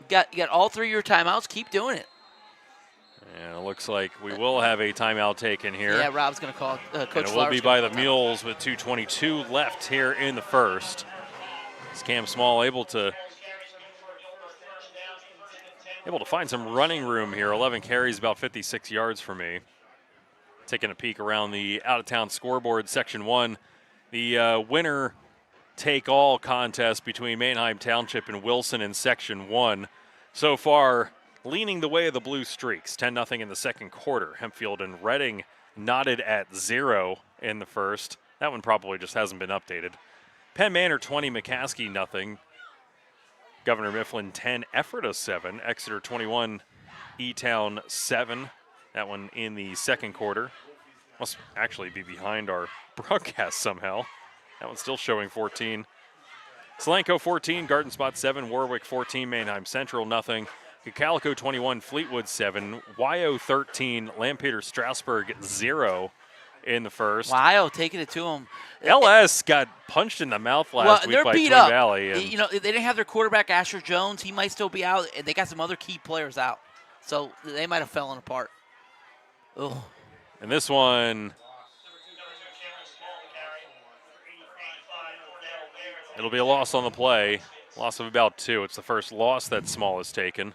You got all 3 of your timeouts. Keep doing it. And it looks like we will have a timeout taken here. Yeah, Rob's going to call. Coach And it will Flowers be by the Mules with 2:22 left here in the first. Is Cam Small able to find some running room here? 11 carries, about 56 yards for me. Taking a peek around the out-of-town scoreboard, Section 1. The winner-take-all contest between Manheim Township and Wilson in Section 1. So far, leaning the way of the Blue Streaks. 10-0 in the second quarter. Hempfield and Reading knotted at 0 in the first. That one probably just hasn't been updated. Penn Manor 20, McCaskey nothing. Governor Mifflin 10, Ephrata 7. Exeter 21, E-Town 7. That one in the second quarter. Must actually be behind our broadcast somehow. That one's still showing 14. Solanco 14, Garden Spot 7, Warwick 14, Manheim Central nothing. Calico 21, Fleetwood 7, YO 13, Lampeter Strasburg 0 in the first. Wow, taking it to him. LS got punched in the mouth last week they're by beat Twin up. Valley. And You know, they didn't have their quarterback, Asher Jones. He might still be out, and they got some other key players out. So they might have fallen apart. Oh. And this one, it'll be a loss on the play. Loss of about 2. It's the first loss that Small has taken.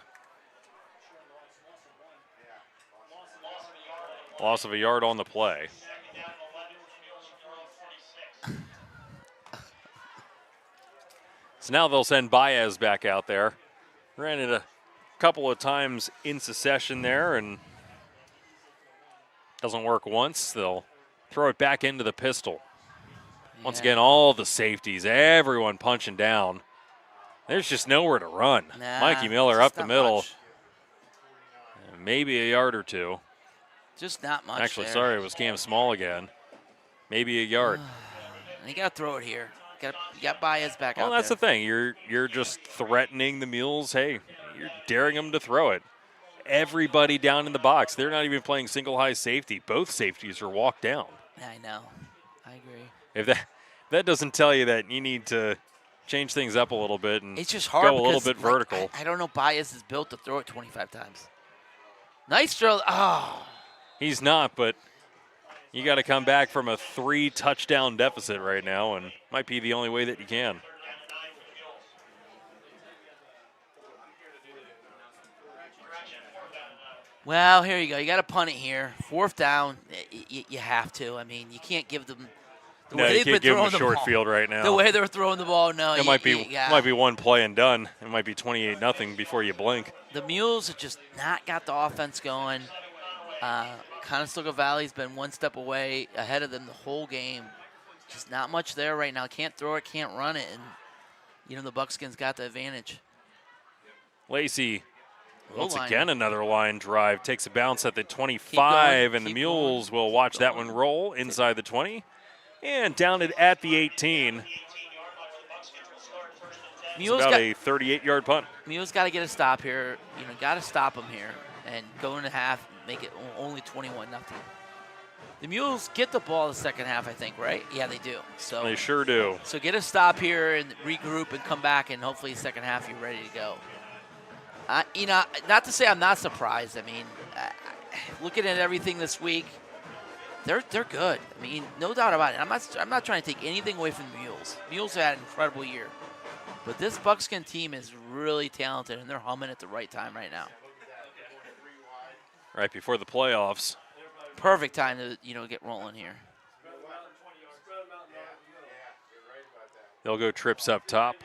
Loss of a yard on the play. So now they'll send Baez back out there. Ran it a couple of times in succession there and doesn't work once. They'll throw it back into the pistol. Once again, all the safeties, everyone punching down. There's just nowhere to run. Mikey Miller up the middle. Much. Maybe a yard or 2. Just not much. Actually, there. sorry, it was Cam Small again. Maybe a yard. You got to throw it here. You got Baez back out Well, that's there. the thing. You're just threatening the Mules. Hey, you're daring them to throw it. Everybody down in the box. They're not even playing single high safety. Both safeties are walked down. I know. I agree. If that doesn't tell you that you need to change things up a little bit and It's just hard go a little because, bit vertical. I don't know. Baez is built to throw it 25 times. Nice throw. Oh. He's not, but you got to come back from a 3-touchdown deficit right now, and might be the only way that you can. Well, here you go. You got to punt it here. 4th down. You have to. I mean, you can't give them the No, way you they've can't been give them throwing a the short ball. field right now. The way they're throwing the ball, no. It might be one play and done. It might be 28-0 before you blink. The Mules have just not got the offense going. Conestoga Valley's been one step away ahead of them the whole game. Just not much there right now. Can't throw it, can't run it, and you know the Buckskins got the advantage. Lacey, once line. again, another line drive. Takes a bounce at the 25, and the keep Mules going, will watch keep that going. one roll inside the 20. And down it at the 18. It's Mules about got, a 38-yard punt. Mules got to get a stop here. You know, got to stop them here and go into half, make it only 21-0. The Mules get the ball the second half, I think, right? Yeah, they do. So They sure do. So get a stop here and regroup and come back, and hopefully second half you're ready to go. You know, not to say I'm not surprised. I mean, looking at everything this week, they're good. I mean, no doubt about it. I'm not trying to take anything away from the Mules. Mules had an incredible year, but this Buckskin team is really talented, and they're humming at the right time right now. Right before the playoffs. Perfect time to get rolling here. They'll go trips up top.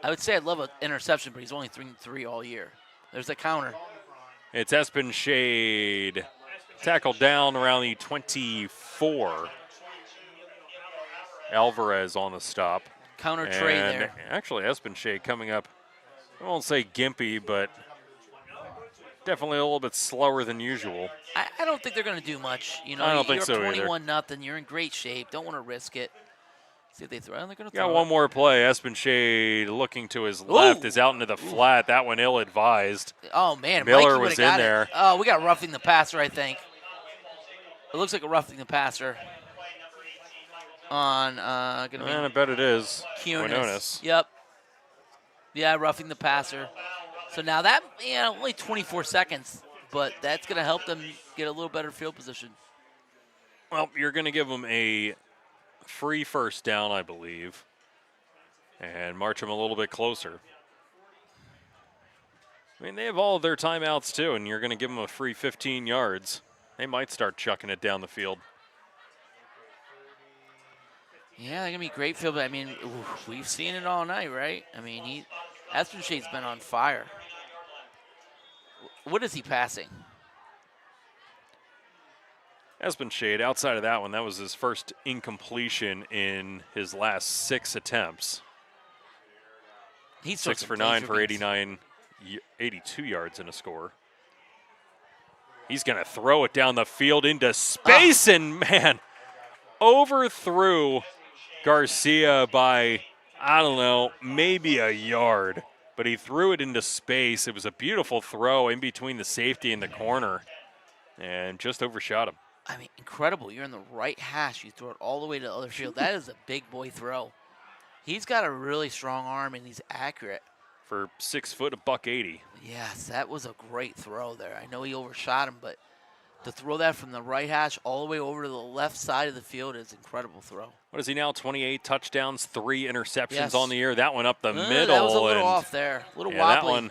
I would say I'd love an interception, but he's only 3 all year. There's a counter. It's Espen Shade. Tackled down around the 24. Alvarez on the stop. Counter trade And there. actually, Espen Shade coming up, I won't say gimpy, but definitely a little bit slower than usual. I don't think they're going to do much. You know, I don't think you're so either. 21-0. You're in great shape. Don't want to risk it. See if they throw. They're going to Got throw. one more play. Espenshade looking to his left is out into the flat. That one ill-advised. Oh, man. Miller Mikey was would've got in there. it. Oh, we got roughing the passer, I think. It looks like a roughing the passer on going to be And I bet it is. Quinones. Yep. Yeah, roughing the passer. So now that, only 24 seconds, but that's going to help them get a little better field position. Well, you're going to give them a free first down, I believe, and march them a little bit closer. I mean, they have all of their timeouts, too, and you're going to give them a free 15 yards. They might start chucking it down the field. Yeah, they're going to be great field, but, I mean, we've seen it all night, right? I mean, Espenshade's been on fire. What is he passing? Espenshade, outside of that one, that was his first incompletion in his last 6 attempts. He's 6 for 9 for 82 yards in a score. He's going to throw it down the field into space, and, man, overthrew Garcia by, I don't know, maybe a yard. But he threw it into space. It was a beautiful throw in between the safety and the corner, and just overshot him. I mean, incredible. You're in the right hash. You throw it all the way to the other field. That is a big boy throw. He's got a really strong arm, and he's accurate. For 6 foot, $180. Yes, that was a great throw there. I know he overshot him, but to throw that from the right hash all the way over to the left side of the field is an incredible throw. What is he now? 28 touchdowns, 3 interceptions Yes. on the year. That one up the middle. That was a little off there. A little wobbly.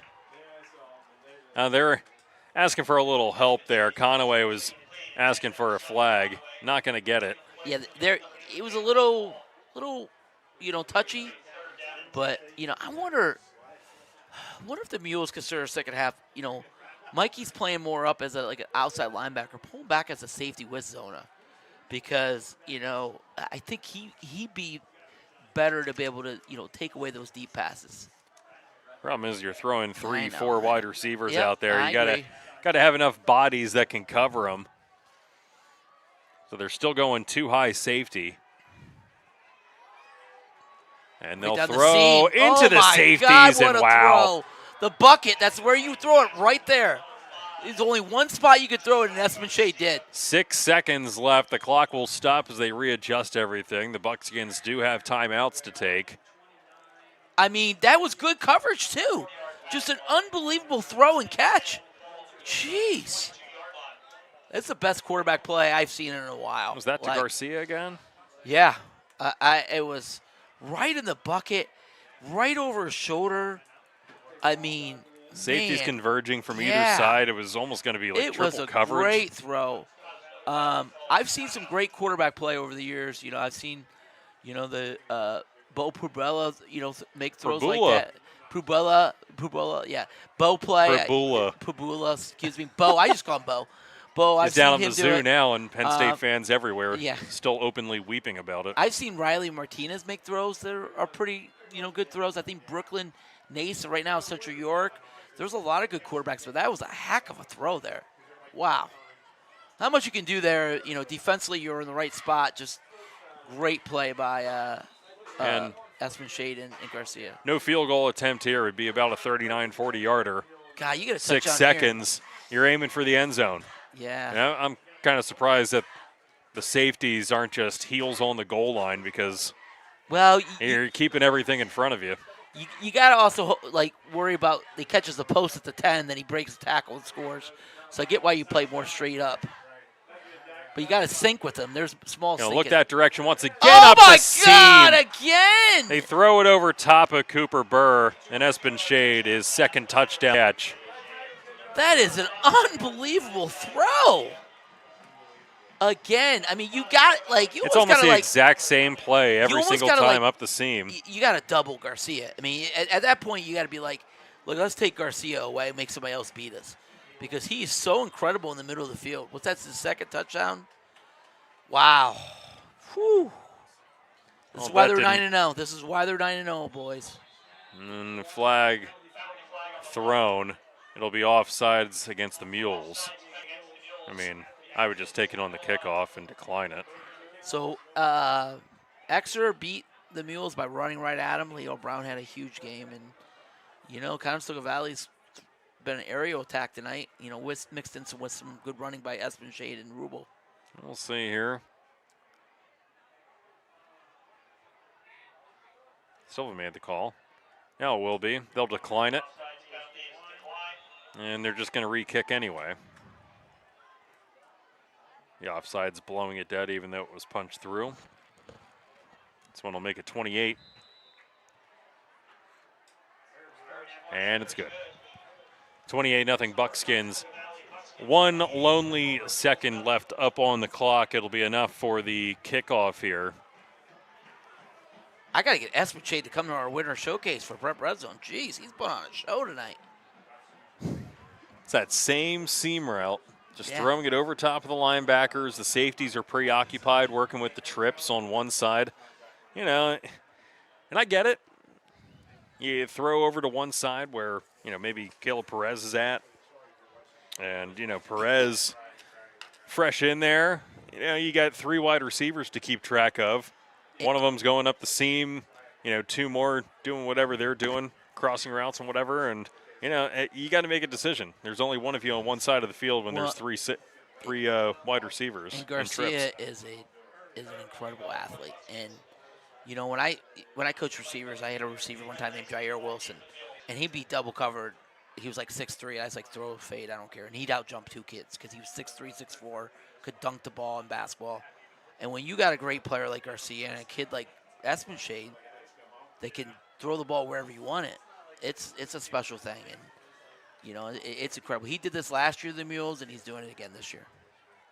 That one. They're asking for a little help there. Conaway was asking for a flag. Not going to get it. Yeah, it was a little, touchy. But, I wonder if the Mules consider second half, Mikey's playing more up as an outside linebacker, pulling back as a safety with Zona. Because, I think he'd be better to be able to, take away those deep passes. Problem is you're throwing 3, I know, 4 I wide know. receivers Yep, out there. I You agree. got to have enough bodies that can cover them. So they're still going too high safety. And they'll Down the throw seam. into the Oh safeties, my God, what and a wow. throw. The bucket, that's where you throw it, right there. There's only one spot you could throw it, and Espenshade did. 6 seconds left. The clock will stop as they readjust everything. The Buckskins do have timeouts to take. I mean, that was good coverage, too. Just an unbelievable throw and catch. Jeez. That's the best quarterback play I've seen in a while. Was that to Garcia again? Yeah. It was right in the bucket, right over his shoulder. I mean, Safeties man, converging from either yeah. side. It was almost going to be like It triple was a coverage. great throw. I've seen some great quarterback play over the years. I've seen, the Bo Pubella, make throws like Pabula. that. Pubella, yeah. Bo play. Pabula, excuse me. Bo, I just call him Bo. Bo, I've He's down on seen the him do zoo it. now, and Penn State fans everywhere yeah. still openly weeping about it. I've seen Riley Martinez make throws that are pretty, good throws. I think Brooklyn Nace right now, Central York. There's a lot of good quarterbacks, but that was a heck of a throw there. Wow. How much you can do there, defensively you're in the right spot. Just great play by And Espenshade and Garcia. no field goal attempt here. Would be about a 39, 40-yarder. God, you got to 6 seconds. You're aiming for the end zone. Yeah. And I'm kind of surprised that the safeties aren't just heels on the goal line because Well, you're keeping everything in front of you. you got to also worry about he catches the post at the 10, then he breaks the tackle and scores. So I get why you play more straight up. But you got to sync with them. There's small sync. Look that direction once again. Oh up my the God! seam. Again. They throw it over top of Cooper Burr, and Espenshade his second touchdown catch. That is an unbelievable throw. Again, I mean, you got It's almost the exact same play every single time up the seam. You got to double Garcia. I mean, at that point, you got to be like, look, let's take Garcia away and make somebody else beat us. Because he's so incredible in the middle of the field. What's that, his second touchdown? Wow. Whew. This is why they're 9-0. This is why they're 9-0, boys. And the flag thrown. It'll be offsides against the Mules. I mean, I would just take it on the kickoff and decline it. So Exeter beat the Mules by running right at them. Leo Brown had a huge game, and Conestoga Valley's been an aerial attack tonight. Mixed in with some good running by Espen Shade and Rubel. We'll see here. Silva made the call. Now it will be. They'll decline it. And they're just going to re-kick anyway. The offside's blowing it dead even though it was punched through. This one will make it 28. And it's good. 28-0 Buckskins. One lonely second left up on the clock. It'll be enough for the kickoff here. I got to get Espen Shade to come to our winter showcase for Prep Red Zone. Jeez, he's put on a show tonight. It's that same seam route, just throwing it over top of the linebackers. The safeties are preoccupied working with the trips on one side. And I get it. You throw over to one side where, maybe Caleb Perez is at. And, Perez fresh in there. You got 3 wide receivers to keep track of. One of them's going up the seam. 2 more doing whatever they're doing, crossing routes and whatever. And, you got to make a decision. There's only one of you on one side of the field when there's three wide receivers. And Garcia is an incredible athlete. And, when I coach receivers, I had a receiver one time named Jair Wilson, and he beat double covered. He was like 6'3". I was like, throw a fade, I don't care. And he'd out-jump 2 kids because he was 6'3", 6'4", could dunk the ball in basketball. And when you got a great player like Garcia and a kid like Espen Shade, they can throw the ball wherever you want it. It's a special thing, and it's incredible. He did this last year, the Mules, and he's doing it again this year.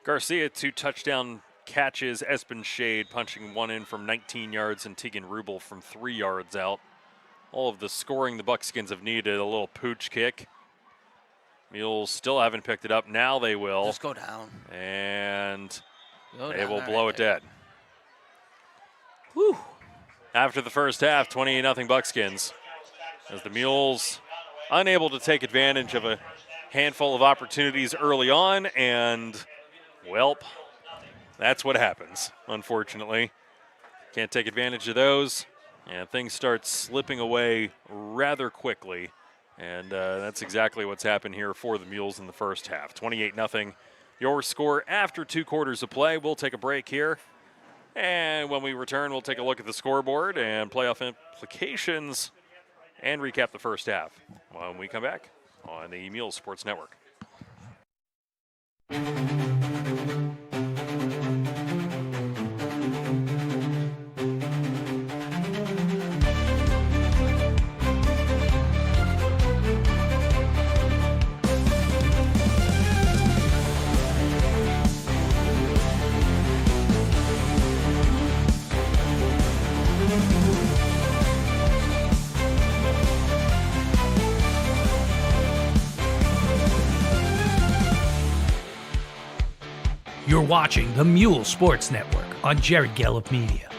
Garcia 2 touchdown catches. Espen Shade punching one in from 19 yards, and Tegan Rubel from 3 yards out. All of the scoring the Buckskins have needed. A little pooch kick. Mules still haven't picked it up. Now they will. Just go down. And they down. will All blow right, it dead. Whew. After the first half, 28-0 Buckskins. As the Mules unable to take advantage of a handful of opportunities early on, and, welp, that's what happens, unfortunately. Can't take advantage of those, and things start slipping away rather quickly, and that's exactly what's happened here for the Mules in the first half. 28-0, your score after 2 quarters of play. We'll take a break here, and when we return, we'll take a look at the scoreboard and playoff implications and recap the first half when we come back on the Muhls Sports Network. You're watching the Muhls Sports Network on Jared Gallup Media.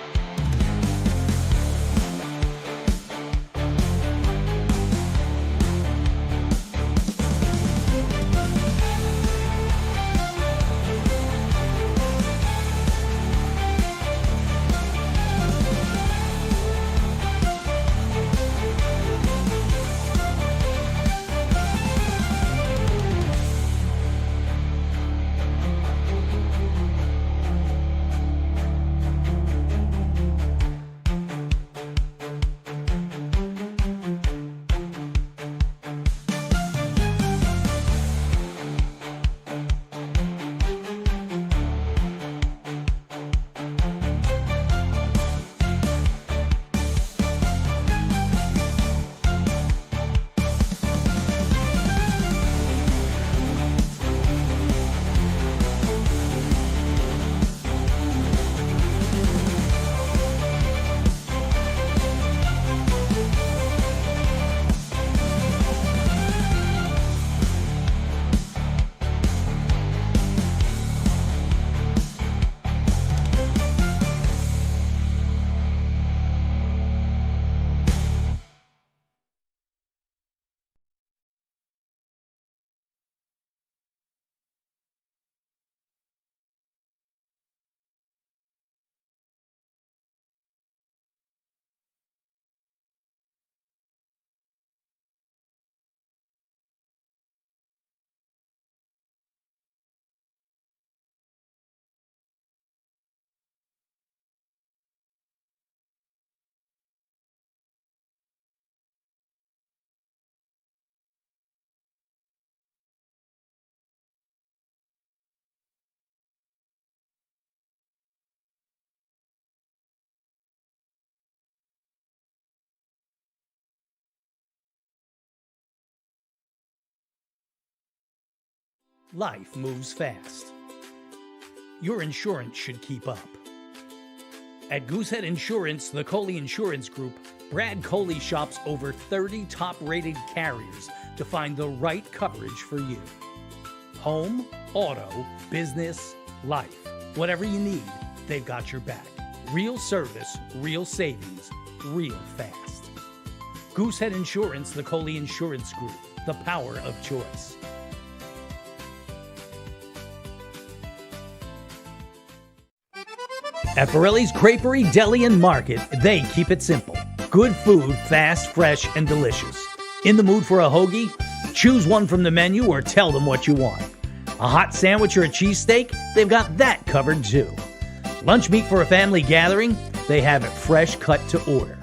life moves fast. Your insurance should keep up. At Goosehead Insurance, the Coley Insurance Group, Brad Coley shops over 30 top-rated carriers to find the right coverage for you. Home, auto, business, life. Whatever you need, they've got your back. Real service, real savings, real fast. Goosehead Insurance, the Coley Insurance Group, the power of choice. At Borelli's Creperie, Deli, and Market, they keep it simple. Good food, fast, fresh, and delicious. In the mood for a hoagie? Choose one from the menu or tell them what you want. A hot sandwich or a cheesesteak? They've got that covered too. Lunch meat for a family gathering? They have it fresh cut to order.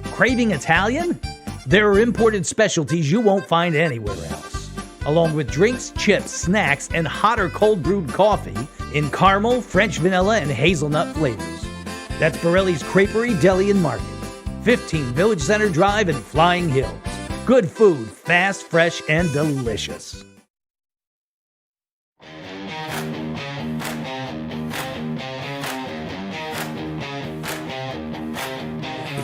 Craving Italian? There are imported specialties you won't find anywhere else. Along with drinks, chips, snacks, and hot or cold brewed coffee in caramel, French vanilla, and hazelnut flavors. That's Borelli's Creperie, Deli, and Market. 15 Village Center Drive in Flying Hills. Good food, fast, fresh, and delicious.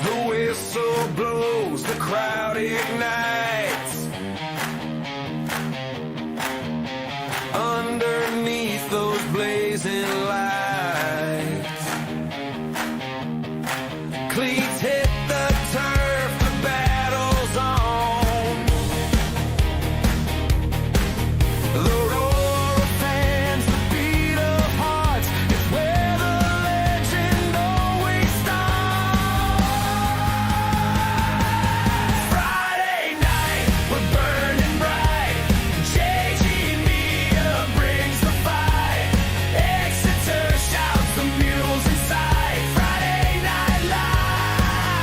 The whistle blows, the crowd ignites. Underneath those blazing lights, cleats hit the turf, the battle's on. The roar of fans, the beat of hearts, is where the legend always starts. Friday night, we're burning bright. JG Media brings the fight. Exeter shouts, the Muhls inside. Friday Night Live.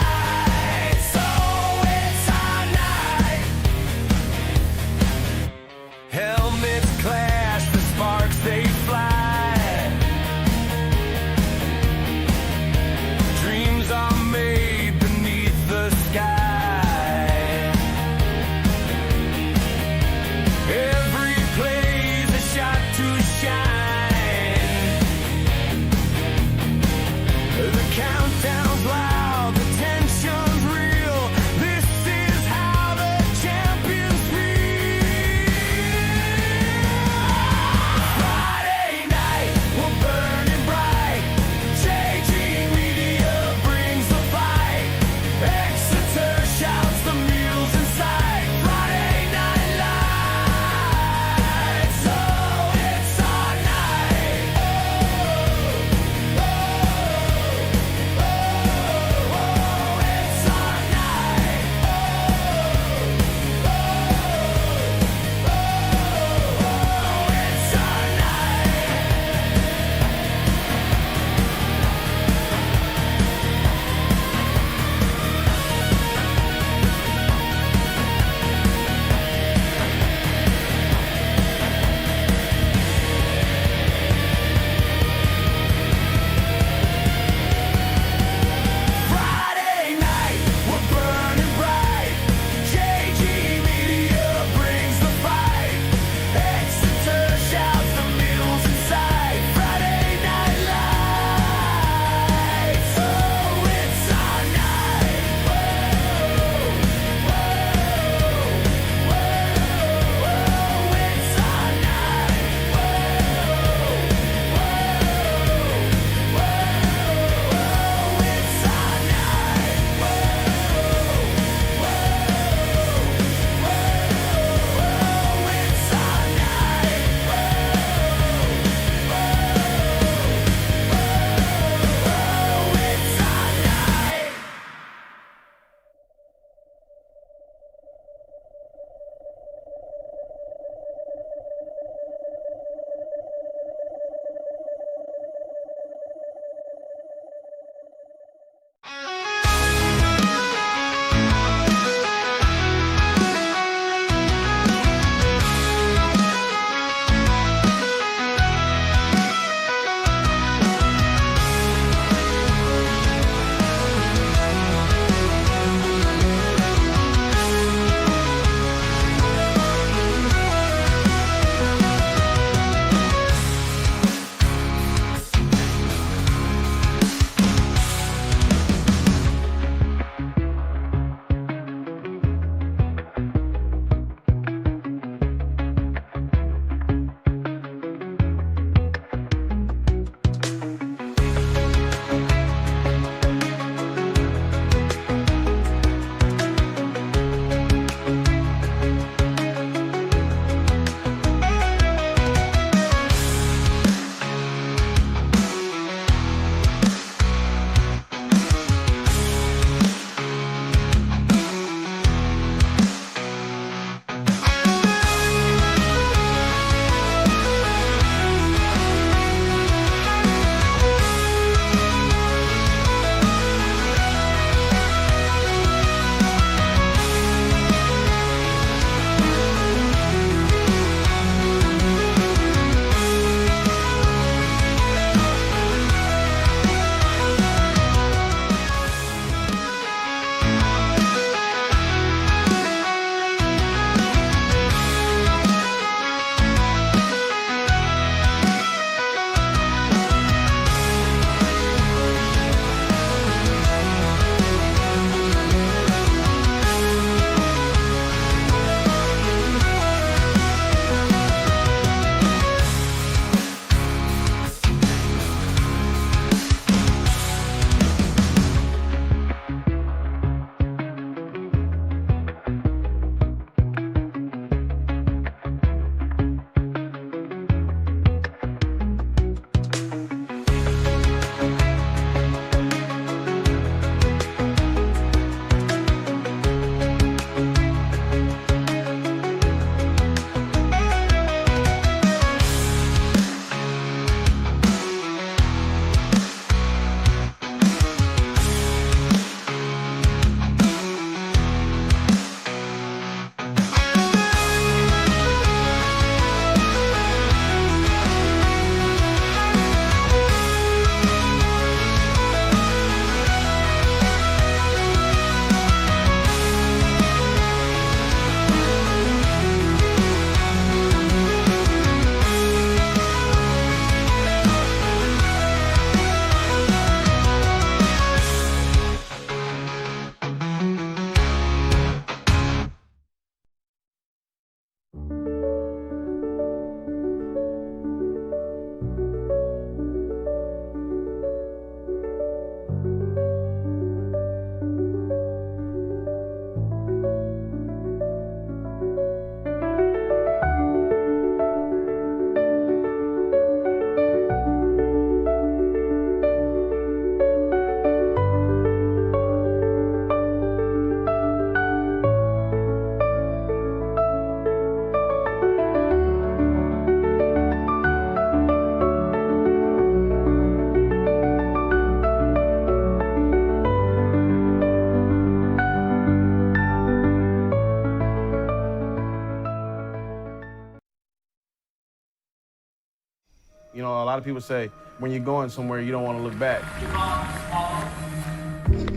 lot of people say when you're going somewhere, you don't want to look back.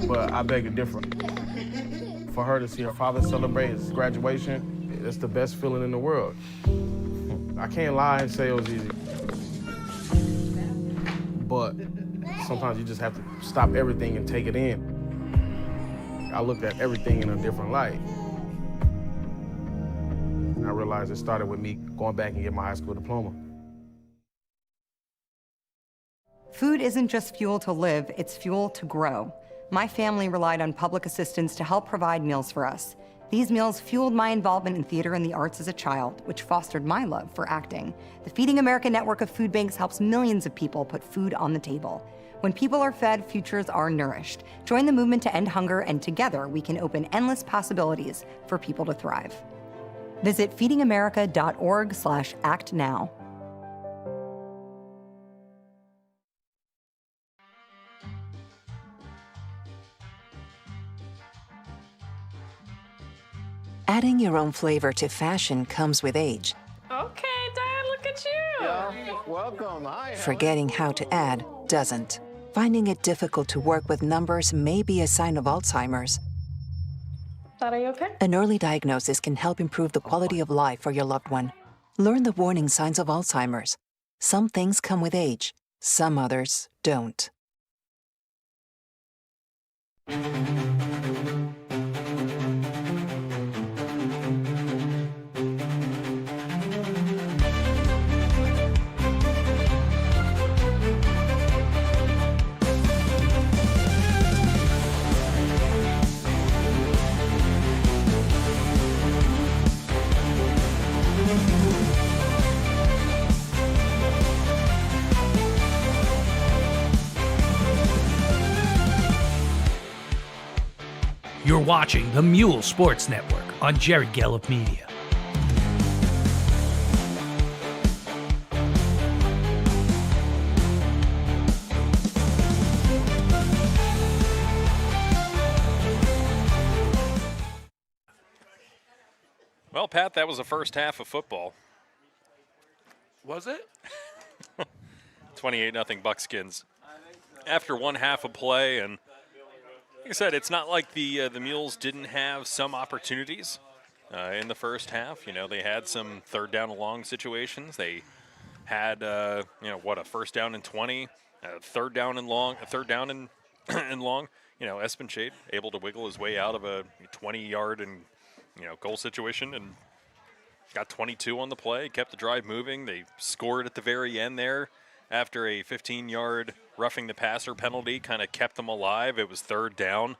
But I beg to differ. For her to see her father celebrate his graduation, it's the best feeling in the world. I can't lie and say it was easy. But sometimes you just have to stop everything and take it in. I looked at everything in a different light. I realized it started with me going back and getting my high school diploma. Food isn't just fuel to live, it's fuel to grow. My family relied on public assistance to help provide meals for us. These meals fueled my involvement in theater and the arts as a child, which fostered my love for acting. The Feeding America network of food banks helps millions of people put food on the table. When people are fed, futures are nourished. Join the movement to end hunger, and together we can open endless possibilities for people to thrive. Visit feedingamerica.org/actnow. Adding your own flavor to fashion comes with age. Okay, Dad, look at you. Yeah, welcome. Hi. Forgetting how to add doesn't. Finding it difficult to work with numbers may be a sign of Alzheimer's. Dad, are you okay? An early diagnosis can help improve the quality of life for your loved one. Learn the warning signs of Alzheimer's. Some things come with age, some others don't. You're watching the Muhls Sports Network on Jerry Gallup Media. Well, Pat, that was the first half of football. Was it? 28-0 Buckskins. After one half of play, and like I said, it's not like the Muhls didn't have some opportunities in the first half. You know, they had some third down and long situations. They had, a first down and 20, third down and long, a third down and, and long. You know, Espenshade able to wiggle his way out of a 20-yard and, goal situation and got 22 on the play, kept the drive moving. They scored at the very end there after a 15-yard roughing the passer penalty, kind of kept them alive. It was third down,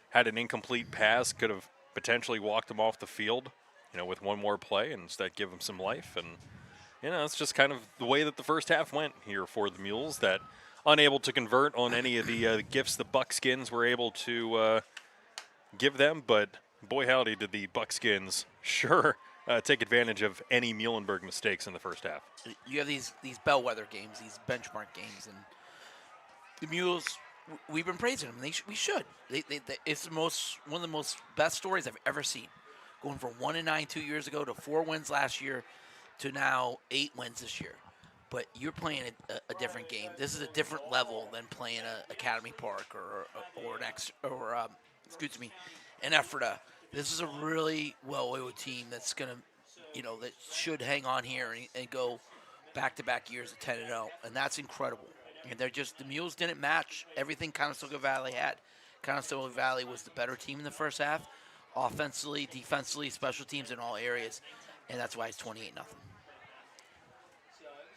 had an incomplete pass, could have potentially walked them off the field, with one more play and instead give them some life. And, it's just kind of the way that the first half went here for the Muhls, that unable to convert on any of the gifts the Buckskins were able to give them. But boy, howdy, did the Buckskins sure take advantage of any Muhlenberg mistakes in the first half. You have these bellwether games, these benchmark games, and the Muhls, we've been praising them. We should. It's one of the most best stories I've ever seen. Going from 1-9 2 years ago to 4 wins last year to now 8 wins this year. But you're playing a different game. This is a different level than playing Academy Park an Ephrata. This is a really well-oiled team that's going to, that should hang on here and go back-to-back years of 10-0, and that's incredible. And the Muhls didn't match everything Conestoga Valley had. Conestoga Valley was the better team in the first half, offensively, defensively, special teams in all areas, and that's why it's 28-0.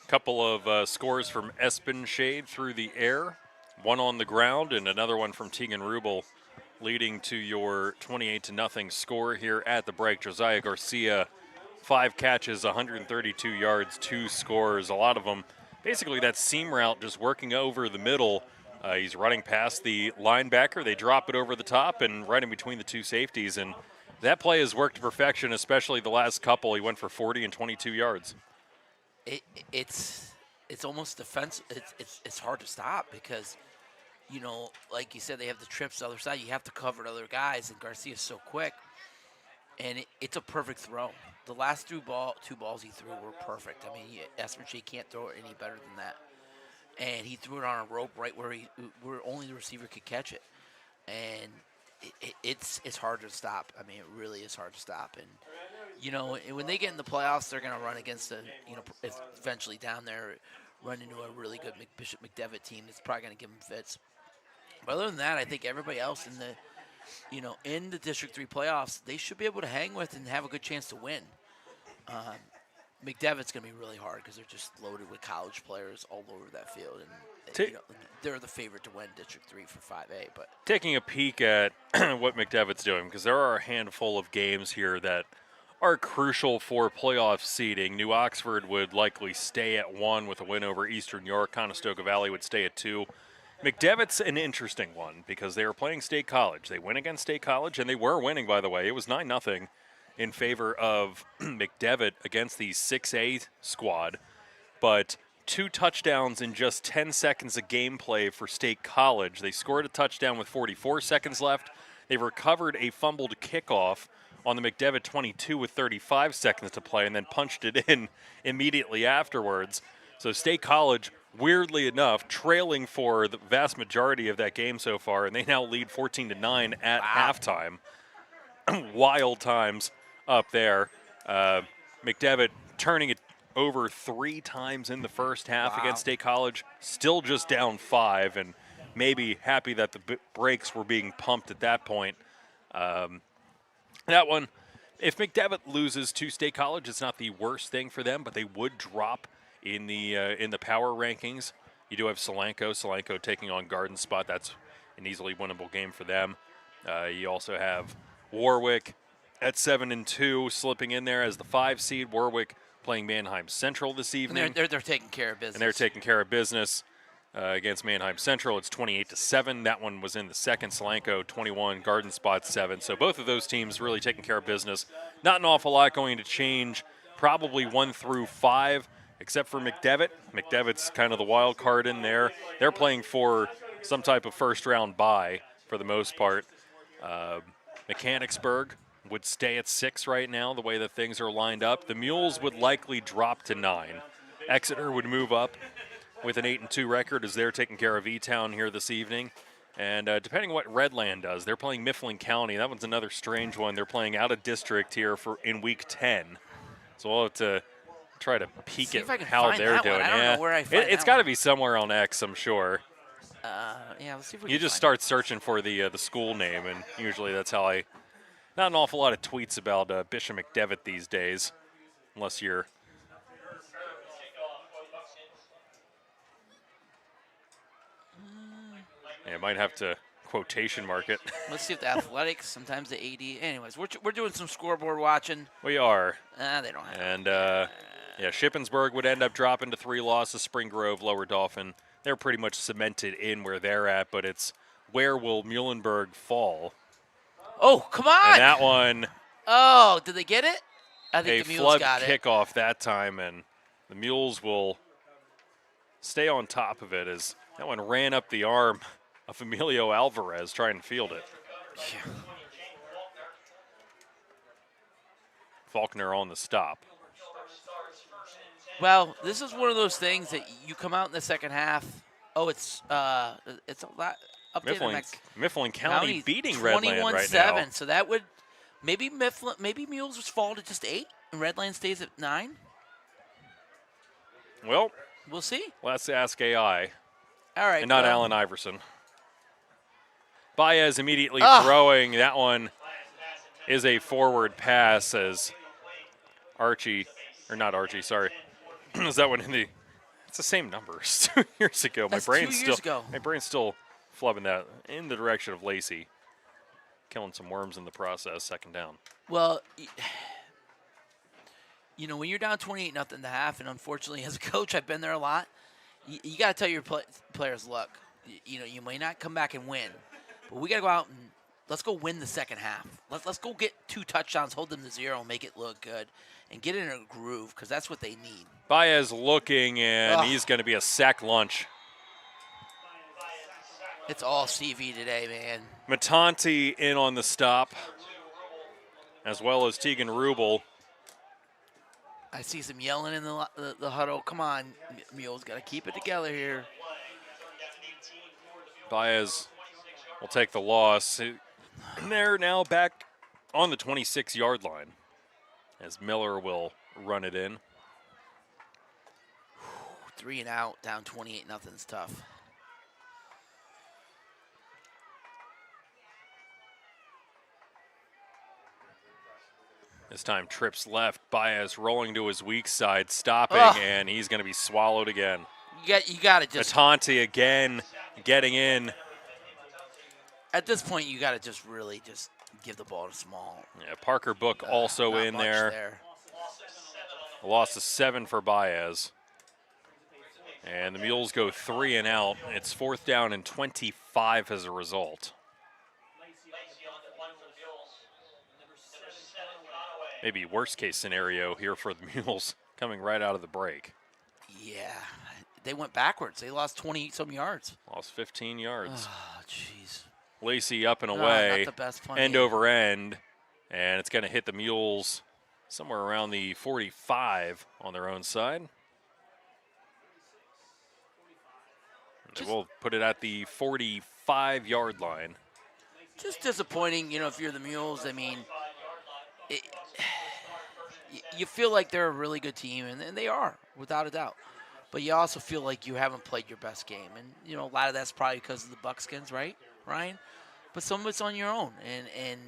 Couple of scores from Espenshade through the air, one on the ground and another one from Tegan Rubel, leading to your 28-0 score here at the break. Josiah Garcia, 5 catches, 132 yards, 2 scores. A lot of them, basically that seam route just working over the middle. He's running past the linebacker. They drop it over the top and right in between the two safeties. And that play has worked to perfection, especially the last couple. He went for 40 and 22 yards. It's almost defensive. It's hard to stop because, like you said, they have the trips the other side. You have to cover other guys, and Garcia's so quick. And it's a perfect throw. The last two balls he threw were perfect. I mean, Espenshade can't throw it any better than that. and he threw it on a rope right where only the receiver could catch it. And it's hard to stop. I mean, it really is hard to stop. And, you know, when they get in the playoffs, they're going to run against eventually down there, run into a really good Bishop McDevitt team that's probably going to give them fits. But other than that, I think everybody else in the District 3 playoffs, they should be able to hang with and have a good chance to win. McDevitt's going to be really hard because they're just loaded with college players all over that field. And they're the favorite to win District 3 for 5A. But taking a peek at what McDevitt's doing, because there are a handful of games here that are crucial for playoff seeding. New Oxford would likely stay at 1 with a win over Eastern York. Conestoga Valley would stay at 2. McDevitt's an interesting one because they are playing State College. They win against State College, and they were winning, by the way. It was 9-0 in favor of McDevitt against the 6A squad. But 2 touchdowns in just 10 seconds of gameplay for State College. They scored a touchdown with 44 seconds left. They recovered a fumbled kickoff on the McDevitt 22 with 35 seconds to play and then punched it in immediately afterwards. So State College, weirdly enough, trailing for the vast majority of that game so far, and they now lead 14-9 at halftime. Wild times up there. McDevitt turning it over 3 times in the first half against State College, still just down 5, and maybe happy that the brakes were being pumped at that point. That one, if McDevitt loses to State College, it's not the worst thing for them, but they would drop in the power rankings. You do have Solanco taking on Garden Spot. That's an easily winnable game for them. You also have Warwick at 7-2, slipping in there as the 5 seed. Warwick playing Manheim Central this evening. And they're taking care of business. And they're taking care of business against Manheim Central. It's 28-7. That one was in the second. Solanco 21, Garden Spot 7. So both of those teams really taking care of business. Not an awful lot going to change. Probably 1 through 5, except for McDevitt. McDevitt's kind of the wild card in there. They're playing for some type of first-round bye for the most part. Mechanicsburg would stay at 6 right now, the way that things are lined up. The Muhls would likely drop to 9. Exeter would move up with an 8-2 record as they're taking care of E-Town here this evening. And depending on what Redland does, they're playing Mifflin County. That one's another strange one. They're playing out of district here in week 10. So we'll have to try to peek at how they're doing. I don't know where I find it's got to be somewhere on X, I'm sure. Yeah, let's see if we You can just find start searching for the school name, and usually that's how I. Not an awful lot of tweets about Bishop McDevitt these days, unless you're. Yeah, might have to quotation mark it. Let's see if the athletics, sometimes the AD. Anyways, we're doing some scoreboard watching. We are. They don't have. And yeah, Shippensburg would end up dropping to 3 losses. Spring Grove, Lower Dauphin, they're pretty much cemented in where they're at. But it's where will Muhlenberg fall? Oh, come on! And that one. Oh, did they get it? I think the Muhls got it. A flood kickoff that time, and the Muhls will stay on top of it as that one ran up the arm of Emilio Alvarez trying to field it. Yeah. Faulkner on the stop. Well, this is one of those things that you come out in the second half. Oh, it's a lot. Mifflin County beating Redland right now. So that would maybe Muhls was fall to just 8 and Redland stays at 9. Well, we'll see. Let's ask AI. All right, and not Allen Iverson. Baez immediately throwing. That one is a forward pass as Archie, or not Archie, sorry. Is that one in the? It's the same numbers 2 years ago. That's 2 years ago. My brain's still flubbing that in the direction of Lacey. Killing some worms in the process, second down. Well, you know, when you're down 28-0 at the half, and unfortunately as a coach, I've been there a lot, you got to tell your players, look, you know, you may not come back and win, but we got to go out and let's go win the second half. Let's go get 2 touchdowns, hold them to 0, and make it look good, and get in a groove because that's what they need. Baez looking, and he's going to be a sack lunch. It's all CV today, man. Matanti in on the stop, as well as Tegan Rubel. I see some yelling in the huddle. Come on, Muhls got to keep it together here. Baez will take the loss. And they're now back on the 26-yard line as Miller will run it in. 3 and out, down 28-0 is tough. This time trips left. Baez rolling to his weak side, stopping, and he's going to be swallowed again. You got to just. Atante again getting in. At this point, you got to just really just give the ball to Small. Yeah, Parker Book also in there. A loss of 7 for Baez. And the Mules go 3 and out. It's 4th down and 25 as a result. Maybe worst case scenario here for the Mules coming right out of the break. Yeah, they went backwards. They lost 20-some yards. Lost 15 yards. Oh, jeez. Lacey up and away, not the best punt end either. over end, and it's going to hit the Mules somewhere around the 45 on their own side. We'll put it at the 45-yard line. Just disappointing, if you're the Mules. I mean, you feel like they're a really good team, and they are, without a doubt. But you also feel like you haven't played your best game. And, a lot of that's probably because of the Buckskins, right, Ryan? But some of it's on your own. And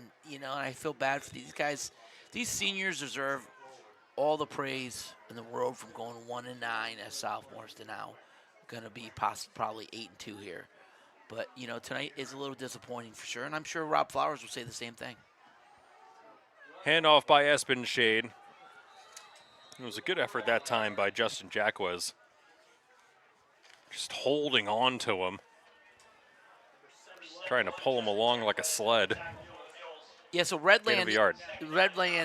I feel bad for these guys. These seniors deserve all the praise in the world from going 1-9 as sophomores to now going to be probably 8-2 here. But, tonight is a little disappointing for sure. And I'm sure Rob Flowers will say the same thing. Handoff by Espenshade. It was a good effort that time by Justin Jacquez. Just holding on to him. Trying to pull him along like a sled. Yeah, so Redland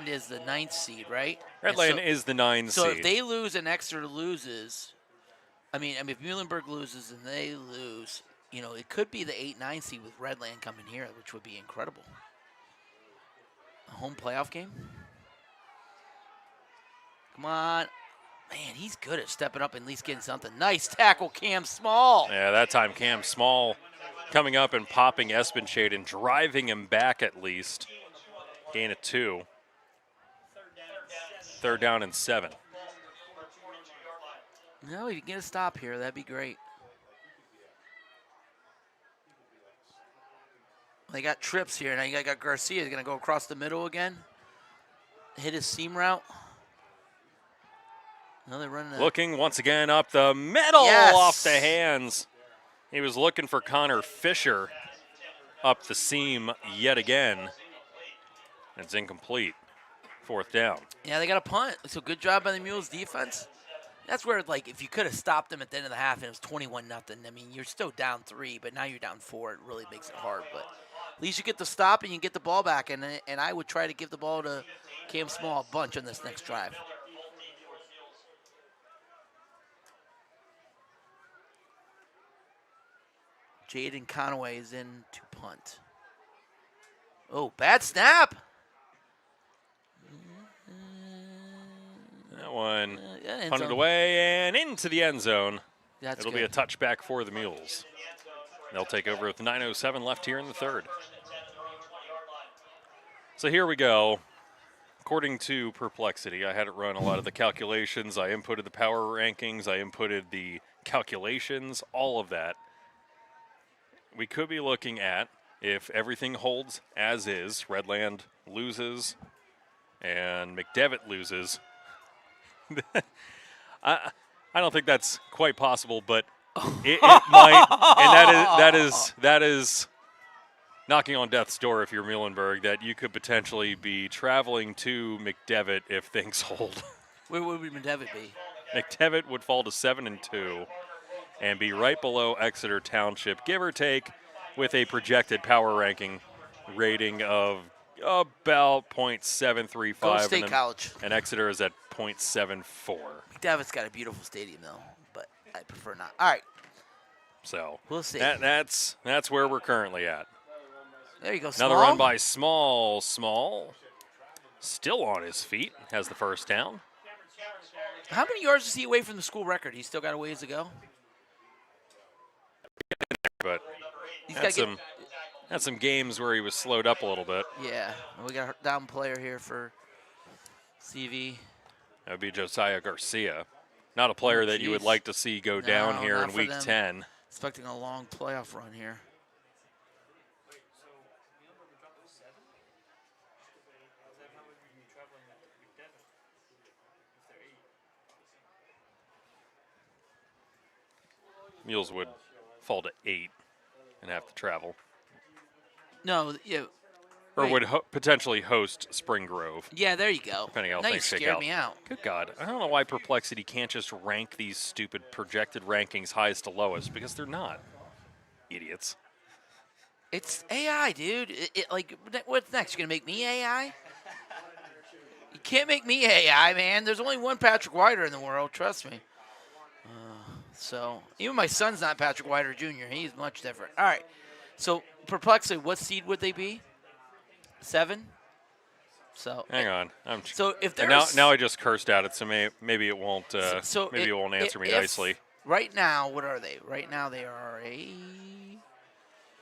is the 9th seed, right? Redland is the 9 seed. So if they lose and Exeter loses, if Muhlenberg loses and they lose, it could be the 8-9 seed with Redland coming here, which would be incredible. A home playoff game? Come on. Man, he's good at stepping up and at least getting something. Nice tackle, Cam Small. Yeah, that time Cam Small coming up and popping Espenshade and driving him back at least. Gain of 2. 3rd down and 7. No, if you get a stop here, that'd be great. They got trips here. Now you got Garcia. He's going to go across the middle again. Hit his seam route. Now they're running. Looking once again up the middle, off the hands. He was looking for Connor Fisher up the seam yet again. It's incomplete. 4th down. Yeah, they got a punt. So good job by the Mules defense. That's where, if you could have stopped them at the end of the half and it was 21-0, you're still down 3, but now you're down 4. It really makes it hard. But at least you get the stop and you get the ball back. And I would try to give the ball to Cam Small a bunch on this next drive. Jaden Conaway is in to punt. Oh, bad snap. That one punted away and into the end zone. It'll be a touchback for the Mules. They'll take over with 9:07 left here in the 3rd. So here we go. According to Perplexity, I had it run a lot of the calculations. I inputted the power rankings. I inputted the calculations, all of that. We could be looking at, if everything holds as is, Redland loses and McDevitt loses. I don't think that's quite possible, but it might, and that is knocking on death's door if you're Muhlenberg, that you could potentially be traveling to McDevitt if things hold. Where would McDevitt be? McDevitt would fall to 7-2 and be right below Exeter Township, give or take, with a projected power ranking rating of about .735. Go State College. And Exeter is at .74. McDevitt's got a beautiful stadium, though, but I prefer not. All right. So we'll see. That's where we're currently at. There you go, Small. Another run by Small. Small still on his feet, has the 1st down. How many yards is he away from the school record? He's still got a ways to go. But Had some games where he was slowed up a little bit. Yeah, we got a down player here for CV. That would be Josiah Garcia. Not a player that you would like to see go down here in Week 10. Expecting a long playoff run here. Muhls would fall to 8 and have to travel. No, yeah. Or would potentially host Spring Grove. Yeah, there you go. Depending on how now things you shake scared out. me out. Good God. I don't know why Perplexity can't just rank these stupid projected rankings highest to lowest, because they're not. Idiots. It's AI, dude. Like, what's next? You're going to make me AI? You can't make me AI, man. There's only one Patrick Whiter in the world. Trust me. So, even my son's not Patrick Whiter Jr. He's much different. All right. So, Perplexity, what seed would they be? 7? So hang on. So if there's now I just cursed at it, so maybe it won't. Maybe it won't answer me nicely. Right now, what are they? Right now, they are a.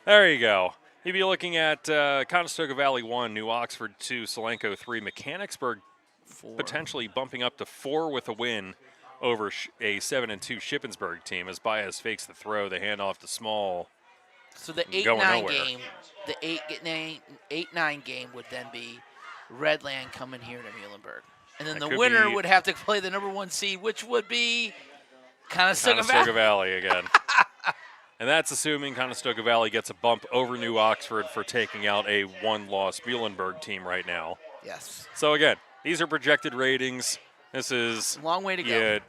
There you go. You'd be looking at Conestoga Valley 1, New Oxford 2, Solenko 3, Mechanicsburg 4. Potentially bumping up to 4 with a win over a 7-2 Shippensburg team as Baez fakes the throw, the handoff to Small. So the 8-9 game, the 8-9 game would then be Redland coming here to Muhlenberg. And then the winner would have to play the number 1 seed, which would be Conestoga Valley again. And that's assuming Conestoga Valley gets a bump over New Oxford for taking out a 1-loss Muhlenberg team right now. Yes. So again, these are projected ratings. This is a long way to go. You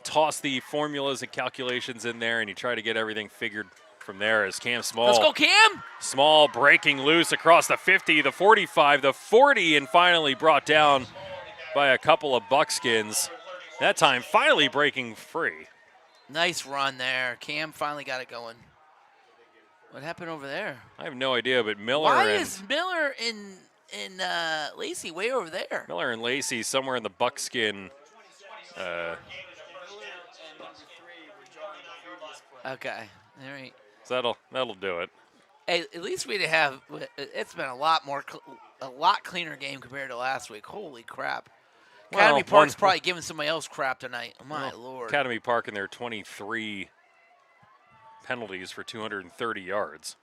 toss the formulas and calculations in there, and you try to get everything figured from there as Cam Small. Let's go, Cam! Small breaking loose across the 50, the 45, the 40, and finally brought down by a couple of Buckskins. That time finally breaking free. Nice run there. Cam finally got it going. What happened over there? I have no idea, but Miller Why is Miller and Lacey way over there? Miller and Lacey somewhere in the Buckskin. Okay. All right. So that'll do it. Hey, at least we have. It's been a lot cleaner game compared to last week. Holy crap! Academy Park's probably giving somebody else crap tonight. My Lord. Academy Park and their 23 penalties for 230 yards.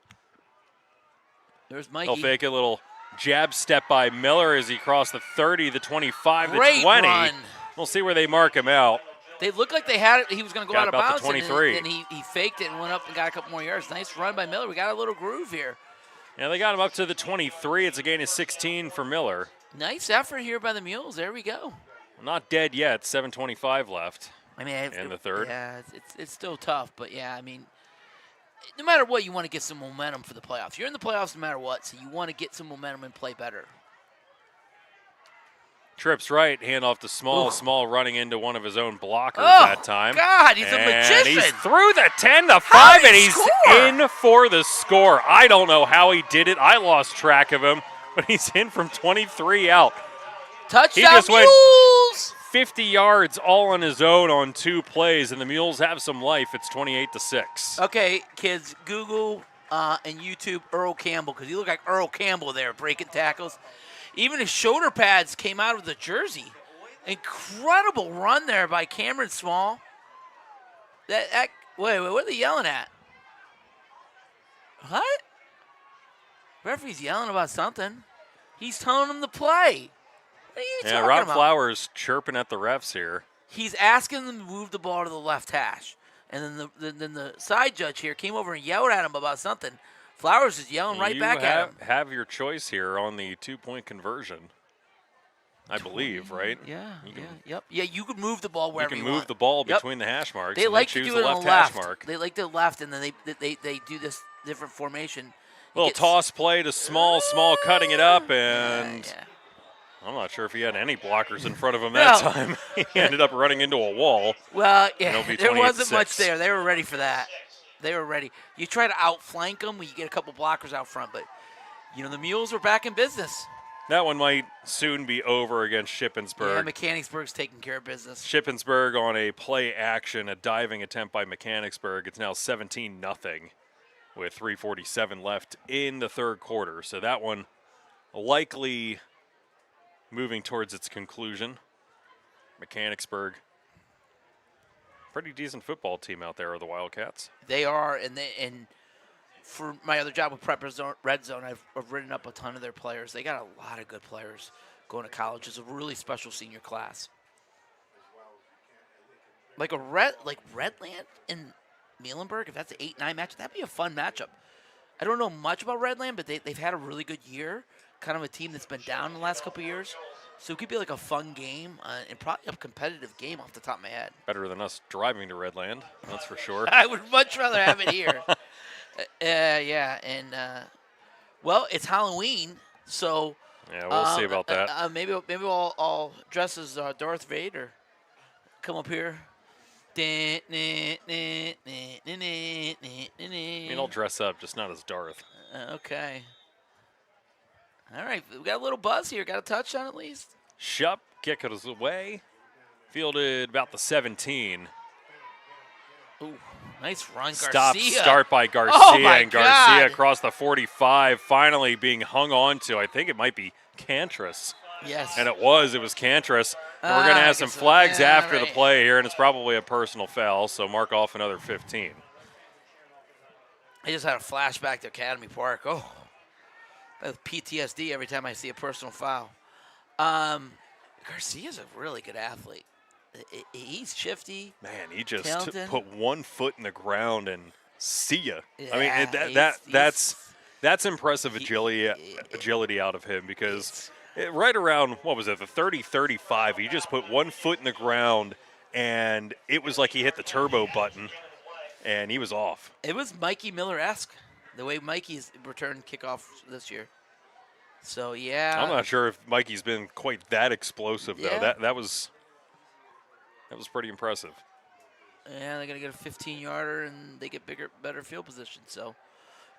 There's Mikey. He'll fake a little jab step by Miller as he crossed the 30, the 25, Great the 20. Run. We'll see where they mark him out. They looked like they had it. He was going to go out of bounds. The 23. And he faked it and went up and got a couple more yards. Nice run by Miller. We got a little groove here. Yeah, they got him up to the 23. It's a gain of 16 for Miller. Nice effort here by the Mules. There we go. Not dead yet. 7:25 left. I mean, in the third. Yeah, it's still tough, but yeah, I mean, no matter what, you want to get some momentum for the playoffs. You're in the playoffs no matter what, so you want to get some momentum and play better. Trips right, handoff to Small. Oof. Small running into one of his own blockers that time. God, he's a magician. He's through the 10, the 5, and he's in for the score. I don't know how he did it. I lost track of him, but he's in from 23 out. Touchdown, he just Mules! Went 50 yards all on his own on 2 plays, and the Mules have some life. It's 28-6. Okay, kids, Google and YouTube Earl Campbell, because he looked like Earl Campbell there breaking tackles. Even his shoulder pads came out of the jersey. Incredible run there by Cameron Small. Wait, what are they yelling at? What? Referee's yelling about something. He's telling him to play. What are you talking about? Rob Flowers chirping at the refs here. He's asking them to move the ball to the left hash. And then the side judge here came over and yelled at him about something. Flowers is yelling right back at him. You have your choice here on the 2-point conversion, I believe, right? Yeah, yep. Yeah, you could move the ball wherever you want. You can move the ball between the hash marks. They like to do it on the left. Hash mark. They like the left, and then they do this different formation. Little toss play to Small cutting it up, and I'm not sure if he had any blockers in front of him that time. He ended up running into a wall. Well, yeah, there wasn't much there. They were ready for that. They were ready. You try to outflank them when you get a couple blockers out front, but, the Mules were back in business. That one might soon be over against Shippensburg. Yeah, Mechanicsburg's taking care of business. Shippensburg on a play action, a diving attempt by Mechanicsburg. It's now 17-0. with 3:47 left in the third quarter. So that one likely moving towards its conclusion. Mechanicsburg, pretty decent football team out there are the Wildcats. They are, and for my other job with Prep Red Zone, I've written up a ton of their players. They got a lot of good players going to college. It's a really special senior class. Like Redland and Muhlenberg, if that's an 8-9 match, that'd be a fun matchup. I don't know much about Redland, but they've had a really good year. Kind of a team that's been down in the last couple of years. So it could be like a fun game and probably a competitive game off the top of my head. Better than us driving to Redland, that's for sure. I would much rather have it here. Yeah, and well, it's Halloween, so yeah, we'll see about that. Maybe I'll dress as Darth Vader. Come up here. I mean, I'll dress up, just not as Darth. Okay. All right, we got a little buzz here. Got a touchdown at least. Shup, kick it away. Fielded about the 17. Ooh, nice run, Start by Garcia, and Garcia God. across the 45, finally being hung on to. I think it might be Cantris. Yes. And it was Cantris. And we're going to have some flags after the play here, and it's probably a personal foul, so mark off another 15. I just had a flashback to Academy Park. Oh, with PTSD every time I see a personal foul. Garcia's a really good athlete. He's shifty. Man, he just talented. put one foot in the ground and see ya. Yeah, I mean, that's impressive agility out of him because right around, what was it, the 30-35, he just put one foot in the ground and it was like he hit the turbo button and he was off. It was Mikey Miller-esque, the way Mikey's returned kickoff this year. So, yeah. I'm not sure if Mikey's been quite that explosive, though. Yeah. That was pretty impressive. Yeah, they're going to get a 15-yarder, and they get better field position. So,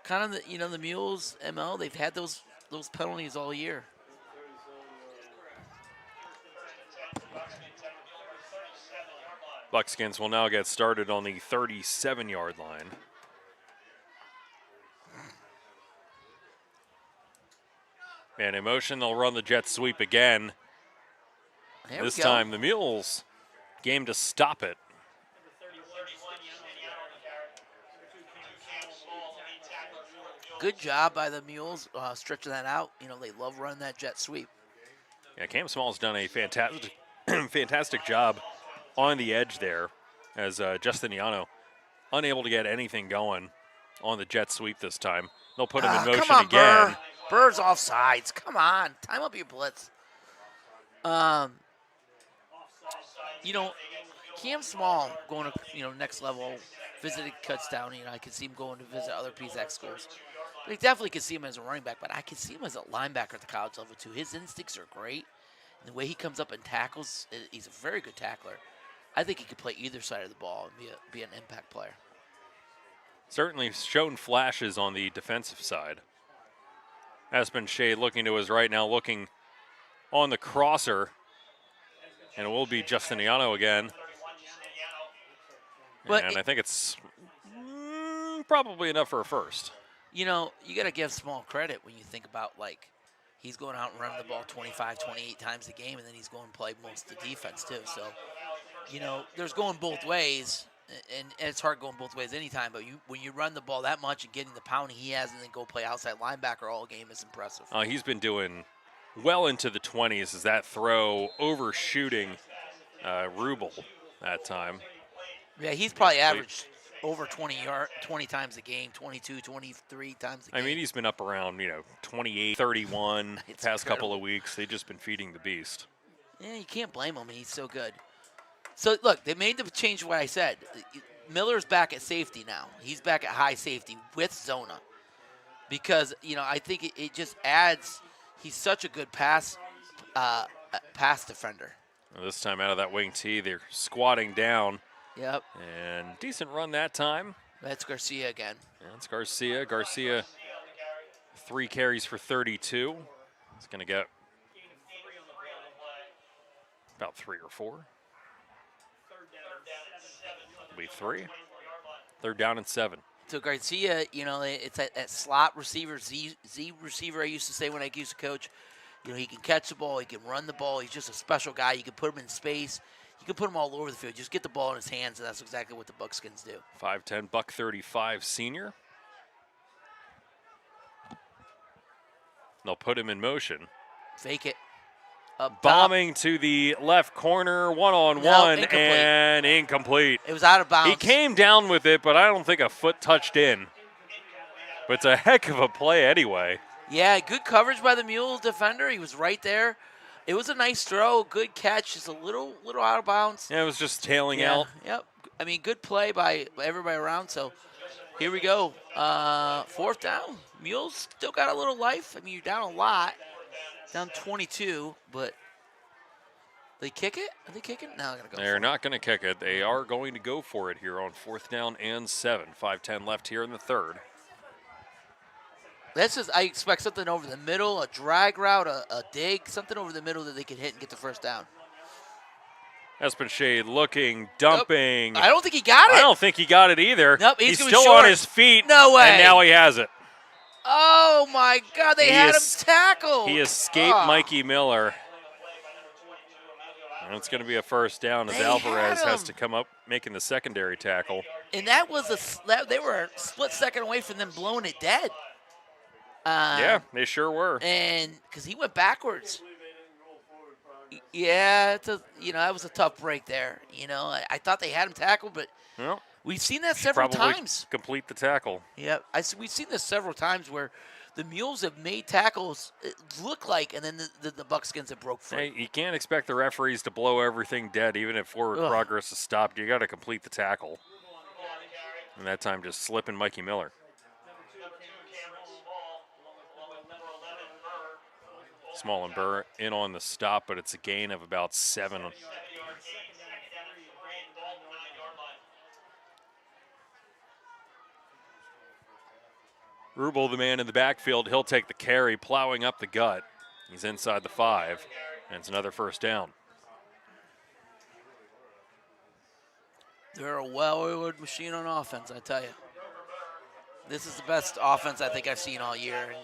kind of the Muhls MO, they've had those penalties all year. Buckskins will now get started on the 37-yard line. And in motion, they'll run the jet sweep again. This time, the Muhls game to stop it. Good job by the Muhls stretching that out. You know, they love running that jet sweep. Yeah, Cam Small's done a fantastic job on the edge there as Justiniano unable to get anything going on the jet sweep this time. They'll put him in motion come on, again. Burr's off sides. Come on. Time up your blitz. You know, Cam Small going to, next level, visited Kutztown. I could see him going to visit other PSAC schools. But I definitely could see him as a running back, but I could see him as a linebacker at the college level, too. His instincts are great. And the way he comes up and tackles, he's a very good tackler. I think he could play either side of the ball and be an impact player. Certainly shown flashes on the defensive side. Aspen Shade looking to his right now, looking on the crosser. And it will be Justiniano again. And I think it's probably enough for a first. You know, you got to give Small credit when you think about, he's going out and running the ball 25, 28 times a game, and then he's going to play most of the defense, too. So, there's going both ways, and it's hard going both ways anytime, but when you run the ball that much and getting the pounding he has and then go play outside linebacker all game is impressive. He's been doing well into the 20s as that throw overshooting Rubel that time. Yeah, he's probably averaged over 20 times a game, 22, 23 times a game. I mean, he's been up around, 28, 31 past couple of weeks. They've just been feeding the beast. Yeah, you can't blame him. He's so good. So, look, they made the change what I said. Miller's back at safety now. He's back at high safety with Zona because, I think it just adds – he's such a good pass defender. This time out of that wing tee, they're squatting down. Yep. And decent run that time. That's Garcia again. That's Garcia. Garcia, 3 carries for 32. He's going to get about 3 or 4. It'll be 3. 3rd down and 7. So Garcia, it's that slot receiver, Z receiver I used to say when I used to coach. He can catch the ball, he can run the ball. He's just a special guy. You can put him in space. You can put him all over the field. Just get the ball in his hands, and that's exactly what the Buckskins do. 5'10", buck 35 senior. They'll put him in motion. Fake it. Bombing to the left corner, one-on-one, incomplete. And incomplete. It was out of bounds. He came down with it, but I don't think a foot touched in. But it's a heck of a play anyway. Yeah, good coverage by the Mules defender. He was right there. It was a nice throw, good catch. Just a little out of bounds. Yeah, it was just tailing out. Yep. I mean, good play by everybody around. So here we go. 4th down. Mules still got a little life. I mean, you're down a lot. Down 22, but they kick it? Are they kicking? No, they're going to go. They're not going to kick it. They are going to go for it here on 4th down and 7. 5:10 left here in the 3rd. I expect something over the middle, a drag route, a dig, something over the middle that they can hit and get the 1st down. Espenshade looking, dumping. Nope. I don't think he got it. I don't think he got it either. Nope, he's gonna still short. on his feet. No way. And now he has it. Oh, my God. They had him tackled. He escaped Mikey Miller. And it's going to be a 1st down as Alvarez has to come up making the secondary tackle. And that was they were a split second away from them blowing it dead. Yeah, they sure were. And because he went backwards. Yeah, that was a tough break there. I thought they had him tackled, but we've seen that several times. Complete the tackle. Yeah, we've seen this several times where the Mules have made tackles look like, and then the Buckskins have broke free. Hey, you can't expect the referees to blow everything dead, even if forward progress is stopped. You got to complete the tackle. And that time just slipping Mikey Miller. Small and Burr in on the stop, but it's a gain of about 7. Rubel, the man in the backfield, he'll take the carry, plowing up the gut. He's inside the 5, and it's another 1st down. They're a well-oiled machine on offense, I tell you. This is the best offense I think I've seen all year. And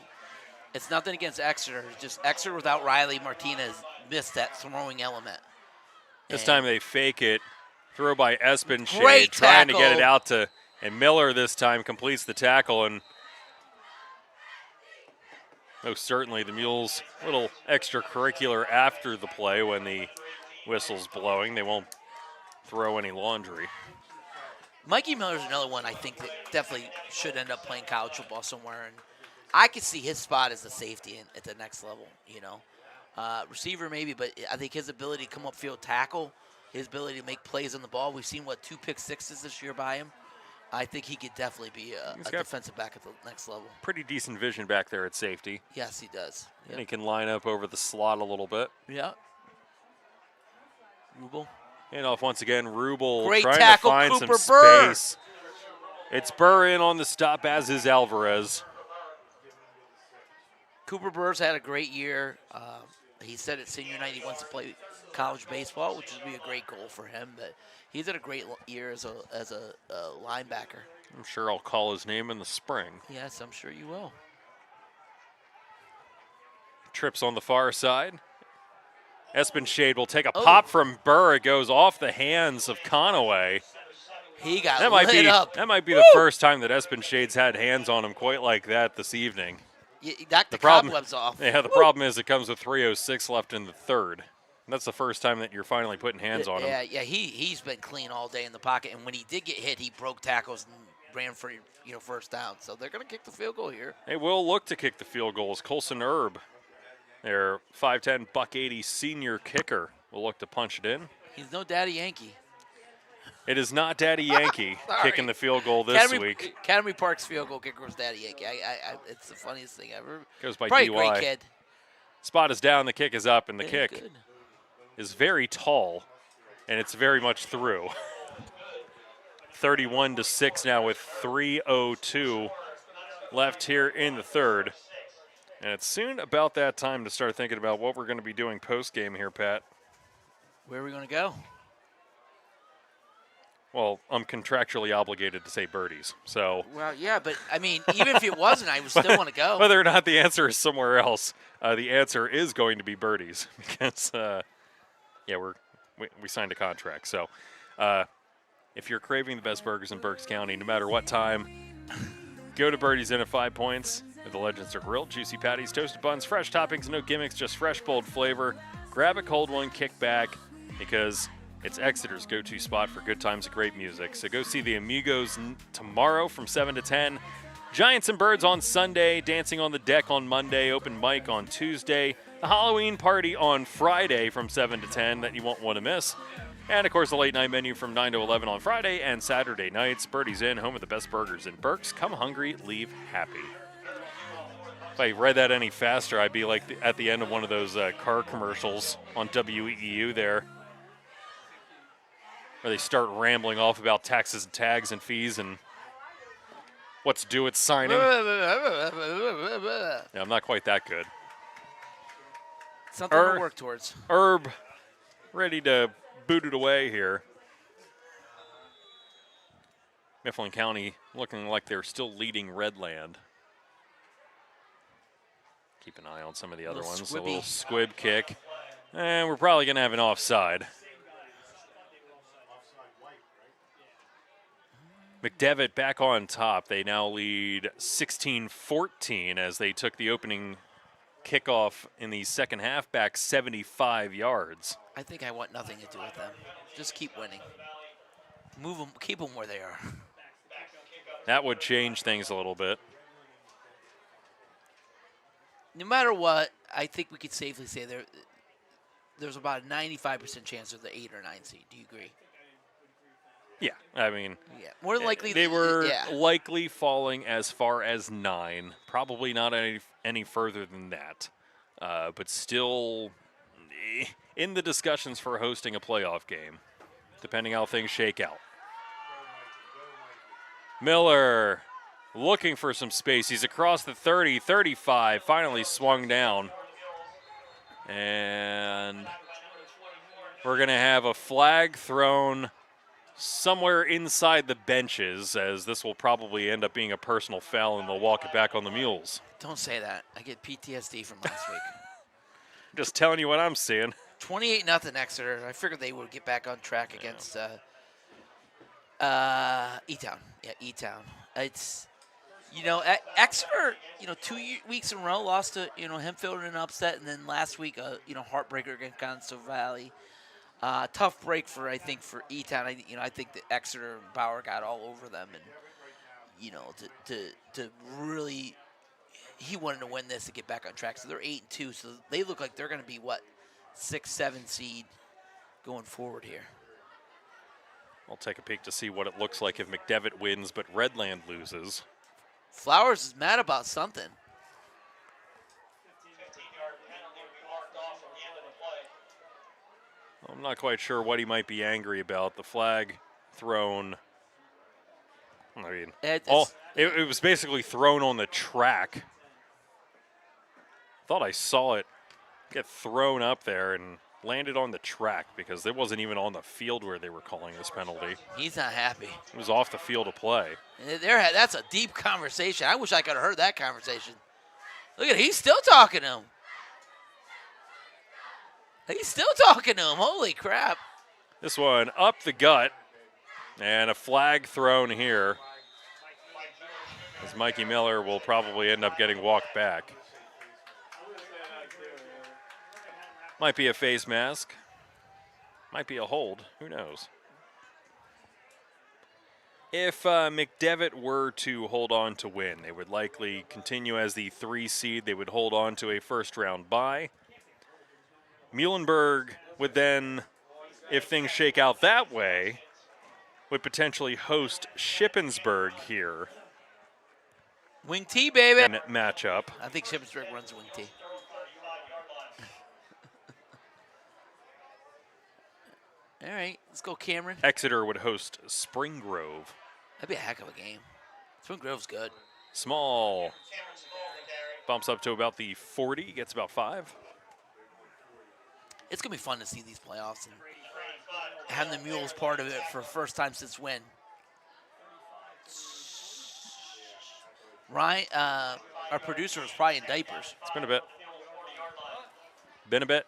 it's nothing against Exeter. It's just Exeter without Riley Martinez missed that throwing element. This time they fake it. Throw by Espenshade, Great trying to get tackle. it out to, and Miller this time completes the tackle. And most certainly the Mules a little extracurricular after the play when the whistle's blowing. They won't throw any laundry. Mikey Miller's another one I think that definitely should end up playing college football somewhere. And I could see his spot as a safety at the next level, Receiver maybe, but I think his ability to come upfield tackle, his ability to make plays on the ball. We've seen, 2 pick-sixes this year by him. I think he could definitely be a defensive back at the next level. Pretty decent vision back there at safety. Yes, he does. Yep. And he can line up over the slot a little bit. Yeah. Rubel. Handoff once again, Rubel Great trying tackle, to find Cooper some Burr. space. It's Burr in on the stop, as is Alvarez. Cooper Burr's had a great year. He said at senior night he wants to play college baseball, which would be a great goal for him. But he's had a great year as a linebacker. I'm sure I'll call his name in the spring. Yes, I'm sure you will. Trips on the far side. Espenshade will take a pop from Burr. It goes off the hands of Conaway. He got lit up. That might be the first time that Espenshade's had hands on him quite like that this evening. You knocked the cobwebs off. Yeah, the problem is it comes with 3:06 left in the 3rd. That's the first time that you're finally putting hands on him. Yeah, he's been clean all day in the pocket, and when he did get hit, he broke tackles and ran for 1st down. So they're going to kick the field goal here. They will look to kick the field goals. Colson Erb, their 5'10", buck 80 senior kicker, will look to punch it in. He's no Daddy Yankee. It is not Daddy Yankee kicking the field goal this week. Academy Park's field goal kicker was Daddy Yankee. It's the funniest thing ever. Goes by Probably DY. a great kid. Spot is down, the kick is up, and the kick is very tall, and it's very much through. 31-6 now with 3:02 left here in the 3rd. And it's soon about that time to start thinking about what we're going to be doing post-game here, Pat. Where are we going to go? Well, I'm contractually obligated to say birdies. So Well, yeah, but I mean, even if it wasn't, I would still want to go. whether or not the answer is somewhere else, the answer is going to be birdies because, yeah, we signed a contract. So if you're craving the best burgers in Berks County, no matter what time, go to Birdie's Inn at 5 Points. The legends are grilled, juicy patties, toasted buns, fresh toppings, no gimmicks, just fresh, bold flavor. Grab a cold one, kick back, because it's Exeter's go-to spot for good times and great music. So go see the Amigos tomorrow from 7 to 10. Giants and Birds on Sunday, Dancing on the Deck on Monday, open mic on Tuesday, the Halloween party on Friday from 7 to 10 that you won't want to miss. And, of course, the late night menu from 9 to 11 on Friday and Saturday nights. Birdie's Inn, home of the best burgers in Berks. Come hungry, leave happy. If I read that any faster, I'd be like at the end of one of those car commercials on WEEU there, where they start rambling off about taxes and tags and fees and what's due at signing. Yeah, I'm not quite that good. Something to work towards. Herb, ready to boot it away here. Mifflin County looking like they're still leading Redland. Keep an eye on some of the other ones. A little squib kick. And we're probably going to have an offside. McDevitt back on top. They now lead 16-14 as they took the opening kickoff in the second half back 75 yards. I think I want nothing to do with them. Just keep winning. Move them, keep them where they are. That would change things a little bit. No matter what, I think we could safely say there's about a 95% chance of the 8 or 9 seed. Do you agree? Yeah, I mean, yeah, more than likely they were likely falling as far as 9. Probably not any further than that, but still in the discussions for hosting a playoff game, depending how things shake out. Miller looking for some space. He's across the 30, 35, finally swung down. And we're going to have a flag thrown somewhere inside the benches, as this will probably end up being a personal foul, and they'll walk it back on the Mules. Don't say that. I get PTSD from last week. Just telling you what I'm seeing. 28-0 Exeter. I figured they would get back on track against E-Town. Yeah, E-Town. It's, Exeter, 2 weeks in a row lost to, Hempfield in an upset, and then last week, heartbreaker against Conestoga Valley. Tough break for E-Town. I think that Exeter and Bauer got all over them, and to really, he wanted to win this to get back on track. So they're 8-2. So they look like they're going to be 6-7 seed going forward here. I'll take a peek to see what it looks like if McDevitt wins, but Redland loses. Flowers is mad about something. I'm not quite sure what he might be angry about. The flag thrown. I mean, it was basically thrown on the track. Thought I saw it get thrown up there and landed on the track because it wasn't even on the field where they were calling this penalty. He's not happy. It was off the field of play. That's a deep conversation. I wish I could have heard that conversation. Look at it. He's still talking to him. He's still talking to him. Holy crap. This one up the gut, and a flag thrown here, as Mikey Miller will probably end up getting walked back. Might be a face mask. Might be a hold. Who knows? If McDevitt were to hold on to win, they would likely continue as the 3 seed. They would hold on to a first-round bye. Muhlenberg would then, if things shake out that way, would potentially host Shippensburg here. Wing T, baby. In matchup. I think Shippensburg runs Wing T. All right, let's go, Cameron. Exeter would host Spring Grove. That'd be a heck of a game. Spring Grove's good. Small. Bumps up to about the 40, gets about 5. It's going to be fun to see these playoffs. And having the Mules part of it for first time since when? Ryan, our producer was probably in diapers. It's been a bit. Been a bit.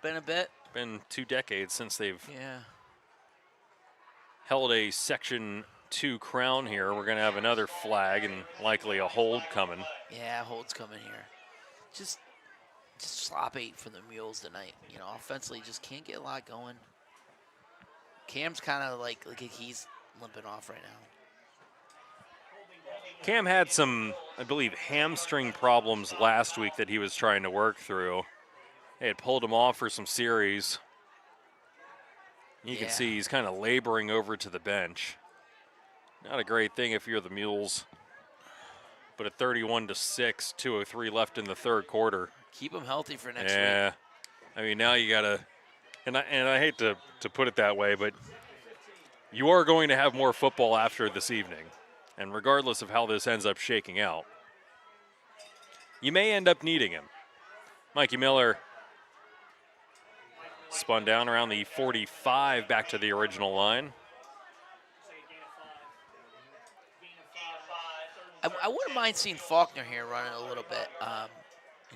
Been a bit. Been 2 decades since they've Yeah. held a Section 2 crown here. We're going to have another flag and likely a hold coming. Yeah, hold's coming here. Just sloppy for the Mules tonight. You know, offensively, just can't get a lot going. Cam's kind of like he's limping off right now. Cam had some, I believe, hamstring problems last week that he was trying to work through. They had pulled him off for some series. You can see he's kind of laboring over to the bench. Not a great thing if you're the Mules. But at 31-6, 2:03 left in the third quarter. Keep him healthy for next week. Yeah. I mean, now you got to, and I hate to put it that way, but you are going to have more football after this evening. And regardless of how this ends up shaking out, you may end up needing him. Mikey Miller spun down around the 45 back to the original line. I wouldn't mind seeing Faulkner here running a little bit. And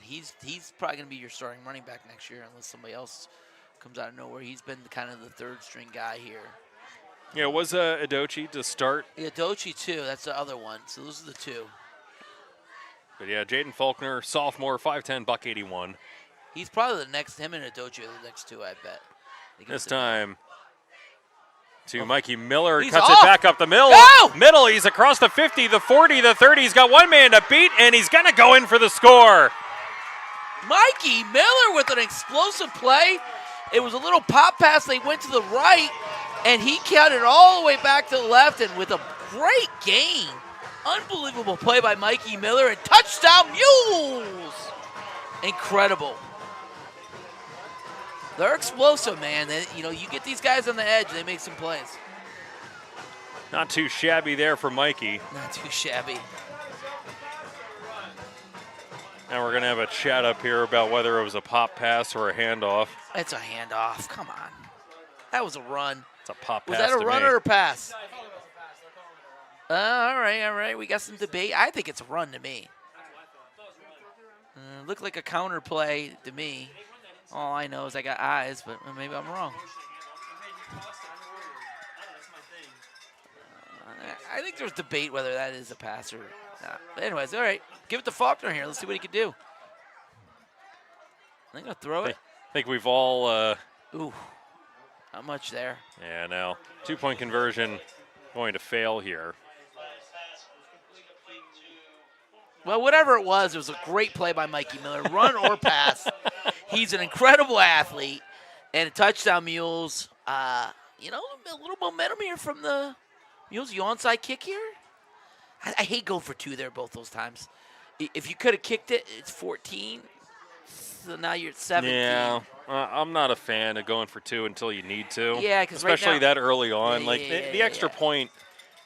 he's probably going to be your starting running back next year unless somebody else comes out of nowhere. He's been kind of the third string guy here. Yeah, was Adochi to start? Yeah, Adochi too. That's the other one. So those are the two. But yeah, Jaden Faulkner, sophomore, 5'10", $181. He's probably the next, him and Adochi are the next two, I bet. This time to Mikey Miller, He's cuts off. it back up the middle. Go! Middle, he's across the 50, the 40, the 30. He's got one man to beat, and he's going to go in for the score. Mikey Miller with an explosive play. It was a little pop pass. They went to the right, and he cut it all the way back to the left, and with a great gain. Unbelievable play by Mikey Miller, and touchdown Mules. Incredible. They're explosive, man. You get these guys on the edge, they make some plays. Not too shabby there for Mikey. Not too shabby. Now we're going to have a chat up here about whether it was a pop pass or a handoff. It's a handoff. Come on. That was a run. It's a pop Was pass that a to run me. or a pass? All right. We got some debate. I think it's a run to me. Looked like a counter play to me. All I know is I got eyes, but maybe I'm wrong. I think there's debate whether that is a pass or not. But anyways, all right. Give it to Faulkner here. Let's see what he can do. I think I'll throw it. I think we've all... Ooh, not much there. Yeah, no. 2-point conversion going to fail here. Well, whatever it was a great play by Mikey Miller. Run or pass. He's an incredible athlete. And a touchdown, Mules. A little momentum here from the Mules. You onside kick here? I hate going for two there both those times. If you could have kicked it, it's 14. So now you're at 17. Yeah, I'm not a fan of going for two until you need to. Yeah, because especially right now, that early on. Yeah, the extra point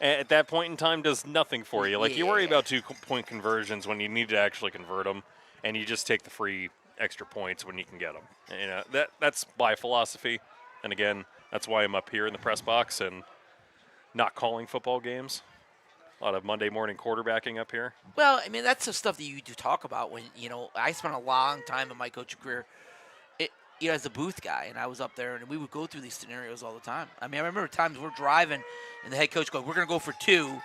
at that point in time does nothing for you. You worry about 2-point conversions when you need to actually convert them, and you just take the free extra points when you can get them. That's my philosophy. And again, that's why I'm up here in the press box and not calling football games. A lot of Monday morning quarterbacking up here. Well, I mean, that's the stuff that you do talk about when, I spent a long time in my coaching career, as a booth guy, and I was up there, and we would go through these scenarios all the time. I mean, I remember times we're driving, and the head coach goes, we're going to go for two,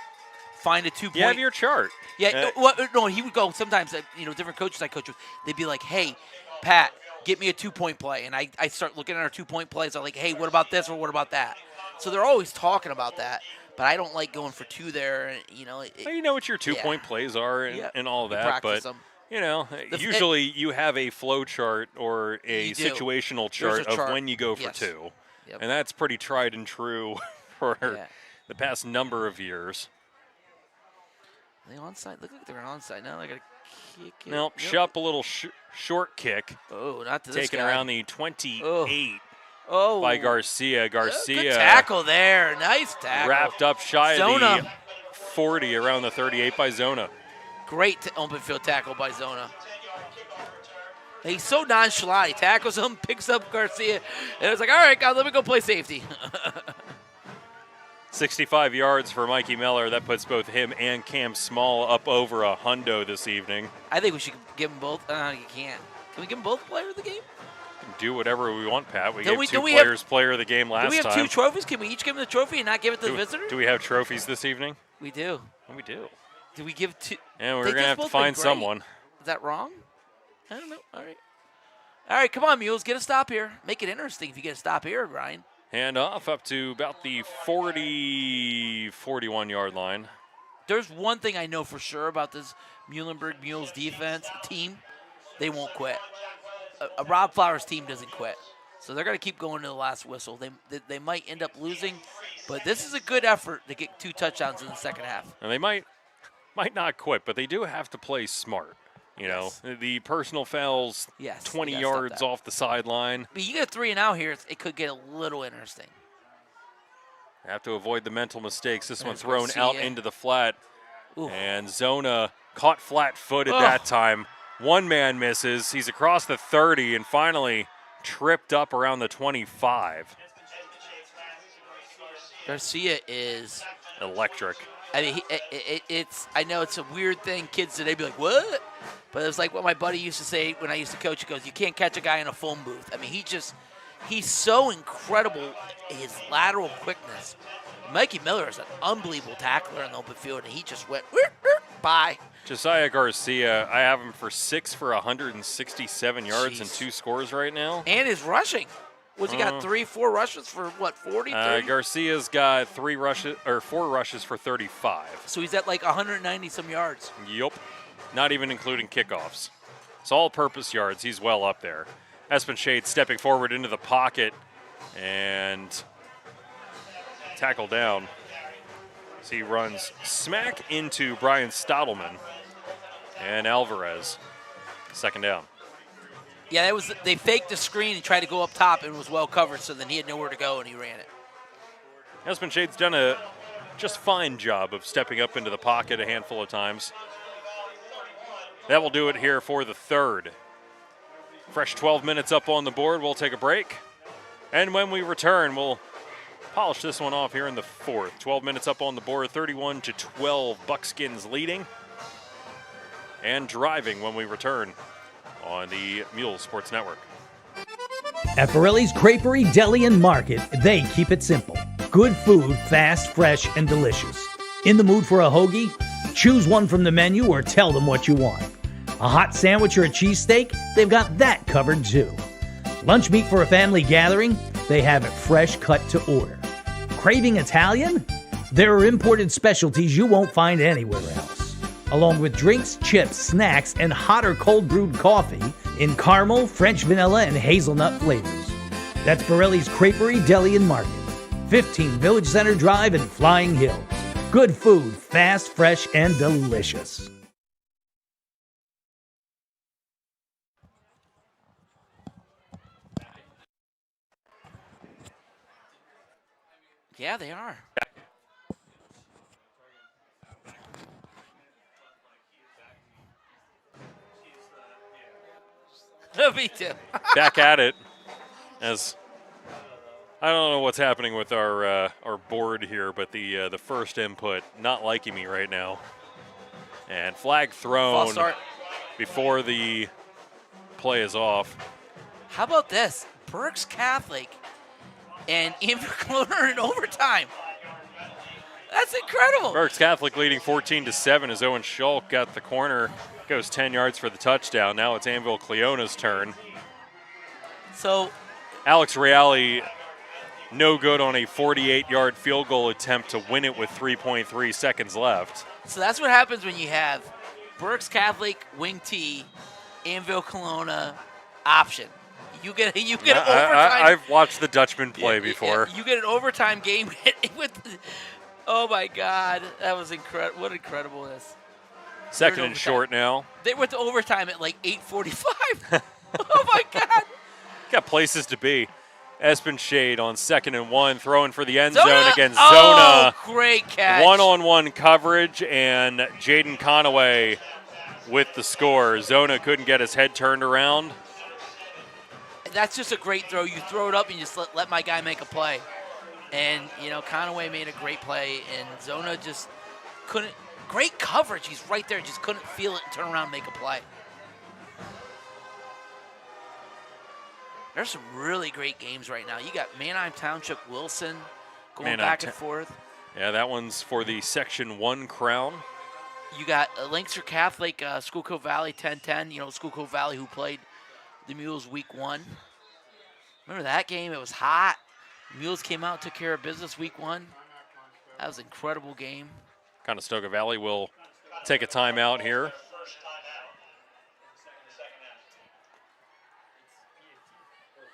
find a 2-point. You have your chart. Yeah, no, he would go sometimes, different coaches I coach with, they'd be like, hey, Pat, get me a 2-point play. And I start looking at our 2-point plays. I'm like, hey, what about this or what about that? So they're always talking about that. But I don't like going for two there. You know what your 2-point plays are and all that. But, them. Usually you have a flow chart or a situational chart of when you go for two. Yep. And that's pretty tried and true for the past number of years. Are they onside? Look like they're onside. Now they got to kick it. Nope, Shup a little short kick. Oh, not to this taken guy. Around the 28 by Garcia. Good tackle there. Nice tackle. Wrapped up shy Zona. of the 40 around the 38 by Zona. Great open field tackle by Zona. He's so nonchalant. He tackles him, picks up Garcia, and it's like, all right, God, let me go play safety. 65 yards for Mikey Miller. That puts both him and Cam Small up over a hundo this evening. I think we should give them both. You can't. Can we give them both player of the game? Do whatever we want, Pat. We Don't gave we- two don't we have- players player of the game last Do we have time. 2 trophies? Can we each give them the trophy and not give it to the visitor? Do we have trophies this evening? We do. We do. Do we give 2? And we're They going to just have to both been find great. someone. Is that wrong? I don't know. All right. All right, come on, Mules. Get a stop here. Make it interesting if you get a stop here, Ryan. Hand off up to about the 41-yard line. There's one thing I know for sure about this Muhlenberg Mules defense team. They won't quit. A Rob Flowers team doesn't quit. So they're going to keep going to the last whistle. They might end up losing, but this is a good effort to get 2 touchdowns in the second half. And they might not quit, but they do have to play smart. You know, the personal fouls, Yes, 20 you gotta stop yards that. off the sideline. But you get 3 and out here, it could get a little interesting. Have to avoid the mental mistakes. This one There's thrown Garcia. out into the flat. Ooh. And Zona caught flat-footed Ugh. that time. One man misses. He's across the 30 and finally tripped up around the 25. Garcia is Electric. I mean, it's. I know it's a weird thing. Kids today be like, "What?" But it's like what my buddy used to say when I used to coach. He goes, "You can't catch a guy in a phone booth." I mean, he's so incredible. His lateral quickness. Mikey Miller is an unbelievable tackler in the open field, and he just went by. Josiah Garcia, I have him for 6 for 167 yards and 2 scores right now. And his rushing. He got 3-4 rushes for what, 40? 30? Garcia's got 4 rushes for 35. So he's at like 190 some yards. Yup. Not even including kickoffs. It's all-purpose yards. He's well up there. Espen Shade stepping forward into the pocket and tackle down. as he runs smack into Brian Stottleman and Alvarez. Second down. Yeah, they faked the screen and tried to go up top and was well covered, so then he had nowhere to go and he ran it. Espen Shade's done a just fine job of stepping up into the pocket a handful of times. That will do it here for the third. Fresh 12 minutes up on the board. We'll take a break. And when we return, we'll polish this one off here in the fourth. 12 minutes up on the board, 31-12, Buckskins leading and driving when we return on the Muhls Sports Network. At Borelli's Creperie, Deli, and Market, they keep it simple. Good food, fast, fresh, and delicious. In the mood for a hoagie? Choose one from the menu or tell them what you want. A hot sandwich or a cheesesteak? They've got that covered too. Lunch meat for a family gathering? They have it fresh cut to order. Craving Italian? There are imported specialties you won't find anywhere else. Along with drinks, chips, snacks, and hot or cold brewed coffee in caramel, French vanilla, and hazelnut flavors. That's Borelli's Creperie, Deli, and Market. 15 Village Center Drive in Flying Hills. Good food, fast, fresh, and delicious. Yeah, they are. Me too. Back at it, as I don't know what's happening with our board here, but the first input not liking me right now, and flag thrown False start. before the play is off. How about this? Berks Catholic and Invercloner in overtime. That's incredible. Berks Catholic leading 14-7 as Owen Schulk got the corner, goes 10 yards for the touchdown. Now it's Anvil Cleona's turn. So Alex Reale no good on a 48-yard field goal attempt to win it with 3.3 seconds left. So that's what happens when you have Berks Catholic, wing T, Anvil Kelowna option. You get an overtime. I've watched the Dutchman play before. You get an overtime game with. Oh my God, that was incredible! What incredibleness! Second and short now. They went to overtime at like 8:45. Oh my God! Got places to be. Espen Shade on 2nd and 1, throwing for the end Zona! zone against Oh, Zona. great catch! One-on-one coverage, and Jaden Conaway with the score. Zona couldn't get his head turned around. that's just a great throw. You throw it up and you just let my guy make a play. And, Conaway made a great play, and Zona just couldn't. Great coverage. He's right there. Just couldn't feel it and turn around and make a play. There's some really great games right now. You got Manheim Township, Wilson going back and forth. Yeah, that one's for the Section 1 crown. You got Lancaster Catholic, Schuylkill Valley 10-10. Schuylkill Valley who played the Mules week 1. Remember that game? It was hot. Mules came out, took care of business week 1. That was an incredible game. Conestoga Valley will take a timeout here.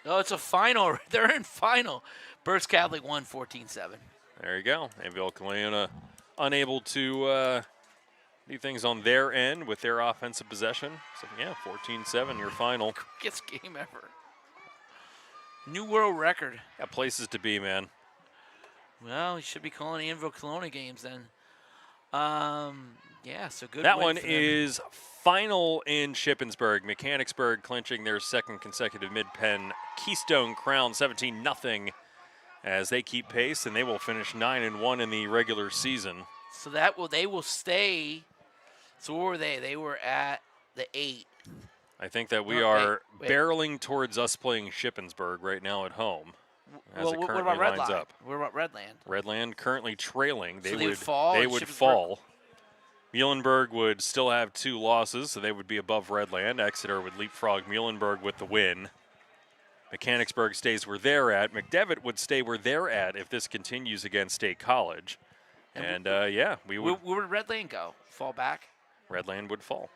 Oh, it's a final. They're in final. Berks Catholic won 14-7. There you go. Abbeville Caleona unable to do things on their end with their offensive possession. So, yeah, 14-7, your final. Quickest game ever. New world record. Got places to be, man. Well, you should be calling Annville Kelowna games then. Yeah, so good. That one is final in Shippensburg. Mechanicsburg clinching their second consecutive Mid-Penn Keystone Crown, 17-0, as they keep pace, and they will finish 9-1 in the regular season. So they will stay. So where were they? They were at the 8. I think that we are barreling towards us playing Shippensburg right now at home. As it currently what about lines Redline? up. What about Redland? Redland currently trailing. So they would fall. They would fall. Muhlenberg would still have 2 losses, so they would be above Redland. Exeter would leapfrog Muhlenberg with the win. Mechanicsburg stays where they're at. McDevitt would stay where they're at if this continues against State College. And we would. Where would Redland go? Fall back? Redland would fall.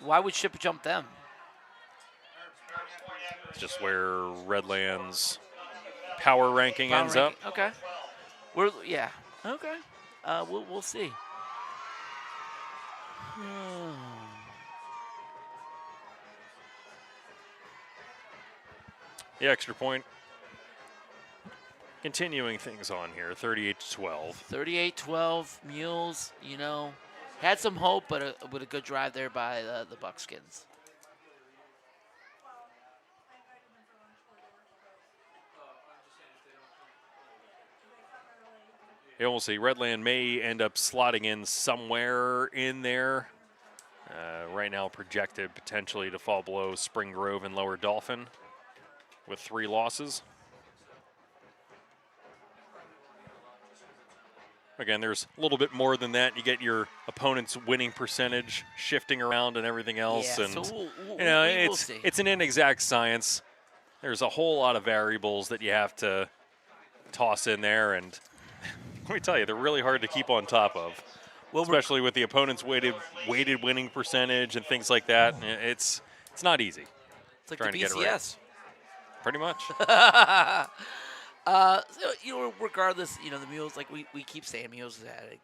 Why would Ship jump them? It's just where Redland's power ranking ends up. Okay. Okay. We'll see. The extra point. Continuing things on here, 38-12. 38-12. Mules, had some hope, but with a good drive there by the Buckskins. Yeah, we'll see. Redland may end up slotting in somewhere in there. Right now projected potentially to fall below Spring Grove and Lower Dolphin with 3 losses. Again, there's a little bit more than that. You get your opponent's winning percentage shifting around and everything else. Yeah, and so we'll see. It's an inexact science. There's a whole lot of variables that you have to toss in there, and let me tell you, they're really hard to keep on top of, especially with the opponent's weighted winning percentage and things like that. It's not easy. It's like trying the to get it BCS. right. Pretty much. Regardless, the Mules, like we keep saying, Mules has had a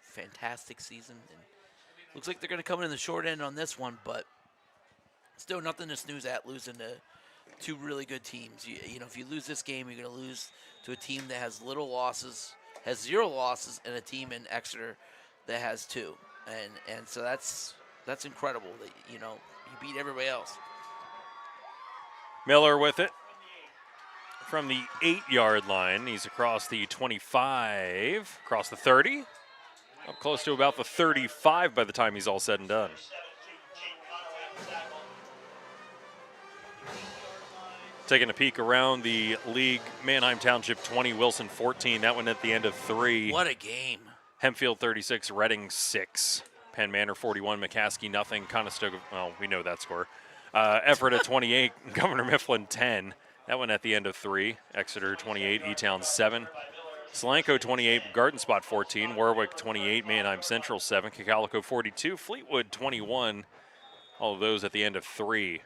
fantastic season, and looks like they're going to come in the short end on this one, but still nothing to snooze at losing to 2 really good teams. If you lose this game, you're going to lose to a team that has 0 losses, and a team in Exeter that has 2, and so that's incredible that you beat everybody else. Miller with it from the 8-yard line. He's across the 25, across the 30, up close to about the 35 by the time he's all said and done. Taking a peek around the league, Manheim Township 20, Wilson 14. That one at the end of 3. What a game. Hempfield 36, Reading 6. Penn Manor 41, McCaskey nothing. Conestoga, well, we know that score. Ephrata 28, Governor Mifflin 10. That one at the end of 3. Exeter 28, E-Town 7. Solanco 28, Garden Spot 14. Warwick 28, Manheim Central 7. Cocalico 42, Fleetwood 21. All of those at the end of 3.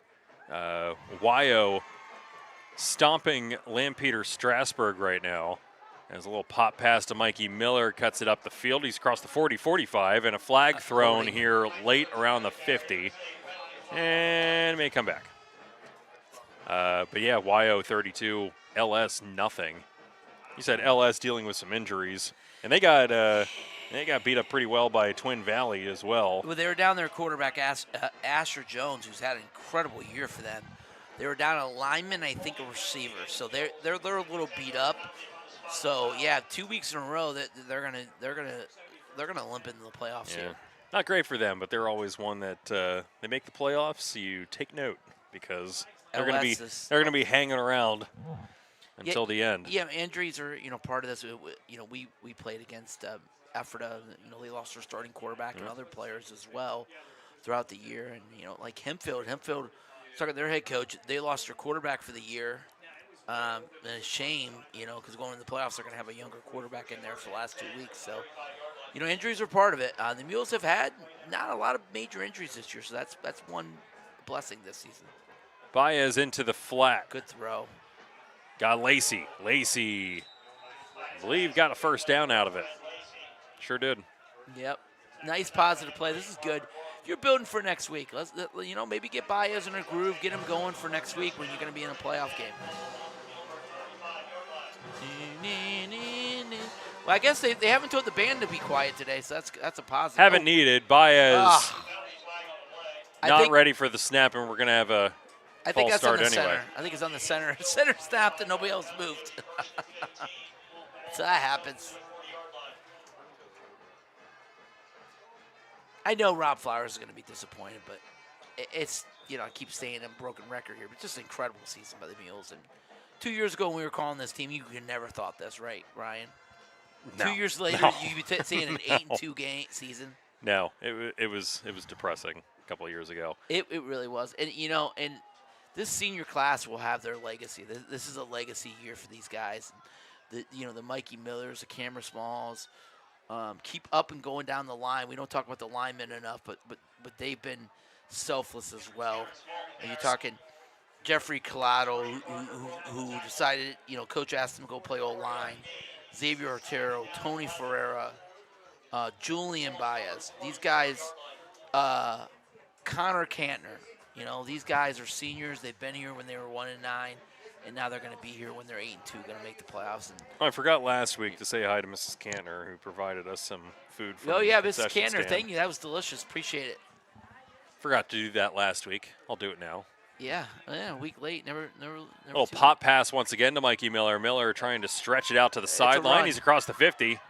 Wyo stomping Lampeter Strasburg right now. There's a little pop pass to Mikey Miller, cuts it up the field. He's across the 40-45, and a flag thrown here late around the 50. And may come back. But yeah, YO 32, LS nothing. You said LS dealing with some injuries, and they got beat up pretty well by Twin Valley as well. Well, they were down their quarterback Asher Jones, who's had an incredible year for them. They were down a lineman, I think a receiver. So they're a little beat up. So yeah, 2 weeks in a row that they're gonna limp into the playoffs here. Not great for them, but they're always one that they make the playoffs. You take note because they're gonna be hanging around until the end. Yeah, injuries are part of this. We played against Ephrata. They lost their starting quarterback and other players as well throughout the year. And like Hempfield, talking to their head coach, they lost their quarterback for the year. And it's a shame, because going into the playoffs, they're going to have a younger quarterback in there for the last 2 weeks. So, injuries are part of it. The Mules have had not a lot of major injuries this year, so that's one blessing this season. Baez into the flat. Good throw. Got Lacey. Lacey, I believe, got a first down out of it. Sure did. Yep. Nice positive play. This is good. If you're building for next week, let's maybe get Baez in a groove, get him going for next week when you're going to be in a playoff game. Well, I guess they haven't told the band to be quiet today, so that's a positive. Haven't needed. Baez not ready for the snap, and we're going to have a false start anyway. Center. I think it's on the center. Center snapped and nobody else moved. So that happens. I know Rob Flowers is going to be disappointed, but it's, I keep saying a broken record here, but just an incredible season by the Mules. And 2 years ago when we were calling this team, you could never thought this, right, Ryan? No. 2 years later, you'd be saying an 8-2 game season. No, it was depressing a couple of years ago. It really was. And, and this senior class will have their legacy. This is a legacy year for these guys. The Mikey Millers, the Cameron Smalls, keep up and going down the line. We don't talk about the linemen enough, but they've been selfless as well. And you're talking Jeffrey Collado, who decided, coach asked him to go play O-line. Xavier Otero, Tony Ferreira, Julian Baez. These guys, Connor Cantner. These guys are seniors. They've been here when they were 1-9, and now they're going to be here when they're 8-2, going to make the playoffs. And I forgot last week to say hi to Mrs. Cantner, who provided us some food. Oh yeah, Mrs. Cantner, thank you. That was delicious. Appreciate it. Forgot to do that last week. I'll do it now. Yeah, a week late. Never. Little pop pass once again to Mikey Miller. Miller trying to stretch it out to the sideline. He's across the 50.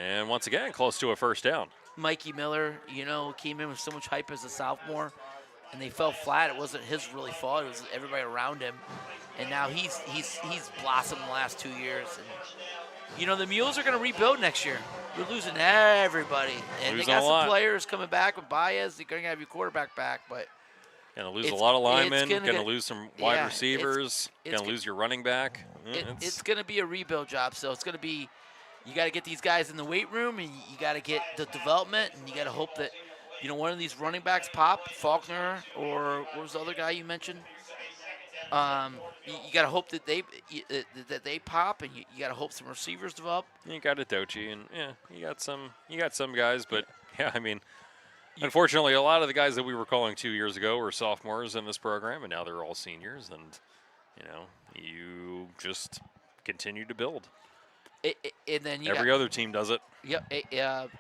And once again, close to a first down. Mikey Miller, came in with so much hype as a sophomore, and they fell flat. It wasn't his really fault. It was everybody around him. And now he's blossomed the last 2 years. And, the Mules are going to rebuild next year. We're losing everybody. And they got some players coming back with Baez. They're going to have your quarterback back, but going to lose a lot of linemen, going to lose some wide receivers, going to lose your running back. It's going to be a rebuild job, so it's going to be you got to get these guys in the weight room, and you got to get the development, and you got to hope that, one of these running backs pop, Faulkner, or what was the other guy you mentioned? You got to hope that they pop, and you got to hope some receivers develop. You got Adochi, and you got some guys, but unfortunately, a lot of the guys that we were calling 2 years ago were sophomores in this program, and now they're all seniors, and you just continue to build. And then every other team does it. Yep.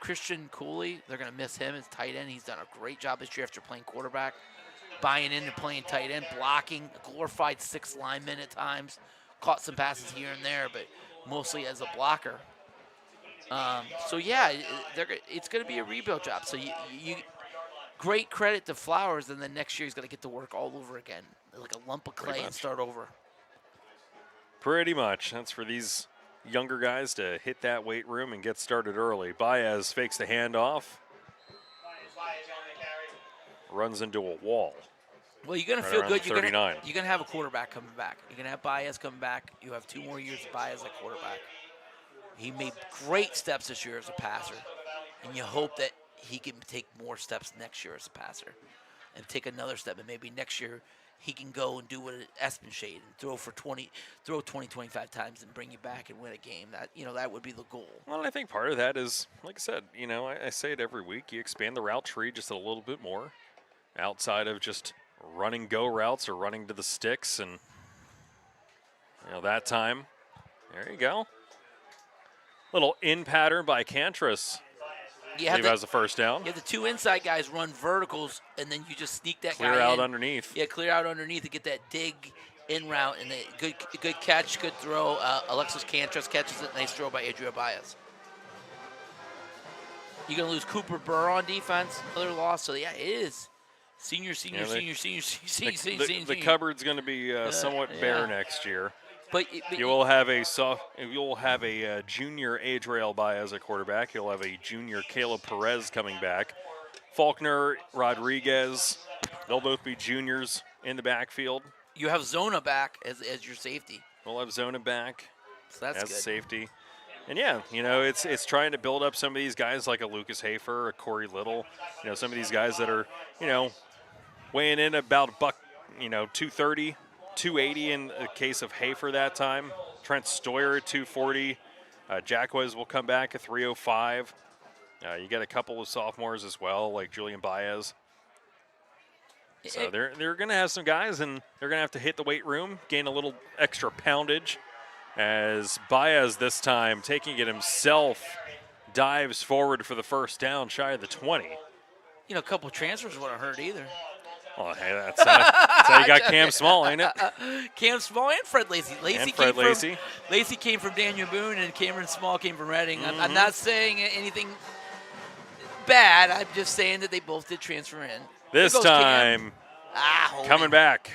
Christian Cooley, they're going to miss him as tight end. He's done a great job this year after playing quarterback, buying into playing tight end, blocking, a glorified 6 lineman at times, caught some passes here and there, but mostly as a blocker. It's going to be a rebuild job. So you great credit to Flowers, and then next year he's going to get to work all over again, like a lump of clay, and start over. Pretty much. That's for these younger guys to hit that weight room and get started early. Baez fakes the handoff, runs into a wall. Well, you're going to feel good. You're going to have a quarterback coming back. You're going to have Baez coming back. You have 2 more years of Baez at quarterback. He made great steps this year as a passer, and you hope that he can take more steps next year as a passer and take another step, and maybe next year he can go and do what Espenshade and throw 20, 25 times and bring you back and win a game. That would be the goal. Well, I think part of that is, like I said, I say it every week, you expand the route tree just a little bit more outside of just running go routes or running to the sticks, and that time, there you go. Little in pattern by Cantris. You have has the first down. You have the 2 inside guys run verticals, and then you just sneak that Clear guy out in. underneath. Yeah, clear out underneath to get that dig in route, and good catch, good throw. Alexis Cantras catches it. Nice throw by Adria Baez. You're going to lose Cooper Burr on defense. Another loss. So, yeah, it is senior. The cupboard's going to be somewhat bare next year. But you'll have a junior Adriel Baez at quarterback. You'll have a junior Caleb Perez coming back. Faulkner, Rodriguez, they'll both be juniors in the backfield. You have Zona back as your safety. We'll have Zona back so that's as good. safety. And yeah, it's trying to build up some of these guys like a Lucas Hafer, a Corey Little, some of these guys that are, weighing in about a buck, 230, 280 in the case of Hafer that time. Trent Stoyer at 240. Jacquez will come back at 305. You got a couple of sophomores as well, like Julian Baez. So they're going to have some guys, and they're going to have to hit the weight room, gain a little extra poundage. As Baez this time, taking it himself, dives forward for the first down, shy of the 20. A couple transfers wouldn't hurt either. Oh, hey, that's how you got Cam Small, ain't it? Cam Small and Fred Lacey. Lacey came from Daniel Boone, and Cameron Small came from Reading. Mm-hmm. I'm not saying anything bad. I'm just saying that they both did transfer in. This time, coming back.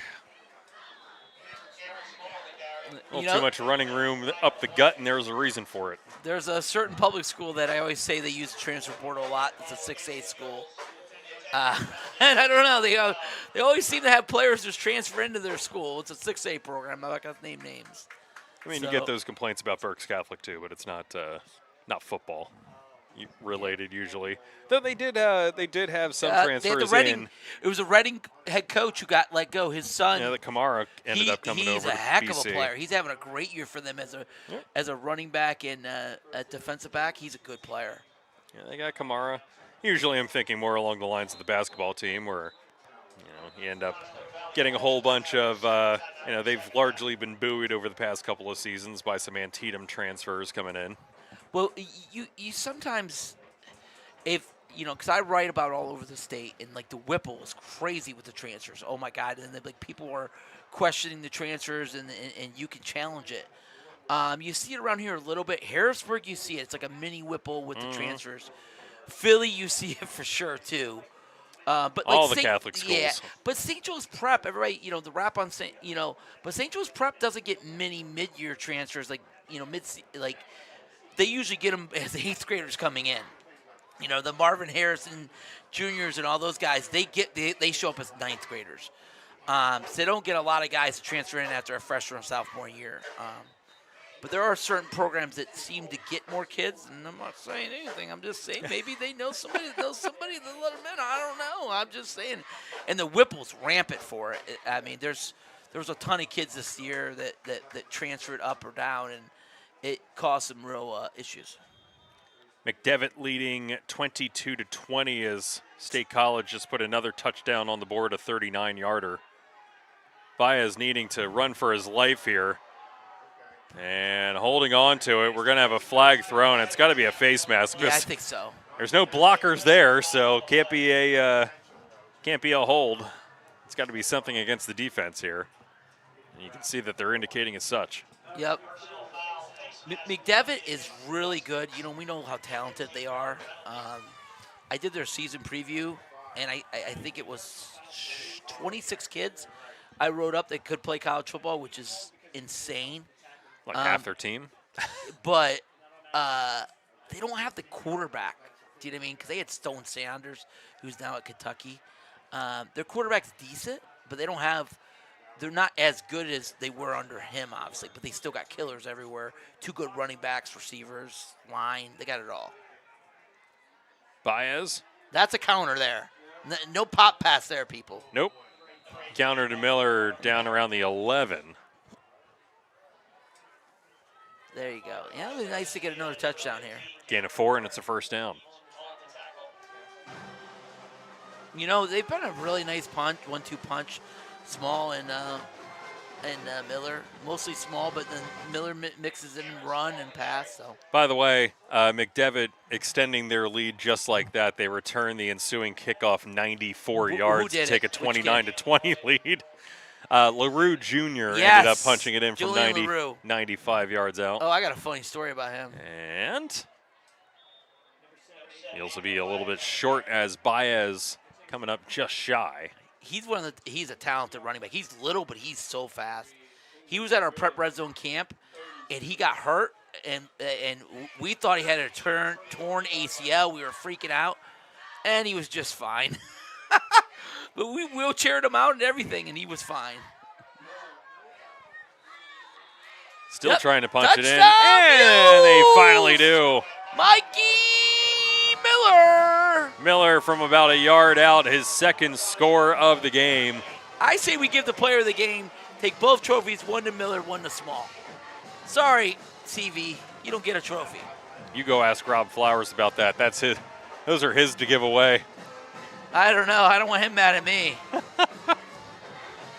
A little too much running room up the gut, and there's a reason for it. There's a certain public school that I always say they use the transfer portal a lot. It's a 6A school. And I don't know. They always seem to have players just transfer into their school. It's a 6A program. I'm not going to name names. I mean, you get those complaints about Berks Catholic, too, but it's not football related usually. Though they did have some transfers in. It was a Reading head coach who got let go. His son. Yeah, the Kamara ended up coming over to BC. He's a heck of a player. He's having a great year for them as a running back and a defensive back. He's a good player. Yeah, they got Kamara. Usually I'm thinking more along the lines of the basketball team where, you end up getting a whole bunch of, they've largely been buoyed over the past couple of seasons by some Antietam transfers coming in. Well, you sometimes, because I write about all over the state, and like the Whipple was crazy with the transfers. Oh my God! And then people were questioning the transfers, and you can challenge it. You see it around here a little bit. Harrisburg, you see it. It's like a mini Whipple with the transfers. Philly, you see it for sure too. But like all the Catholic schools. Yeah, but St. Joe's Prep, everybody, the rap on St. But St. Joe's Prep doesn't get many mid-year transfers they usually get them as the 8th graders coming in. The Marvin Harrison Juniors and all those guys, they show up as 9th graders. So they don't get a lot of guys to transfer in after a freshman or sophomore year. But there are certain programs that seem to get more kids, and I'm not saying anything. I'm just saying maybe they know somebody that knows somebody that let them in. I don't know. I'm just saying. And the Whipple's rampant for it. I mean, there was a ton of kids this year that transferred up or down, and it caused some real issues. McDevitt leading 22-20 as State College just put another touchdown on the board, a 39-yarder. Baez needing to run for his life here. And holding on to it, we're going to have a flag thrown. It's got to be a face mask. Yeah, I think so. There's no blockers there, so can't be a hold. It's got to be something against the defense here. And you can see that they're indicating as such. Yep. McDevitt is really good. We know how talented they are. I did their season preview, and I think it was 26 kids I wrote up that could play college football, which is insane. Like half their team? But they don't have the quarterback. Do you know what I mean? Because they had Stone Sanders, who's now at Kentucky. Their quarterback's decent, but they're not as good as they were under him, obviously. But they still got killers everywhere. 2 good running backs, receivers, line. They got it all. Baez? That's a counter there. No pop pass there, people. Nope. Counter to Miller down around the 11. There you go. Yeah, it would be nice to get another touchdown here. Gain of 4, and it's a first down. They've been a really nice punch, 1-2 punch. Small and and Miller, mostly small, but then Miller mixes in and run and pass. So By the way, McDevitt extending their lead just like that. They return the ensuing kickoff 94 yards to did take a it? Which kid? 29-20 lead. LaRue Jr. ended up Yes! punching it in from Julian LaRue. 95 yards out. Oh, I got a funny story about him. And Muhls will be a little bit short as Baez coming up just shy. He's a talented running back. He's little, but he's so fast. He was at our prep red zone camp, and he got hurt, and we thought he had a torn ACL. We were freaking out, and he was just fine. But we wheelchaired him out and everything, and he was fine. Still trying to punch it in, Touchdown, and they Muhls! finally do. Mikey Miller. Miller from about a yard out, his second score of the game. I say we give the player of the game, take both trophies, one to Miller, one to Small. Sorry, CV, you don't get a trophy. You go ask Rob Flowers about that. That's his. Those are his to give away. I don't know. I don't want him mad at me.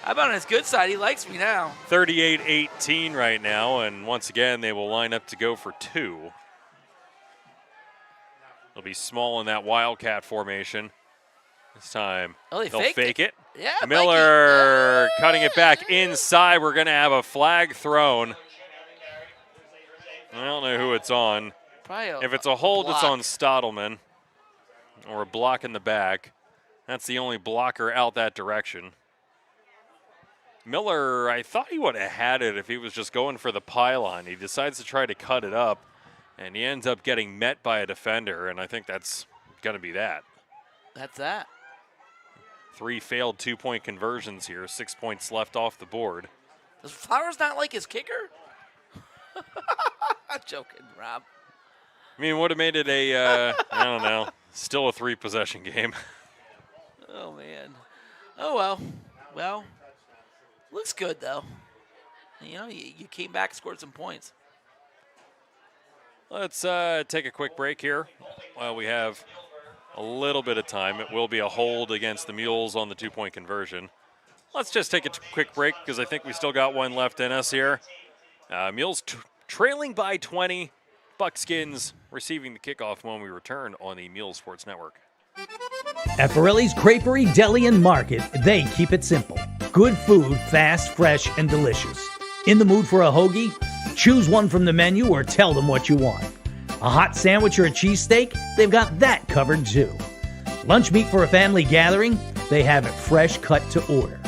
How about on his good side? He likes me now. 38-18 right now, and once again, they will line up to go for two. They'll be small in that Wildcat formation. This time, Oh, they'll fake it. Yeah, Miller cutting it back inside. We're going to have a flag thrown. I don't know who it's on. Probably If it's a hold, it's block. on Stottleman, or a block in the back. That's the only blocker out that direction. Miller, I thought he would have had it if he was just going for the pylon. He decides to try to cut it up, and he ends up getting met by a defender, and I think that's going to be that. That's that. 3 failed 2-point conversions here, 6 points left off the board. Does Flowers not like his kicker? I'm joking, Rob. I mean, would have made it a, I don't know, still a 3-possession game. Oh, man. Oh, well. Well, looks good, though. You know, you came back, scored some points. Let's take a quick break here while we have a little bit of time. It will be a hold against the Muhls on the 2-point conversion. Let's just take a quick break because I think we still got one left in us here. Muhls trailing by 20. Buckskins receiving the kickoff when we return on the Muhls Sports Network. At Borelli's Creperie, Deli, and Market, they keep it simple. Good food, fast, fresh, and delicious. In the mood for a hoagie? Choose one from the menu or tell them what you want. A hot sandwich or a cheesesteak? They've got that covered too. Lunch meat for a family gathering? They have it fresh cut to order.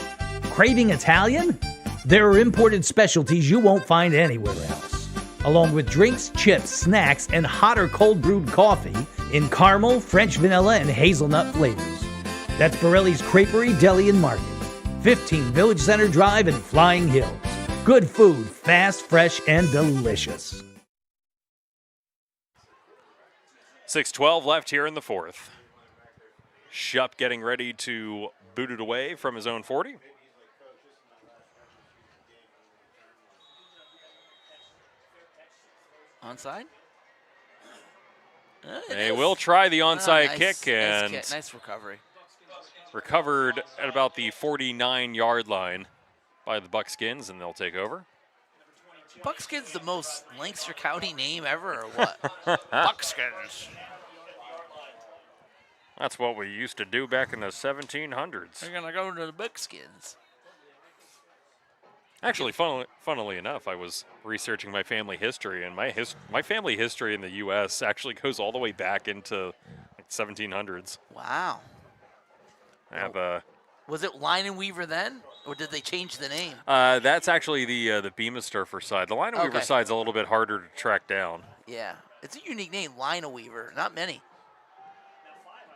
Craving Italian? There are imported specialties you won't find anywhere else. Along with drinks, chips, snacks, and hot or cold brewed coffee in caramel, French vanilla, and hazelnut flavors. That's Borelli's Creperie, Deli, and Market. 15 Village Center Drive in Flying Hills. Good food, fast, fresh, and delicious. 6:12 left here in the fourth. Shupp getting ready to boot it away from his own 40. Onside? They will try the onside nice, kick, and nice recovery. recovered at about the 49-yard line by the Buckskins, and they'll take over. Buckskins the most Lancaster County name ever, or what? Buckskins. That's what we used to do back in the 1700s. They're gonna go to the Buckskins. Actually, funnily enough, I was researching my family history, and my family history in the U.S. actually goes all the way back into like 1700s. Wow. I have Was it Line and Weaver then, or did they change the name? that's actually the Beamer-Sturfer side. The Line and Weaver Okay. side's a little bit harder to track down. Yeah, it's a unique name, Line and Weaver. Not many.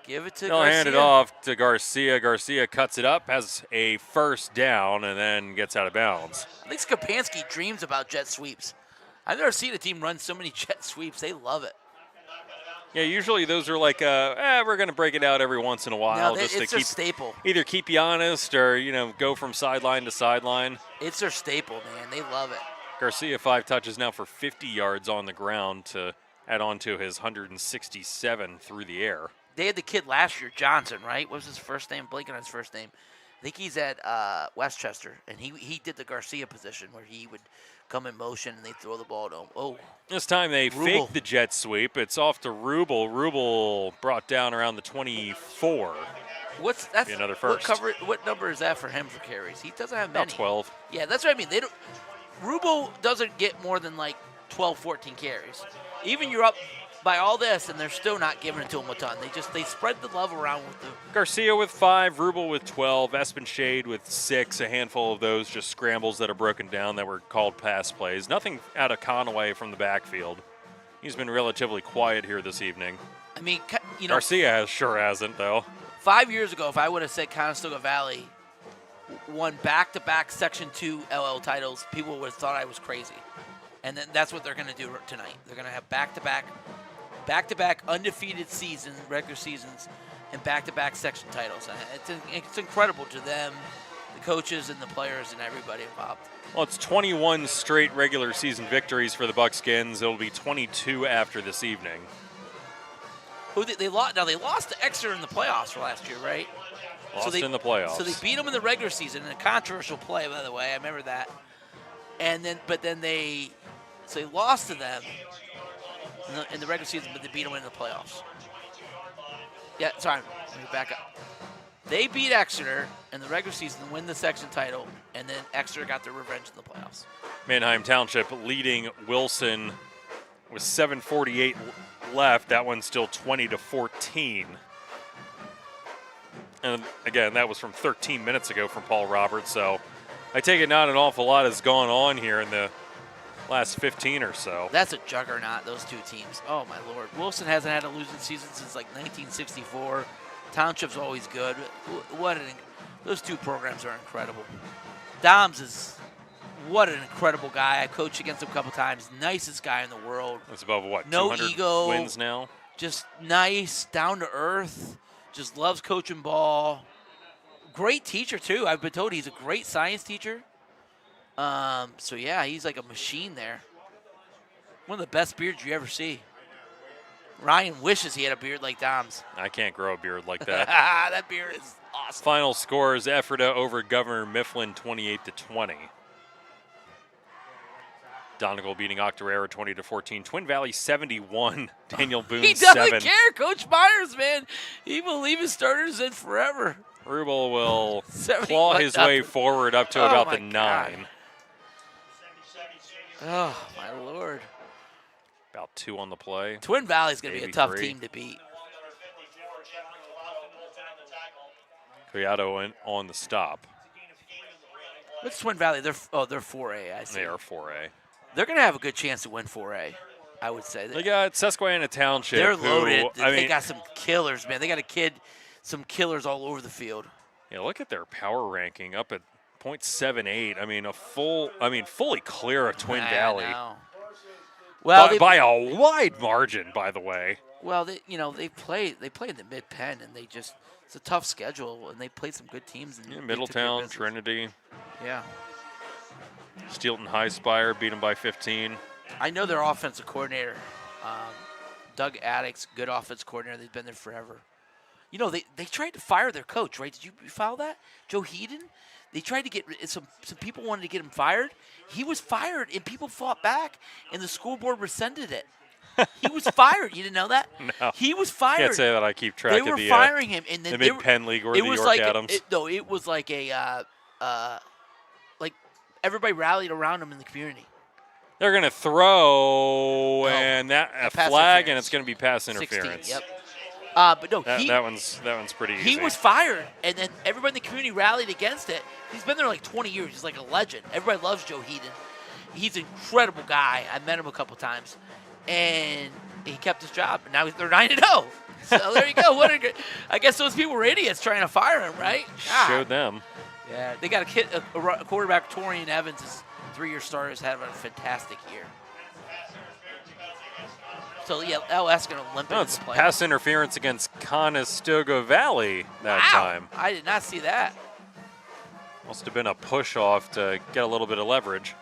Give it to They'll Garcia. hand it off to Garcia. Garcia cuts it up, has a first down, and then gets out of bounds. I think Skapansky dreams about jet sweeps. I've never seen a team run so many jet sweeps. They love it. Yeah, usually those are like, we're going to break it out every once in a while, No, just it's to their keep staple. either keep you honest or go from sideline to sideline. It's their staple, man. They love it. Garcia 5 touches now for 50 yards on the ground to add on to his 167 through the air. They had the kid last year, Johnson, right? What was his first name? Blinking on his first name. I think he's at Westchester, and he did the Garcia position where he would come in motion and they throw the ball to him. Oh, this time they Rubel. fake the jet sweep. It's off to Rubel. Rubel brought down around the 24. Be another first. What number is that for him for carries? He doesn't have many. About 12. Yeah, that's what I mean. Rubel doesn't get more than like 12, 14 carries. Even you're up by all this, and they're still not giving it to him a ton. They spread the love around with the Garcia with 5, Rubel with 12, Espenshade with 6. A handful of those just scrambles that are broken down that were called pass plays. Nothing out of Conaway from the backfield. He's been relatively quiet here this evening. I mean, Garcia sure hasn't, though. 5 years ago, if I would have said Conestoga Valley won back-to-back Section 2 LL titles, people would have thought I was crazy. And then that's what they're going to do tonight. They're going to have back-to-back undefeated regular seasons, and back-to-back section titles. It's incredible to them, the coaches and the players and everybody involved. Well, it's 21 straight regular season victories for the Buckskins. It'll be 22 after this evening. They lost to Exeter in the playoffs for last year, right? Lost in the playoffs. So they beat them in the regular season in a controversial play, by the way. I remember that. But then they lost to them in the regular season, but they beat them in the playoffs. Yeah, sorry, let me back up. They beat Exeter in the regular season to win the section title, and then Exeter got their revenge in the playoffs. Manheim Township leading Wilson with 7:48 left. That one's still 20-14. And again, that was from 13 minutes ago from Paul Roberts. So I take it not an awful lot has gone on here in the last 15 or so. That's a juggernaut, those two teams. Oh, my Lord. Wilson hasn't had a losing season since like 1964. Township's always good. Those two programs are incredible. Doms what an incredible guy. I coached against him a couple times. Nicest guy in the world. That's above what, no 200 ego, wins now? Just nice, down to earth, just loves coaching ball. Great teacher, too. I've been told he's a great science teacher. So, yeah, he's like a machine there. One of the best beards you ever see. Ryan wishes he had a beard like Dom's. I can't grow a beard like that. That beard is awesome. Final scores, Ephrata over Governor Mifflin 28-20. Donegal beating Octorara 20-14. Twin Valley 71. Daniel Boone he doesn't 7. care. Coach Myers, man. He will leave his starters in forever. Rubel will claw his way forward up to about the 9. God. Oh, my Lord. About 2 on the play. Twin Valley's going to be a tough team to beat. Collado on the stop. What's Twin Valley? They're 4A, I see. They are 4A. They're going to have a good chance to win 4A, I would say. They got Susquehanna Township. They're loaded. They got some killers, man. They got some killers all over the field. Yeah, look at their power ranking up at .78. I mean, fully clear of Twin Valley. Well, by a wide margin, by the way. Well, they play in the Mid-Penn, and it's a tough schedule, and they played some good teams. Middletown, Trinity. Yeah. Steelton High Spire beat them by 15. I know their offensive coordinator, Doug Addicks, good offensive coordinator. They've been there forever. You know, they tried to fire their coach, right? Did you follow that? Joe Heaton? They tried to get some people wanted to get him fired. He was fired, and people fought back, and the school board rescinded it. He was fired. You didn't know that? No. He was fired. Can't say that I keep track of the firing him, and then the Mid-Penn League or the York Adams. It was like like everybody rallied around him in the community. They're going to throw, and a flag, and it's going to be pass interference. 16, yep. But no, that one's pretty easy. He was fired, and then everybody in the community rallied against it. He's been there like 20 years. He's like a legend. Everybody loves Joe Heaton. He's an incredible guy. I met him a couple times, and he kept his job. And now they're 9-0. So there you go. I guess those people were idiots trying to fire him, right? God. Showed them. Yeah, they got a quarterback, Torian Evans, is 3-year starter, is having a fantastic year. So, yeah, LS going to limp into the play. Pass interference against Conestoga Valley that time. I did not see that. Must have been a push-off to get a little bit of leverage.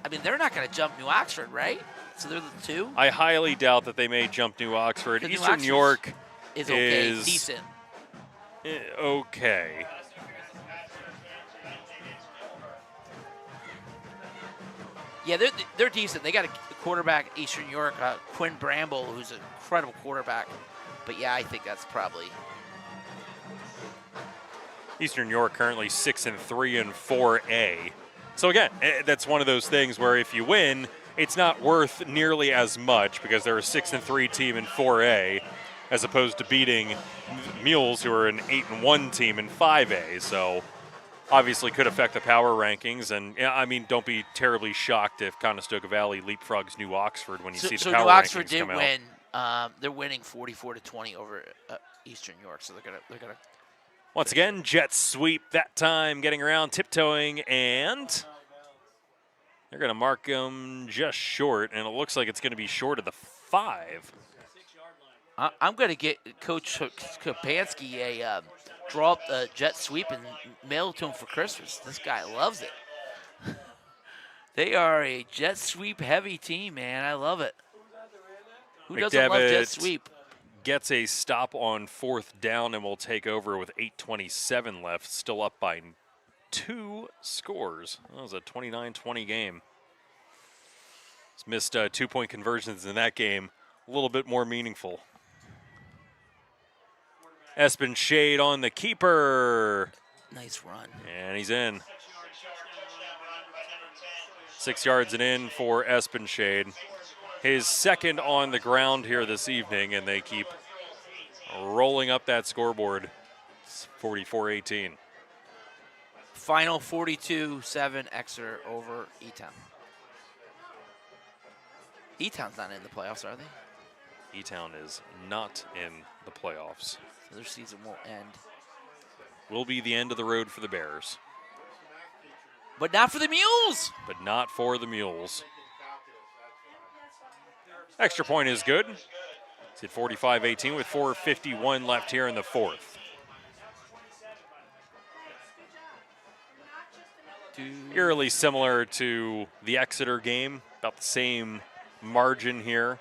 I mean, they're not going to jump New Oxford, right? So they're the 2? I highly doubt that they may jump New Oxford. Eastern New York is okay, decent. Okay. Yeah, they're decent. They got a quarterback, Eastern York, Quinn Bramble, who's an incredible quarterback. But yeah, I think that's probably. Eastern York currently 6-3 in 4A. So again, that's one of those things where if you win, it's not worth nearly as much because they're a 6-3 team in 4A, as opposed to beating Muhls, who are an 8-1 team in 5A. So obviously could affect the power rankings. And I mean, don't be terribly shocked if Conestoga Valley leapfrogs New Oxford when you see the power rankings come out. So New Oxford did win. They're winning 44-20 over Eastern York. So they're gonna. Once again, jet sweep that time, getting around, tiptoeing, and they're going to mark them just short, and it looks like it's going to be short of the 5. I'm going to get Coach Kapansky a jet sweep and mail it to him for Christmas. This guy loves it. They are a jet sweep heavy team, man. I love it. Who doesn't love jet sweep? Gets a stop on 4th down and will take over with 8:27 left, still up by 2 scores. That was a 29-20 game. He's missed 2-point conversions in that game, a little bit more meaningful. Espen Shade on the keeper. Nice run. And he's in. 6 yards and in for Espen Shade. His second on the ground here this evening, and they keep rolling up that scoreboard. It's 44-18. Final 42-7 Exeter over E-Town. E-Town's not in the playoffs, are they? E-Town is not in the playoffs. So their season won't end. Will be the end of the road for the Bears. But not for the Muhls. But not for the Muhls. Extra point is good. It's at 45-18 with 4:51 left here in the 4th. Eerily similar to the Exeter game, about the same margin here.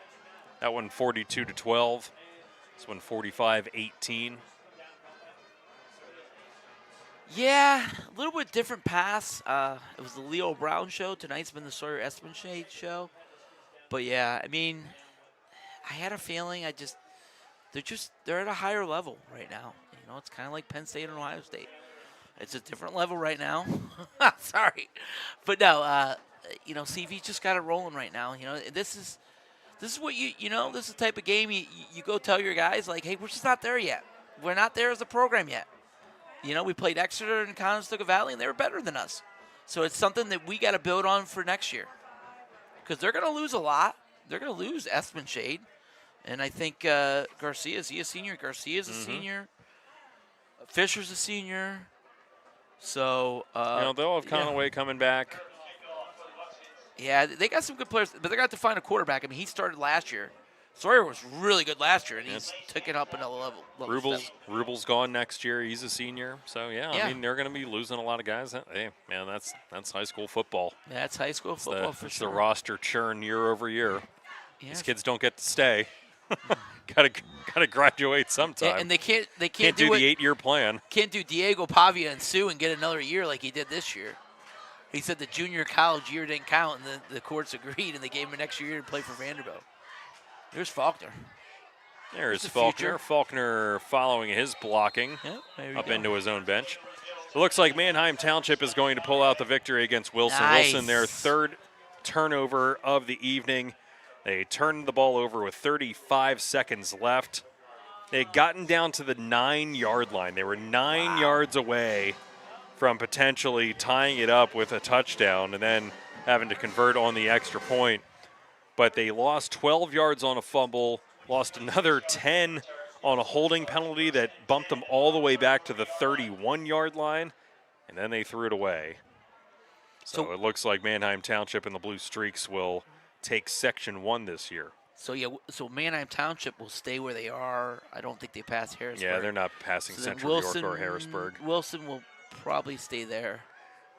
That one 42-12. This one 45-18. Yeah, a little bit different pass. It was the Leo Brown show. Tonight's been the Sawyer Espenshade show. But yeah, I mean, I had a feeling they're at a higher level right now. You know, it's kind of like Penn State and Ohio State. It's a different level right now. Sorry. But no, CV just got it rolling right now. You know, this is what this is the type of game you go tell your guys, like, hey, we're just not there yet. We're not there as a program yet. You know, we played Exeter and Conestoga Valley, and they were better than us. So it's something that we got to build on for next year. Because they're going to lose a lot. They're going to lose Espen Shade. And I think Garcia, is he a senior? Garcia's a senior. Fisher's a senior. So, they'll have Conaway coming back. Yeah, they got some good players, but they're going to have to find a quarterback. I mean, he started last year. Sawyer was really good last year, and he's taken up another level. Rubel's gone next year. He's a senior. So, I mean, they're going to be losing a lot of guys. Hey, man, that's high school football. That's high school football for sure. It's the roster churn year over year. Yeah. These kids don't get to stay. Gotta graduate sometime. And they can't do the 8-year plan. Can't do Diego Pavia and Sue and get another year like he did this year. He said the junior college year didn't count, and the courts agreed, and they gave him an extra year to play for Vanderbilt. There's Faulkner. There's Faulkner. Faulkner following his blocking up into his own bench. It looks like Manheim Township is going to pull out the victory against Wilson. Nice. Wilson, their 3rd turnover of the evening. They turned the ball over with 35 seconds left. They had gotten down to the 9-yard line. They were 9 yards away from potentially tying it up with a touchdown and then having to convert on the extra point. But they lost 12 yards on a fumble, lost another 10 on a holding penalty that bumped them all the way back to the 31-yard line, and then they threw it away. So it looks like Manheim Township and the Blue Streaks will take Section 1 this year. So Manheim Township will stay where they are. I don't think they pass Harrisburg. Yeah, they're not passing Central York or Harrisburg. Wilson will probably stay there.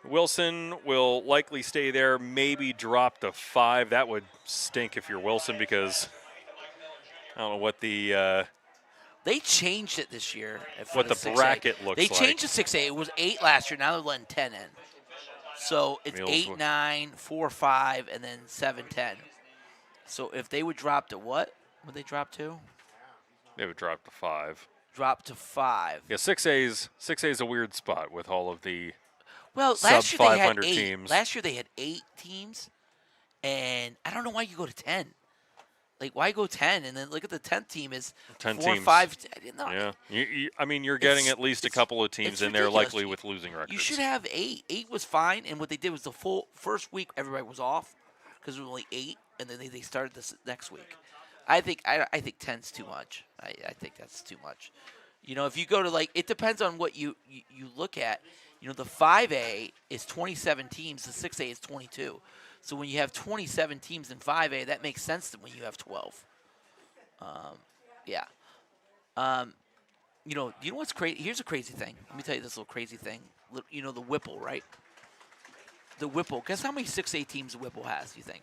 Wilson will likely stay there, maybe drop to 5. That would stink if you're Wilson because I don't know what the they changed it this year. What the bracket looks like. They changed the 6A. It was 8 last year. Now they're letting 10 in. So it's Muhls 8-9, 4-5, and then 7-10. So if they would drop to what? Would they drop to? They would drop to 5. Drop to 5. Yeah, 6A's a weird spot with all of the Well, sub last year they had 500 8. teams. Last year they had 8 teams, and I don't know why you go to 10. Like, why go 10? And then look at the 10th team is 10 4, teams. 5. No, Yeah, I mean, you're getting at least a couple of teams in there, ridiculous. likely with losing records. You should have 8. 8 was fine, and what they did was the full first week everybody was off because there were only 8, and then they started this next week. I think 10's too much. I think that's too much. You know, if you go to like, it depends on what you look at. You know, the 5A is 27 teams, the 6A is 22. So when you have 27 teams in 5A, that makes sense when you have 12. Yeah. You know what's crazy? Here's a crazy thing. Let me tell you this little crazy thing. You know the Whipple, right? The Whipple. Guess how many 6A teams the Whipple has, you think?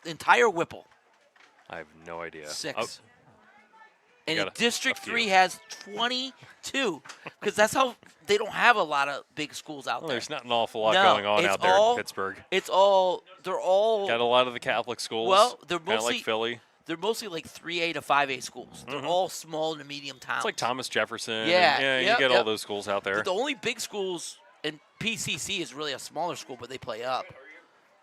The entire Whipple. I have no idea. 6. Oh, and District 3 has 22 because that's how they don't have a lot of big schools out there. There's not an awful lot going on out there in Pittsburgh. They're all got a lot of the Catholic schools. Well, they're kinda mostly like Philly. They're mostly like 3A to 5A schools. They're all small to medium towns. It's like Thomas Jefferson. Yeah, you get all those schools out there. The only big schools, and PCC is really a smaller school, but they play up.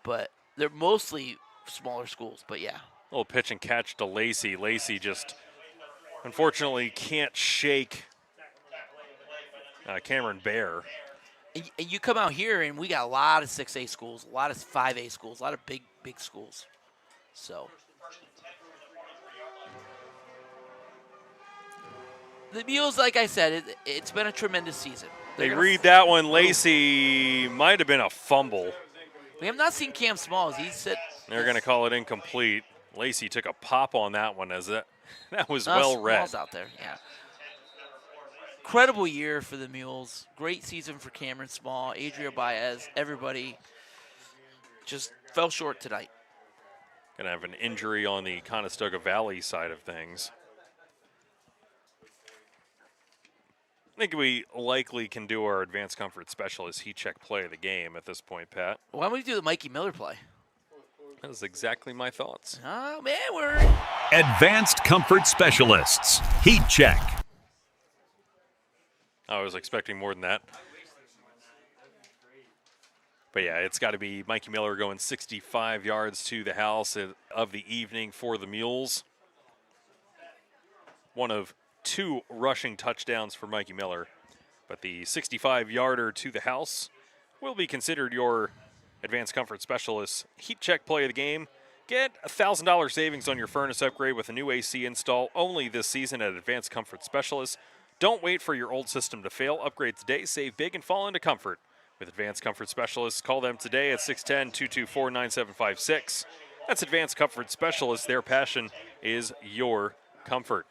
But they're mostly smaller schools. But yeah. Little pitch and catch to Lacey. Lacey just unfortunately can't shake Cameron Bear. And you come out here, and we got a lot of 6A schools, a lot of 5A schools, a lot of big schools. So the Muhls, like I said, it's been a tremendous season. They read that one. Lacey might have been a fumble. We have not seen Cam Smalls. He said they're going to call it incomplete. Lacey took a pop on that one as that was well read. Smalls out there, yeah. Incredible year for the Muhls. Great season for Cameron Small, Adria Baez. Everybody just fell short tonight. Going to have an injury on the Conestoga Valley side of things. I think we likely can do our advanced comfort specialist heat check play of the game at this point, Pat. Why don't we do the Mikey Miller play? That was exactly my thoughts. Oh, man, we're... Advanced Comfort Specialists. Heat check. I was expecting more than that. But yeah, it's got to be Mikey Miller going 65 yards to the house of the evening for the Muhls. One of 2 rushing touchdowns for Mikey Miller. But the 65-yarder to the house will be considered your Advanced Comfort Specialist heat check play of the game. Get $1,000 savings on your furnace upgrade with a new AC install only this season at Advanced Comfort Specialist. Don't wait for your old system to fail. Upgrade today, save big, and fall into comfort with Advanced Comfort Specialists. Call them today at 610-224-9756. That's Advanced Comfort Specialists. Their passion is your comfort.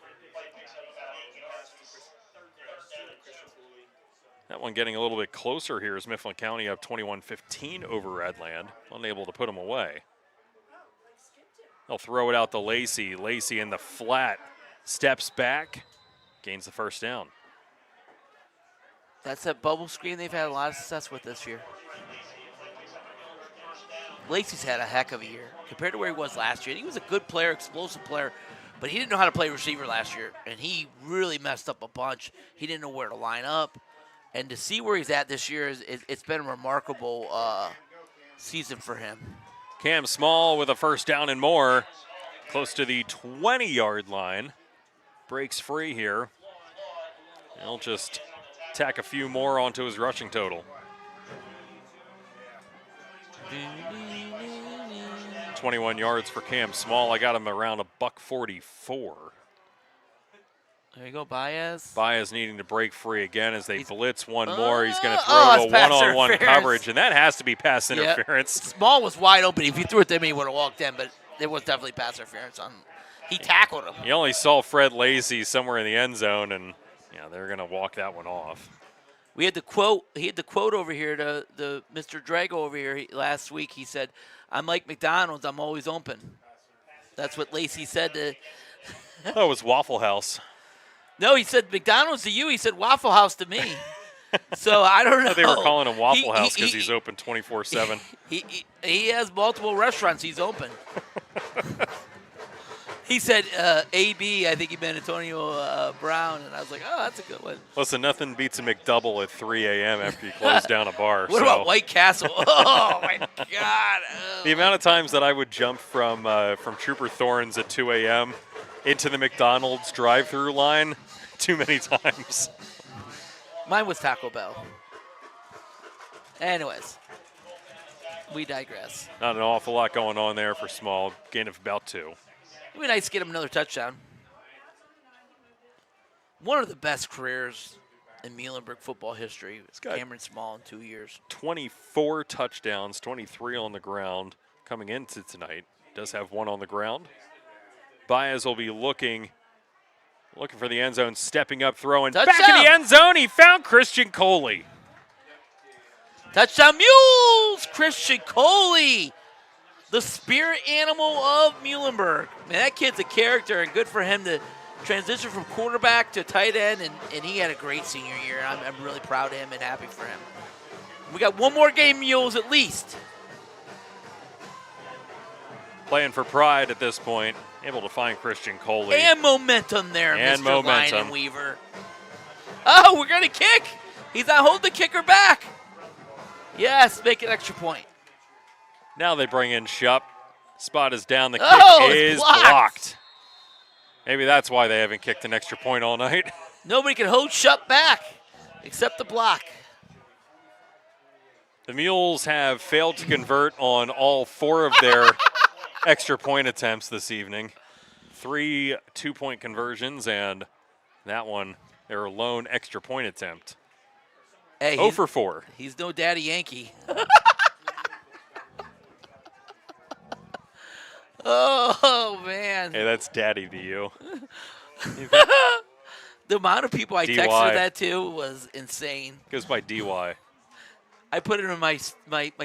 That one getting a little bit closer here as Mifflin County up 21-15 over Redland. Unable to put them away. They'll throw it out to Lacey. Lacey in the flat. Steps back. Gains the first down. That's that bubble screen they've had a lot of success with this year. Lacey's had a heck of a year compared to where he was last year. He was a good player, explosive player, but he didn't know how to play receiver last year, and he really messed up a bunch. He didn't know where to line up. And to see where he's at this year, it's been a remarkable season for him. Cam Small with a first down and more. Close to the 20-yard line. Breaks free here. He'll just tack a few more onto his rushing total. 21 yards for Cam Small. I got him around $144. There you go, Baez. Baez needing to break free again as they blitz one more. He's going to throw a one-on-one coverage, and that has to be pass interference. Small was wide open. If you threw it to me, he would have walked in, but there was definitely pass interference on. He tackled him. You only saw Fred Lacey somewhere in the end zone, and yeah, they're going to walk that one off. We had the quote. He had the quote over here to the Mr. Drago over here last week. He said, "I'm like McDonald's. I'm always open." That's what Lacey said to. That was Waffle House. No, he said McDonald's to you. He said Waffle House to me. So I don't know. They were calling him Waffle House because he's open 24/7. He has multiple restaurants he's open. He said AB, I think he meant Antonio Brown, and I was like, oh, that's a good one. Listen, nothing beats a McDouble at 3 a.m. after you close down a bar. What about White Castle? Oh, my God. Oh. The amount of times that I would jump from Trooper Thorns at 2 a.m. into the McDonald's drive-through line, too many times. Mine was Taco Bell. Anyways, we digress. Not an awful lot going on there for Small. Gain of about 2. It'd be nice to get him another touchdown. One of the best careers in Muhlenberg football history. Cameron Small in 2 years. 24 touchdowns, 23 on the ground coming into tonight. Does have 1 on the ground. Baez will be looking for the end zone, stepping up, throwing. Touchdown. Back in the end zone, he found Christian Coley. Touchdown Mules! Christian Coley, the spirit animal of Muhlenberg. Man, that kid's a character, and good for him to transition from quarterback to tight end, and he had a great senior year. I'm really proud of him and happy for him. We got one more game, Mules, at least. Playing for pride at this point, able to find Christian Coley. And momentum there, and Mr. momentum. Lion Weaver. Oh, we're going to kick. He's not holding the kicker back. Yes, make an extra point. Now they bring in Shupp. Spot is down. The Oh, kick it's is blocked. Maybe that's why they haven't kicked an extra point all night. Nobody can hold Shupp back except the block. The Mules have failed to convert on all 4 of their extra point attempts this evening. 3 2-point conversions, and that one, their lone extra point attempt. Hey, 0 for 4. He's no daddy Yankee. Oh, man. Hey, that's daddy to you. The amount of people I DY. texted that to was insane. Goes by DY. I put it in my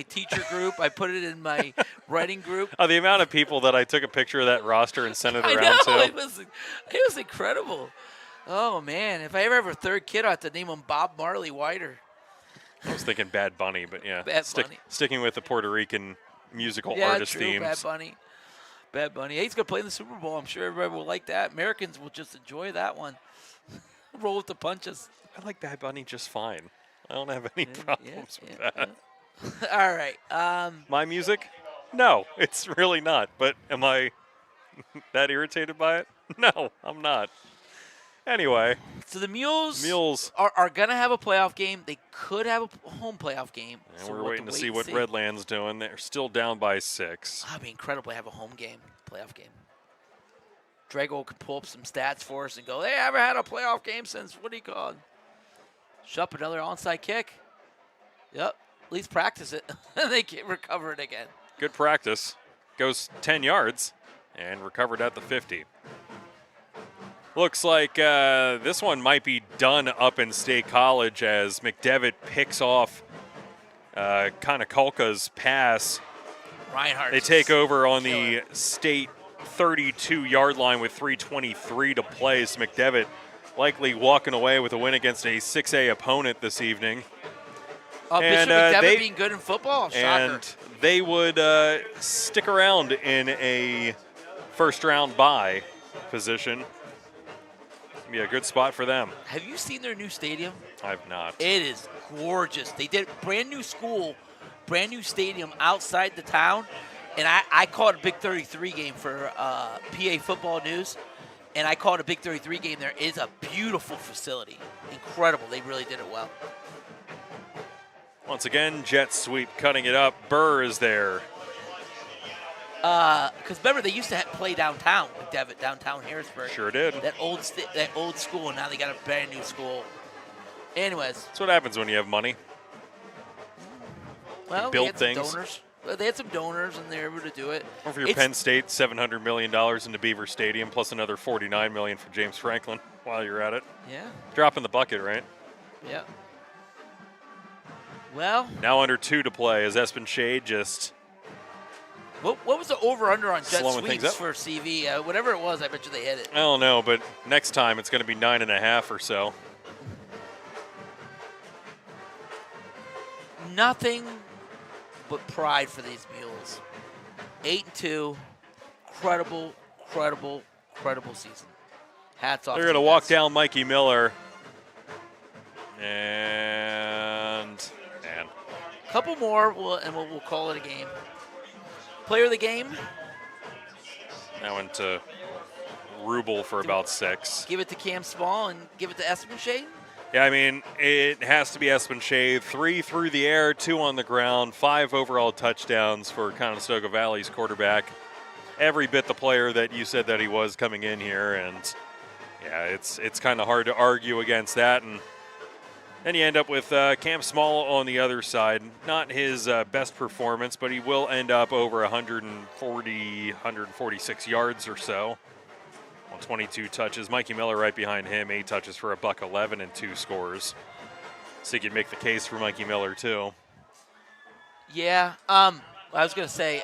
teacher group. I put it in my writing group. Oh, the amount of people that I took a picture of that roster and sent it I around know, to. it was incredible. Oh, man. If I ever have a third kid, I'll have to name him Bob Marley Whiter. I was thinking Bad Bunny, but yeah. Bad Bunny. Sticking with the Puerto Rican musical Yeah, artist true, themes. Bad Bunny. Bad Bunny. Hey, he's going to play in the Super Bowl. I'm sure everybody will like that. Americans will just enjoy that one. Roll with the punches. I like Bad Bunny just fine. I don't have any problems with that. All right. My music? No, it's really not. But am I that irritated by it? No, I'm not. Anyway. So the Mules are going to have a playoff game. They could have a home playoff game. And so we're we'll waiting to wait see and what Redland's doing. They're still down by 6. That'd be incredible to have a home game, playoff game. Drago could pull up some stats for us and go, they haven't had a playoff game since, what do you call it? Shup, another onside kick. Yep, at least practice it. They can recover it again. Good practice. Goes 10 yards and recovered at the 50. Looks like this one might be done up in State College as McDevitt picks off Conestoga's pass. Reinhardt. They take over on the State 32-yard line with 3:23 to play. So McDevitt likely walking away with a win against a 6A opponent this evening. Bishop McDevitt being good in football? Shocker. And they would stick around in a first-round bye position. Be a good spot for them. Have you seen their new stadium? I've not. It is gorgeous. They did brand new school, brand new stadium outside the town. And I called a Big 33 game for PA Football News. And I called a Big 33 game there. It is a beautiful facility. Incredible. They really did it well. Once again, jet sweep cutting it up. Burr is there. Because remember, they used to play downtown, McDevitt, downtown Harrisburg. Sure did. That old school, and now they got a brand new school. Anyways. That's what happens when you have money. Well, build they had things. some donors. Well, they had some donors, and they were able to do it. Or for your Penn State, $700 million into Beaver Stadium, plus another $49 million for James Franklin while you're at it. Yeah. Dropping the bucket, right? Yeah. Well. Now under 2 to play as Espen Shade just... What was the over-under on jet slowing things sweeps up for CV? Whatever it was, I bet you they hit it. I don't know, but next time it's going to be 9.5 or so. nothing but pride for these Mules. 8-2, credible season. Hats off. They're to going to you walk guys. down Mikey Miller. And Couple more, and we'll call it a game. Player of the game. that went to Rubel for about 6. Give it to Cam Small and give it to Espenshade. Yeah, I mean, it has to be Espenshade. 3 through the air, 2 on the ground, 5 overall touchdowns for Conestoga Valley's quarterback. Every bit the player that you said that he was coming in here, and yeah, it's kind of hard to argue against that. And then you end up with Cam Small on the other side. Not his best performance, but he will end up over 146 yards or so on 22 touches. Mikey Miller right behind him, 8 touches for $111 and 2 scores. So you can make the case for Mikey Miller too. Yeah. I was gonna say.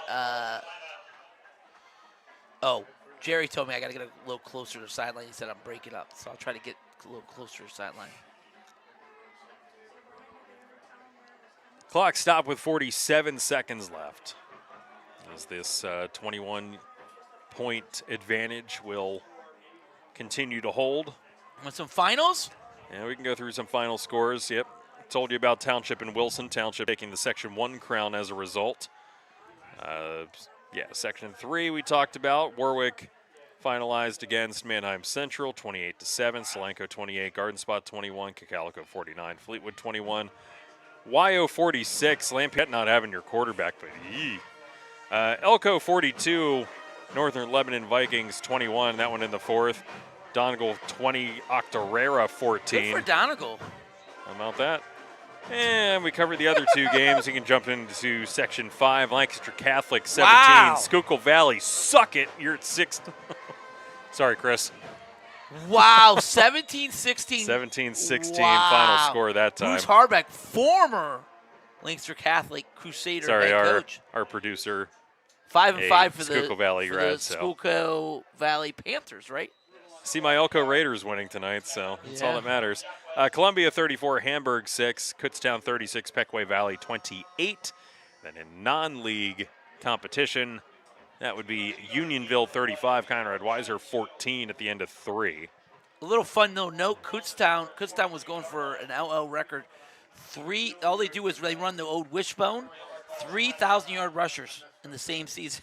Jerry told me I got to get a little closer to the sideline. He said I'm breaking up, so I'll try to get a little closer to the sideline. Clock stopped with 47 seconds left. As this 21-point advantage will continue to hold. Want some finals? Yeah, we can go through some final scores. Yep. Told you about Township and Wilson. Township taking the Section 1 crown as a result. Section 3 we talked about. Warwick finalized against Manheim Central, 28-7. Solanco 28, Garden Spot 21, Cacalico 49, Fleetwood 21. YO 46, Lampiette not having your quarterback, but Elko 42, Northern Lebanon Vikings 21, that one in the 4th. Donegal 20, Octorara 14. Good for Donegal. How about that? And we covered the other 2 games. You can jump into Section 5. Lancaster Catholic 17, Wow. Schuylkill Valley, suck it. You're at 6th. Sorry, Chris. Wow, 17-16. 17-16 Wow. final score that time. Bruce Harbeck, former Lancaster Catholic Crusader Sorry, head coach. our producer. 5-5 for the Schuylkill Valley for grad, the so. Schuylkill Valley Panthers, right? See my Elko Raiders winning tonight, so that's all Yeah. that matters. Columbia 34, Hamburg 6, Kutztown 36, Pequay Valley 28. Then in non-league competition, that would be Unionville 35, Conrad Weiser 14 at the end of 3. A little fun note, Kutztown was going for an LL record. All they do is they run the old wishbone, 3,000-yard rushers in the same season.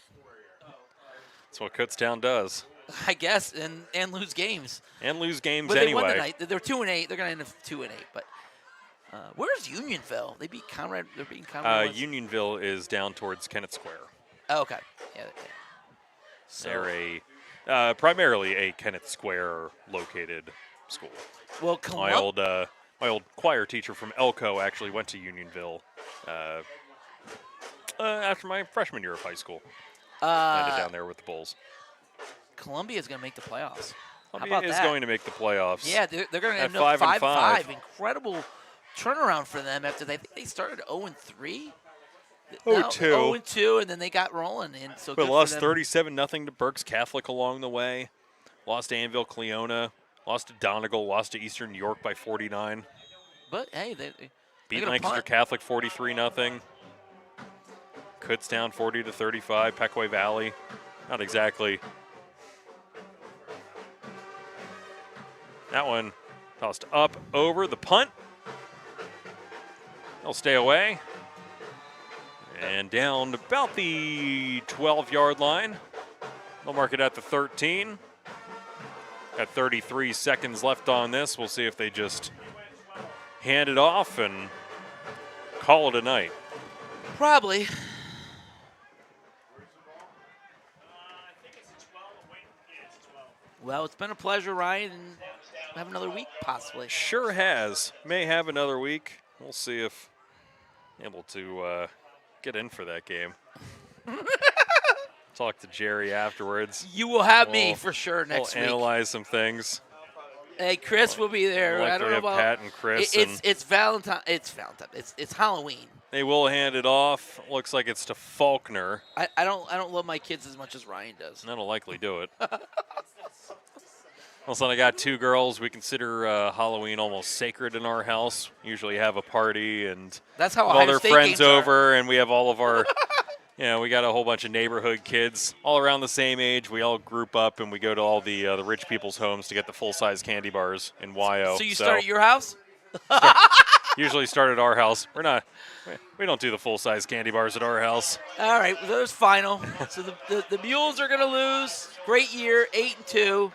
That's what Kutztown does. I guess, and lose games. And lose games But anyway. they won tonight. They're 2-8. They're going to end up 2-8. But where's Unionville? They beat Conrad. They're beating Conrad. Unionville is down towards Kennett Square. Oh, okay. Yeah. So, They're primarily a Kennett Square located school. Well, my old choir teacher from Elko actually went to Unionville after my freshman year of high school. Landed down there with the Bulls. Columbia is going to make the playoffs. Columbia is going to make the playoffs. Yeah, they're going to end up 5-5. Incredible turnaround for them after they started 0-3. 0-2. 0-2, and then they got rolling. And so But good lost for them. 37-0 to Berks Catholic along the way. Lost to Anvil Cleona. Lost to Donegal. Lost to Eastern New York by 49. But, hey, they Beat Lancaster Catholic 43-0. Kutztown 40-35. Pequay Valley. Not exactly. That one tossed up over the punt. They'll stay away. And down about the 12-yard line. They'll mark it at the 13. Got 33 seconds left on this. We'll see if they just hand it off and call it a night. Probably. Well, it's been a pleasure, Ryan, and have another week possibly. Sure has. May have another week. We'll see if able to get in for that game. Talk to Jerry afterwards. You will have me for sure next week. We'll analyze some things. Hey, Chris will be there. We'll I don't know have about Pat and Chris. It's Valentine. It's Valentine. It's Halloween. They will hand it off. Looks like it's to Faulkner. I don't love my kids as much as Ryan does. That'll likely do it. Also, I got 2 girls. We consider Halloween almost sacred in our house. Usually have a party and That's how all Ohio their State friends games are. over, and we have all of our, we got a whole bunch of neighborhood kids all around the same age. We all group up and we go to all the rich people's homes to get the full-size candy bars in YO. So you start at your house? Usually start at our house. We don't do the full-size candy bars at our house. All right, well, there's final. So the Mules are going to lose. Great year, 8-2.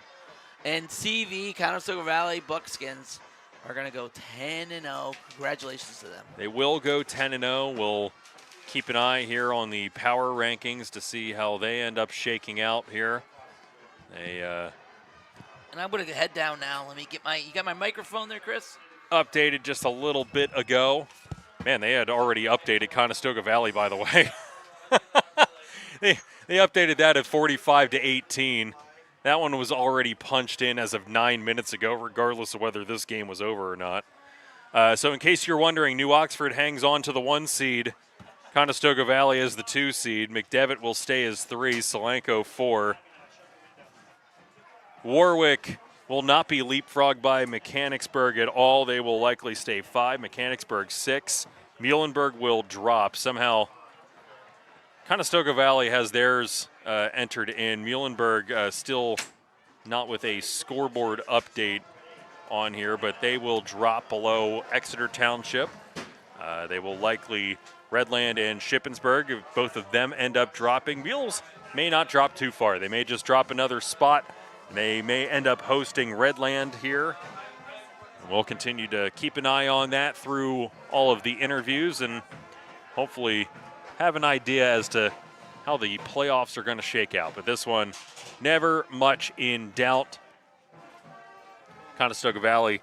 And CV, Conestoga Valley Buckskins, are going to go 10-0. Congratulations to them. They will go 10-0. We'll keep an eye here on the power rankings to see how they end up shaking out here. And I'm going to head down now. Let me get you got my microphone there, Chris? Updated just a little bit ago. Man, they had already updated Conestoga Valley, by the way. they updated that at 45-18. That one was already punched in as of 9 minutes ago, regardless of whether this game was over or not. So in case you're wondering, New Oxford hangs on to the 1 seed. Conestoga Valley is the 2 seed. McDevitt will stay as 3, Solanco 4. Warwick will not be leapfrogged by Mechanicsburg at all. They will likely stay 5. Mechanicsburg 6. Muhlenberg will drop. Somehow Conestoga Valley has theirs entered in. Muhlenberg still not with a scoreboard update on here, but they will drop below Exeter Township. They will likely Redland and Shippensburg. If both of them end up dropping, Muhls may not drop too far. They may just drop another spot. They may end up hosting Redland here. We'll continue to keep an eye on that through all of the interviews and hopefully have an idea as to how the playoffs are going to shake out. But this one, never much in doubt. Conestoga Valley,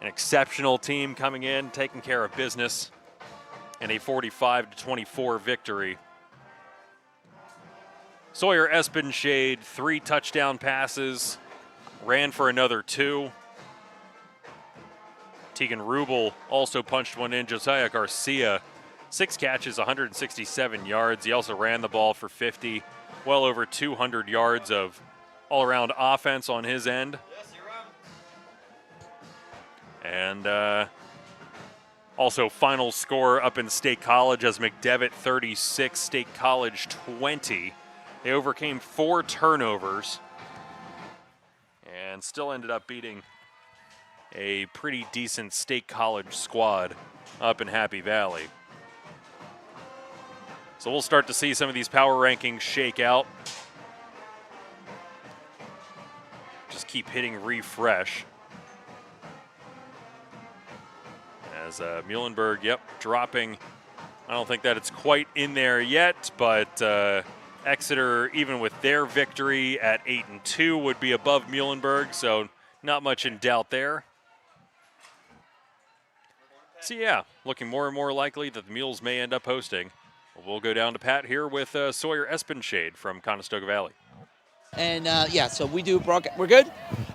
an exceptional team coming in, taking care of business in a 45-24 victory. Sawyer Espenshade, 3 touchdown passes, ran for another 2. Tegan Rubel also punched one in. Josiah Garcia, 6 catches, 167 yards. He also ran the ball for 50, well over 200 yards of all-around offense on his end. And also final score up in State College as McDevitt 36, State College 20. They overcame 4 turnovers and still ended up beating a pretty decent State College squad up in Happy Valley. So we'll start to see some of these power rankings shake out. Just keep hitting refresh. As Muhlenberg, dropping. I don't think that it's quite in there yet, but Exeter, even with their victory at 8-2, would be above Muhlenberg, so not much in doubt there. So yeah, looking more and more likely that the Mules may end up hosting. We'll go down to Pat here with Sawyer Espenshade from Conestoga Valley. And so we do broadcast. We're good.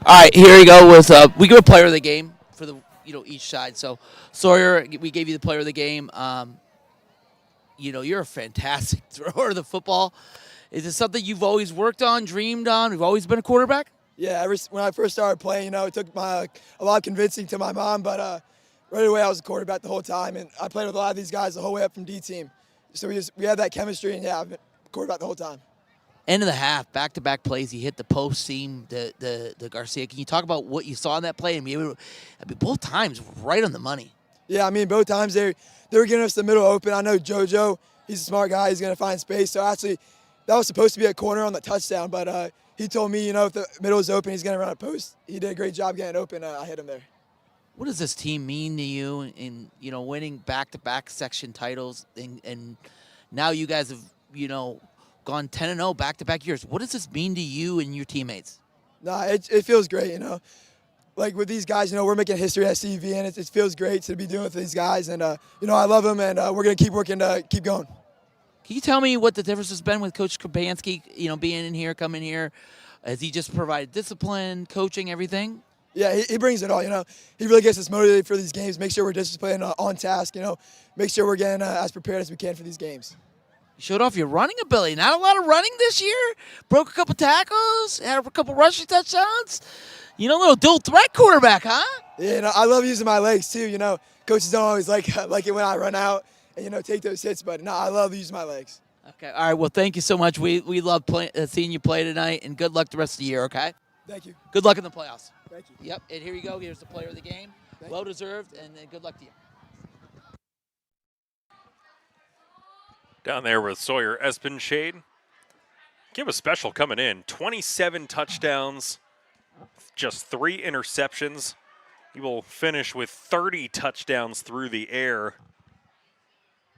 All right, here we go with we give a player of the game for the each side. So Sawyer, we gave you the player of the game. You're a fantastic thrower of the football. Is this something you've always worked on, dreamed on? You've always been a quarterback? Yeah, when I first started playing, it took a lot of convincing to my mom, but right away I was a quarterback the whole time, and I played with a lot of these guys the whole way up from D team. So we had that chemistry, and I've been quarterback the whole time. End of the half, back-to-back plays. He hit the post seam, the Garcia. Can you talk about what you saw in that play? Both times right on the money. Yeah, both times they were giving us the middle open. I know JoJo, he's a smart guy. He's going to find space. So actually, that was supposed to be a corner on the touchdown, but he told me, if the middle is open, he's going to run a post. He did a great job getting it open. I hit him there. What does this team mean to you in winning back-to-back section titles? And now you guys have, gone 10-0 back-to-back years. What does this mean to you and your teammates? It feels great, Like with these guys, we're making history at CV, and it feels great to be doing with these guys. And, I love them, and we're going to keep working to keep going. Can you tell me what the difference has been with Coach Krapansky, being in here, coming here? Has he just provided discipline, coaching, everything? Yeah, he brings it all, He really gets us motivated for these games, make sure we're disciplined, on task, make sure we're getting as prepared as we can for these games. You showed off your running ability. Not a lot of running this year. Broke a couple tackles, had a couple rushing touchdowns. You know, little dual threat quarterback, huh? Yeah, I love using my legs too. Coaches don't always like it when I run out and take those hits, but no, I love using my legs. Okay. All right. Well, thank you so much. We love seeing you play tonight, and good luck the rest of the year. Okay. Thank you. Good luck in the playoffs. Thank you. Yep. And here you go. Here's the player of the game. Well deserved, and good luck to you. Down there with Sawyer Espenshade. Give a special coming in. 27 touchdowns, just 3 interceptions. He will finish with 30 touchdowns through the air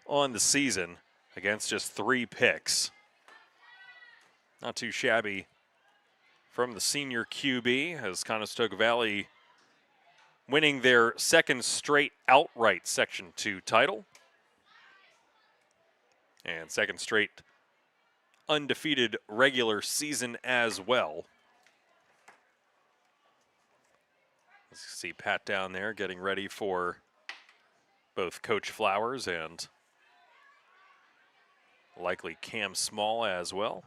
on the season against just 3 picks. Not too shabby from the senior QB as Conestoga Valley winning their 2nd straight outright Section 2 title. And 2nd straight undefeated regular season as well. Let's see Pat down there getting ready for both Coach Flowers and likely Cam Small as well.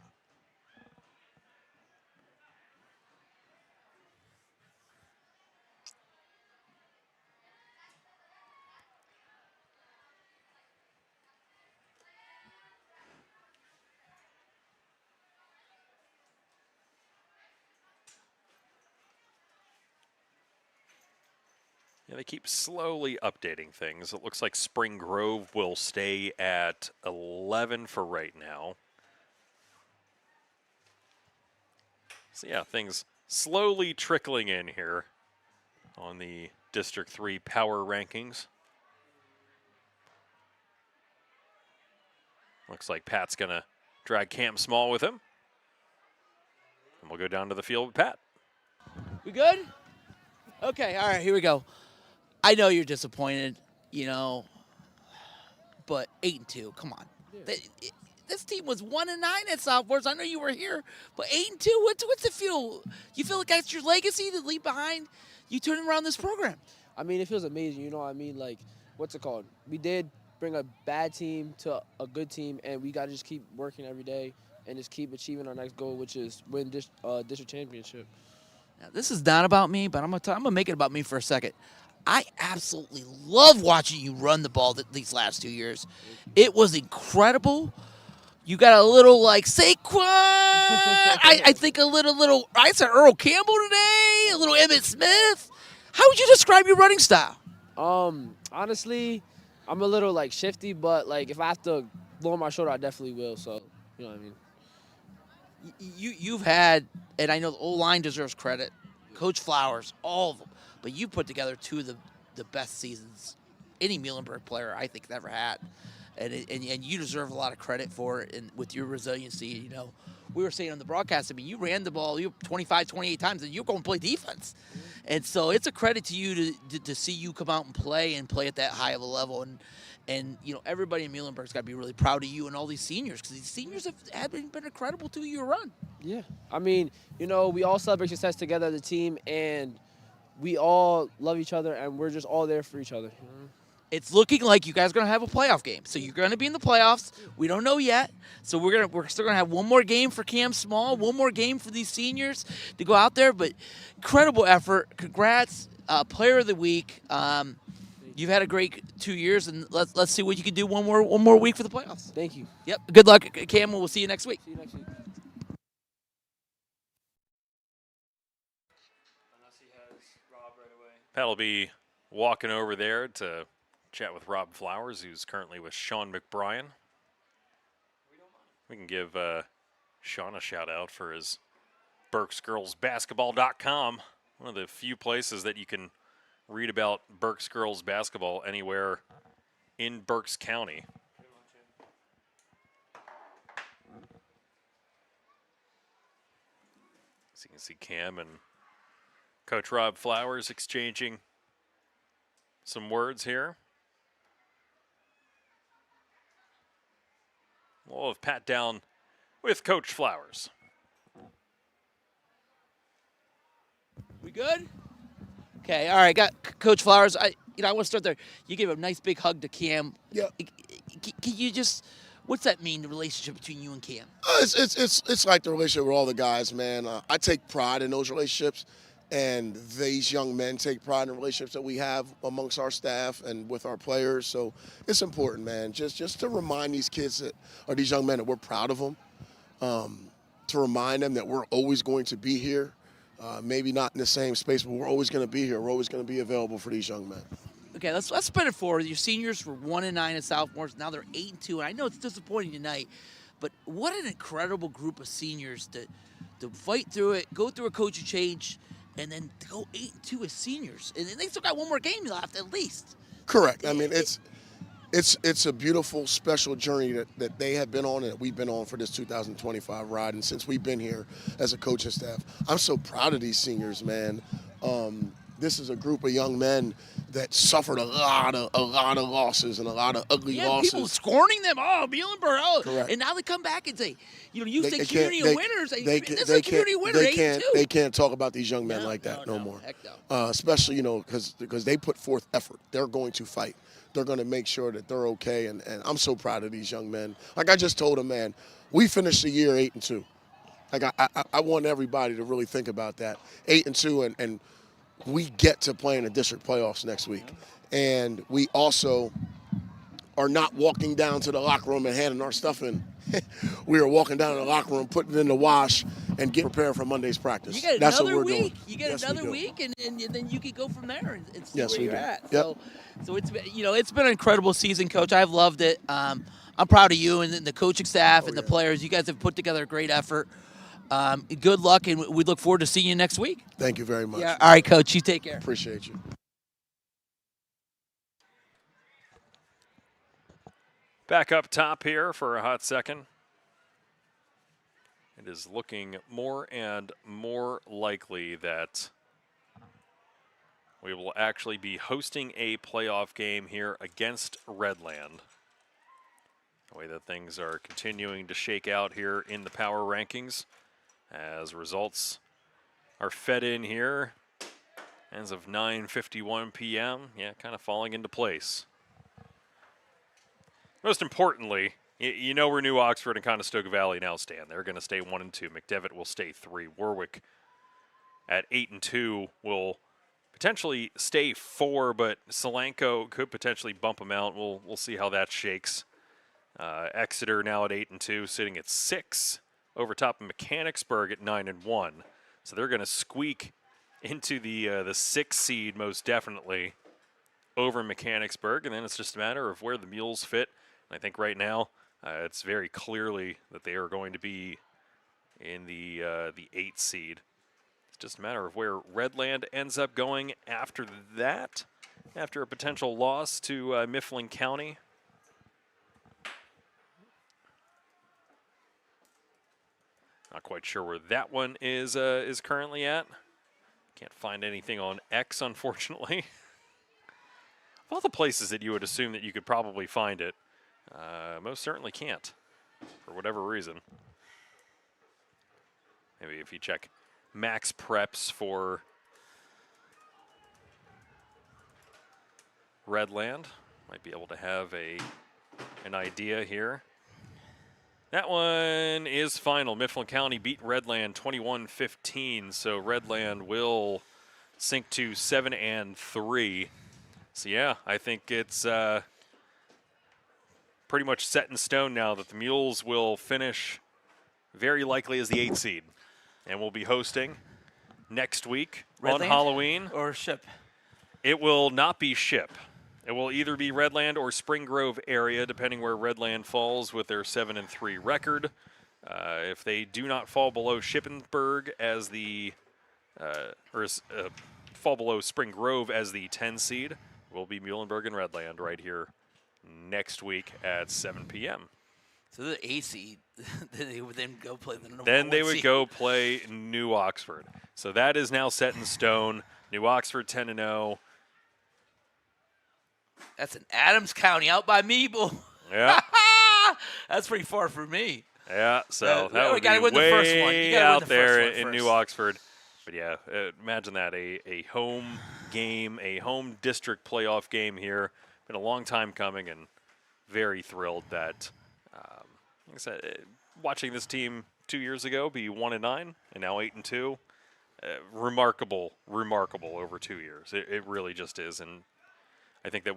Yeah, they keep slowly updating things. It looks like Spring Grove will stay at 11 for right now. So yeah, things slowly trickling in here on the District 3 power rankings. Looks like Pat's gonna drag Cam Small with him. And we'll go down to the field with Pat. We good? Okay, all right, here we go. I know you're disappointed, but 8-2, come on. This team was 1-9 at sophomores. I know you were here, but 8-2. What's it feel? You feel like that's your legacy to leave behind? You turning around this program. I mean, it feels amazing. You know what I mean? Like, what's it called? We did bring a bad team to a good team, and we got to just keep working every day and just keep achieving our next goal, which is win district championship. Now, this is not about me, but I'm gonna make it about me for a second. I absolutely love watching you run the ball these last 2 years. It was incredible. You got a little like Saquon. I think a little. I said Earl Campbell today. A little Emmitt Smith. How would you describe your running style? Honestly, I'm a little like shifty, but like if I have to lower my shoulder, I definitely will. So you know what I mean. You've had, and I know the O-line deserves credit. Coach Flowers, all of them. But you put together 2 of the best seasons any Muhlenberg player I think has ever had. And you deserve a lot of credit for it and with your resiliency. We were saying on the broadcast, I mean, you ran the ball 25, 28 times, and you're going to play defense. And so it's a credit to you to see you come out and play at that high of a level. And everybody in Muhlenberg's got to be really proud of you and all these seniors, because these seniors have been incredible 2-year run. Yeah. I mean, we all celebrate success together as a team, and we all love each other, and we're just all there for each other. It's looking like you guys are going to have a playoff game. So you're going to be in the playoffs. We don't know yet. So we're still going to have one more game for Cam Small, one more game for these seniors to go out there. But incredible effort. Congrats. Player of the week. You've had a great 2 years, and let's see what you can do one more week for the playoffs. Thank you. Yep. Good luck, Cam. We'll see you next week. See you next week. Pat will be walking over there to chat with Rob Flowers, who's currently with Sean McBrien. We can give Sean a shout out for his BerksGirlsBasketball.com, one of the few places that you can read about Berks girls basketball anywhere in Berks County. So you can see Cam and Coach Rob Flowers exchanging some words here. We'll have Pat down with Coach Flowers. We good? Okay, all right. Got Coach Flowers. I want to start there. You gave a nice big hug to Cam. Yeah. Can you just, what's that mean, the relationship between you and Cam? It's like the relationship with all the guys, man. I take pride in those relationships. And these young men take pride in the relationships that we have amongst our staff and with our players. So it's important, man, just to remind these kids that, or these young men, that we're proud of them, to remind them that we're always going to be here. Maybe not in the same space, but we're always going to be here. We're always going to be available for these young men. Okay, let's spin it forward. Your seniors were 1-9 at sophomores. Now they're 8-2. And I know it's disappointing tonight, but what an incredible group of seniors to fight through it, go through a coaching change, and then to go 8-2 as seniors. And they still got one more game left at least. Correct. I mean, it's a beautiful, special journey that they have been on and that we've been on for this 2025 ride. And since we've been here as a coaching staff, I'm so proud of these seniors, man. This is a group of young men that suffered a lot of losses and a lot of ugly losses. People scorning them. Oh, Muhlenberg. Oh. Correct. And now they come back and say, you say They community can't- of winners. This is they a community can't- winner. They 8-2. they can't talk about these young men like that no more. Heck no. Especially, because they put forth effort. They're going to fight. They're going to make sure that they're okay. And I'm so proud of these young men. Like I just told them, man, we finished the year 8-2. Like I want everybody to really think about that. 8-2, and we get to play in the district playoffs next week. And we also are not walking down to the locker room and handing our stuff in. We are walking down to the locker room, putting it in the wash, and get prepared for Monday's practice. You get That's another what we're week. doing. You get Yes, we another do. week, and then you can go from there and see Yes, where we you're do. at. Yep. So it's been, it's been an incredible season, Coach. I've loved it. I'm proud of you and the coaching staff and the players. You guys have put together a great effort. Good luck, and we look forward to seeing you next week. Thank you very much. Yeah. All right, Coach. You take care. Appreciate you. Back up top here for a hot second. It is looking more and more likely that we will actually be hosting a playoff game here against Redland. The way that things are continuing to shake out here in the power rankings as results are fed in here as of 9:51 p.m. Yeah, kind of falling into place. Most importantly, you know where New Oxford and Conestoga Valley now stand. They're going to stay 1 and 2. McDevitt will stay 3. Warwick at 8 and 2 will potentially stay 4, but Solanco could potentially bump them out. We'll see how that shakes. Exeter now at 8 and 2, sitting at 6, over top of Mechanicsburg at 9 and 1. So they're going to squeak into the 6th seed most definitely over Mechanicsburg, and then it's just a matter of where the Mules fit. And I think right now it's very clearly that they are going to be in the 8th seed. It's just a matter of where Redland ends up going after that, after a potential loss to Mifflin County. Not quite sure where that one is currently at. Can't find anything on X, unfortunately. Of all the places that you would assume that you could probably find it, most certainly can't, for whatever reason. Maybe if you check Max Preps for Redland, might be able to have an idea here. That one is final. Mifflin County beat Redland 21-15, so Redland will sink to 7 and 3. So yeah, I think it's pretty much set in stone now that the Mules will finish very likely as the 8th seed, and we'll be hosting next week on Redland Halloween. or Ship? It will not be Ship. It will either be Redland or Spring Grove area, depending where Redland falls with their 7 and 3 record. If they do not fall below Shippensburg as the, fall below Spring Grove as the 10 seed, it will be Muhlenberg and Redland right here next week at 7 p.m. So the 8th seed, they would then go play the number Then 1 they would seed. go play New Oxford. So that is now set in stone. New Oxford 10-0. That's in Adams County, out by Meeble. Yeah. That's pretty far for me. Yeah, so that we would gotta be win the first one. You way gotta win out the there first one in first. New Oxford. But yeah, imagine that, a home game, a home district playoff game here. Been a long time coming, and very thrilled that, like I said, watching this team 2 years ago be 1 and 9 and now 8 and 2. remarkable over 2 years. It really just is. And I think that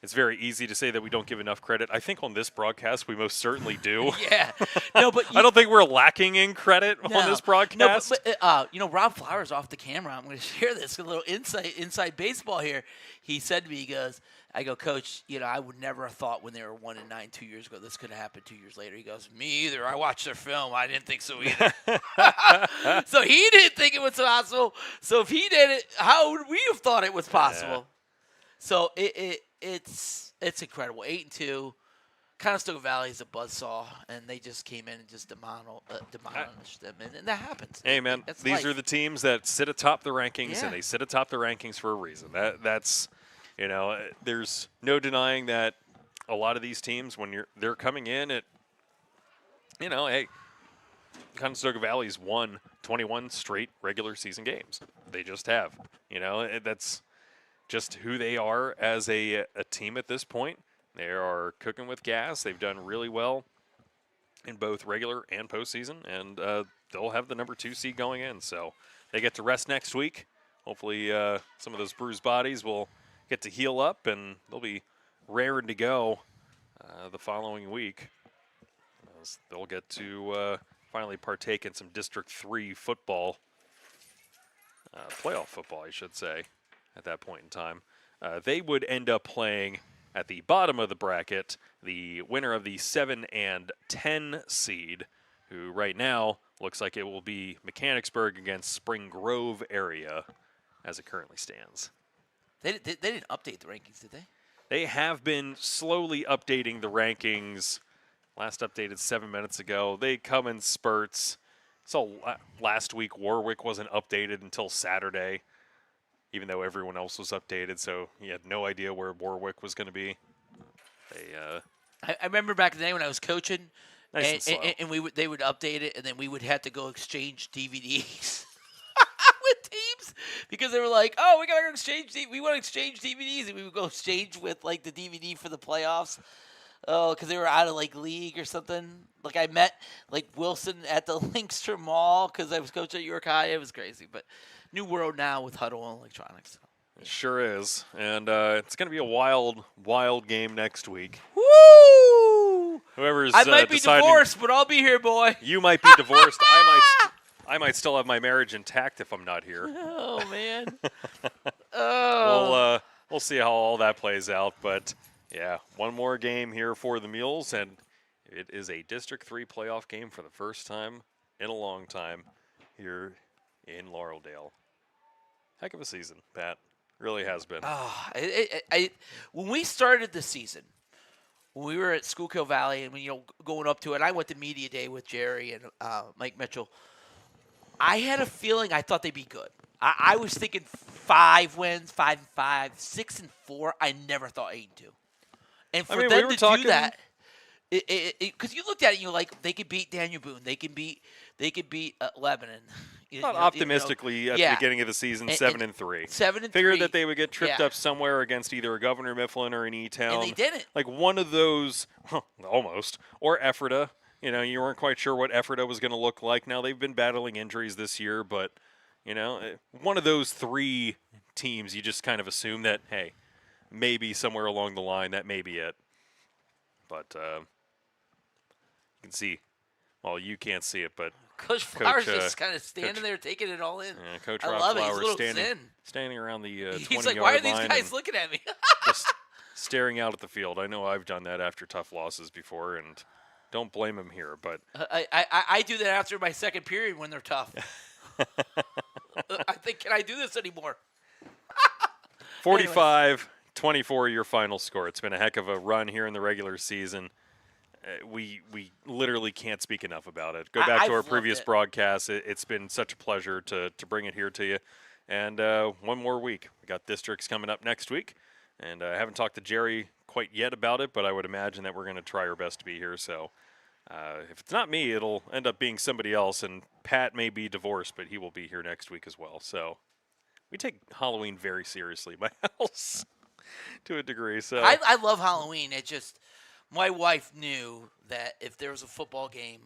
it's very easy to say that we don't give enough credit. I think on this broadcast we most certainly do. Yeah. No, but I don't think we're lacking in credit on this broadcast. No, but Rob Flowers off the camera. I'm going to share this, a little inside baseball here. He said to me, he goes, I go, Coach, I would never have thought when they were 1-9 2 years ago this could have happened 2 years later. He goes, me either. I watched their film. I didn't think so either. So he didn't think it was possible. So if he did it, how would we have thought it was possible? Yeah. So it's incredible. 8-2. Conestoga Valley is a buzzsaw, and they just came in and just demolished them, and that happens. Hey, man, these are the teams that sit atop the rankings, Yeah. and they sit atop the rankings for a reason. That's, there's no denying that a lot of these teams, when they're coming in at, hey, Conestoga Valley's won 21 straight regular season games. They just have. That's just who they are as a team at this point. They are cooking with gas. They've done really well in both regular and postseason, and they'll have the number 2 seed going in. So they get to rest next week. Hopefully some of those bruised bodies will get to heal up, and they'll be raring to go the following week. They'll get to finally partake in some District 3 football, playoff football, I should say, at that point in time. They would end up playing at the bottom of the bracket, the winner of the 7 and 10 seed, who right now looks like it will be Mechanicsburg against Spring Grove area as it currently stands. They didn't update the rankings, did they? They have been slowly updating the rankings. Last updated 7 minutes ago. They come in spurts. So last week Warwick wasn't updated until Saturday, even though everyone else was updated, so you had no idea where Warwick was going to be. I remember back in the day when I was coaching, nice and they would update it, and then we would have to go exchange DVDs with teams because they were like, "Oh, we gotta go exchange. We want to exchange DVDs," and we would go exchange with like the DVD for the playoffs. Oh, because they were out of like league or something. Like I met like Wilson at the Linkster Mall because I was coaching at York High. It was crazy, but new world now with Huddle and electronics. It sure is, and it's going to be a wild game next week. Woo! Whoever's I might be divorced, but I'll be here, boy. You might be divorced. I might still have my marriage intact if I'm not here. Oh man. Oh. We'll see how all that plays out, but yeah, one more game here for the Muhls, and it is a District 3 playoff game for the first time in a long time here in Laureldale. Heck of a season, Pat. Really has been. When we started the season, when we were at Schuylkill Valley and going up to it, I went to Media Day with Jerry and Mike Mitchell. I had a feeling I thought they'd be good. I was thinking 5 wins, 5-5, 6-4. I never thought 8-2. And for them to do that, because you looked at it and you're like, they could beat Daniel Boone, they could beat Lebanon. Not optimistically at the beginning of the season, 7-3. 7-3. Figured that they would get tripped up somewhere against either a Governor Mifflin or an E-Town. And they didn't. Like one of those, almost, or Ephrata. You weren't quite sure what Ephrata was going to look like. Now they've been battling injuries this year, but one of those 3 teams, you just kind of assume that, hey, maybe somewhere along the line that may be it. But you can see, well, you can't see it, but Coach Flowers just kind of standing there taking it all in. Yeah, Coach I Rob love Flowers it. standing around the 20-yard line. He's like, why are these guys looking at me? Just staring out at the field. I know I've done that after tough losses before, and don't blame him here. But I do that after my second period when they're tough. I think, can I do this anymore? 45-24 your final score. It's been a heck of a run here in the regular season. We literally can't speak enough about it. Go back to our previous broadcast. It's been such a pleasure to bring it here to you. And one more week. We got districts coming up next week. And I haven't talked to Jerry quite yet about it, but I would imagine that we're going to try our best to be here. So if it's not me, it'll end up being somebody else. And Pat may be divorced, but he will be here next week as well. So we take Halloween very seriously, my house, to a degree. So I love Halloween. It just... My wife knew that if there was a football game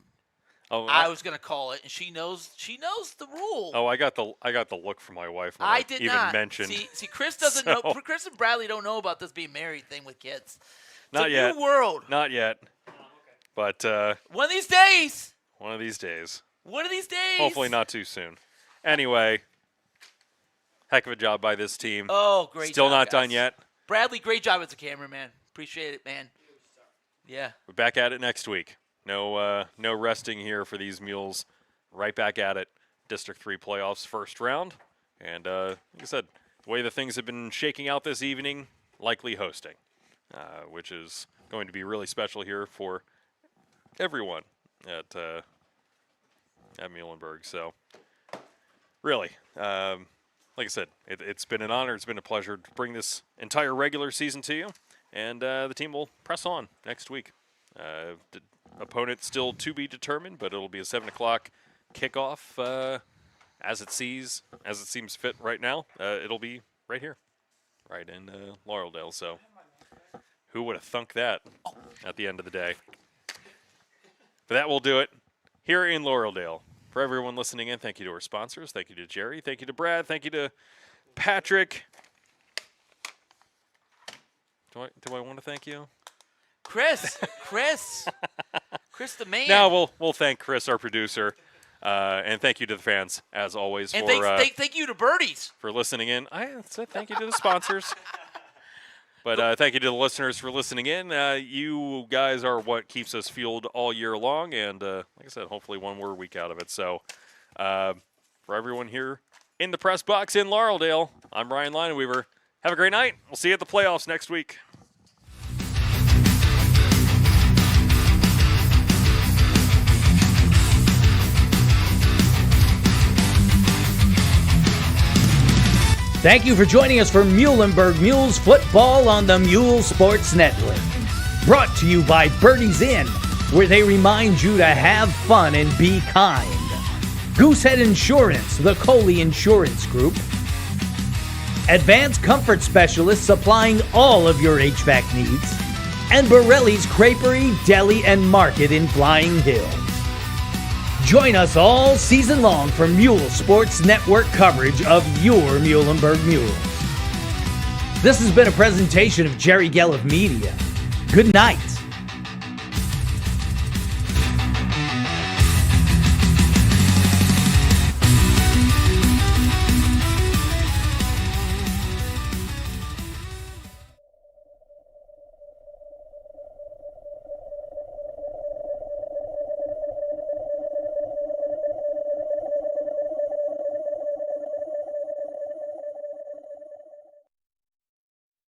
Oh, I was gonna call it, and she knows the rule. Oh, I got the look from my wife when I did even not mentioned. See, Chris doesn't know. Chris and Bradley don't know about this being married thing with kids. It's Not a yet. New world. Not yet. But One of these days. one of these days. One of these days. Hopefully not too soon. Anyway, heck of a job by this team. Oh, great Still job, not guys. done yet. Bradley, great job as a cameraman. Appreciate it, man. Yeah. We're back at it next week. No resting here for these Mules. Right back at it. District 3 playoffs first round. And like I said, the way the things have been shaking out this evening, likely hosting, which is going to be really special here for everyone at Muhlenberg. So really, like I said, it's been an honor. It's been a pleasure to bring this entire regular season to you. And the team will press on next week. The opponent still to be determined, but it'll be a 7 o'clock kickoff as it seems fit right now. It'll be right here, right in Laureldale. So who would have thunk that at the end of the day? But that will do it here in Laureldale. For everyone listening in, thank you to our sponsors. Thank you to Jerry. Thank you to Brad. Thank you to Patrick. Do I want to thank you? Chris the man. Now we'll thank Chris, our producer, and thank you to the fans as always And for thank you to Birdies for listening in. I said thank you to the sponsors, but thank you to the listeners for listening in. You guys are what keeps us fueled all year long, and like I said, hopefully one more week out of it. So for everyone here in the press box in Laureldale, I'm Ryan Lineweaver. Have a great night. We'll see you at the playoffs next week. Thank you for joining us for Muhlenberg Mules football on the Mule Sports Network. Brought to you by Birdie's Inn, where they remind you to have fun and be kind. Goosehead Insurance, the Coley Insurance Group. Advanced Comfort Specialists supplying all of your HVAC needs. And Borelli's Creperie, Deli, and Market in Flying Hill. Join us all season long for Mule Sports Network coverage of your Muhlenberg Mules. This has been a presentation of Jerry Gelliff Media. Good night.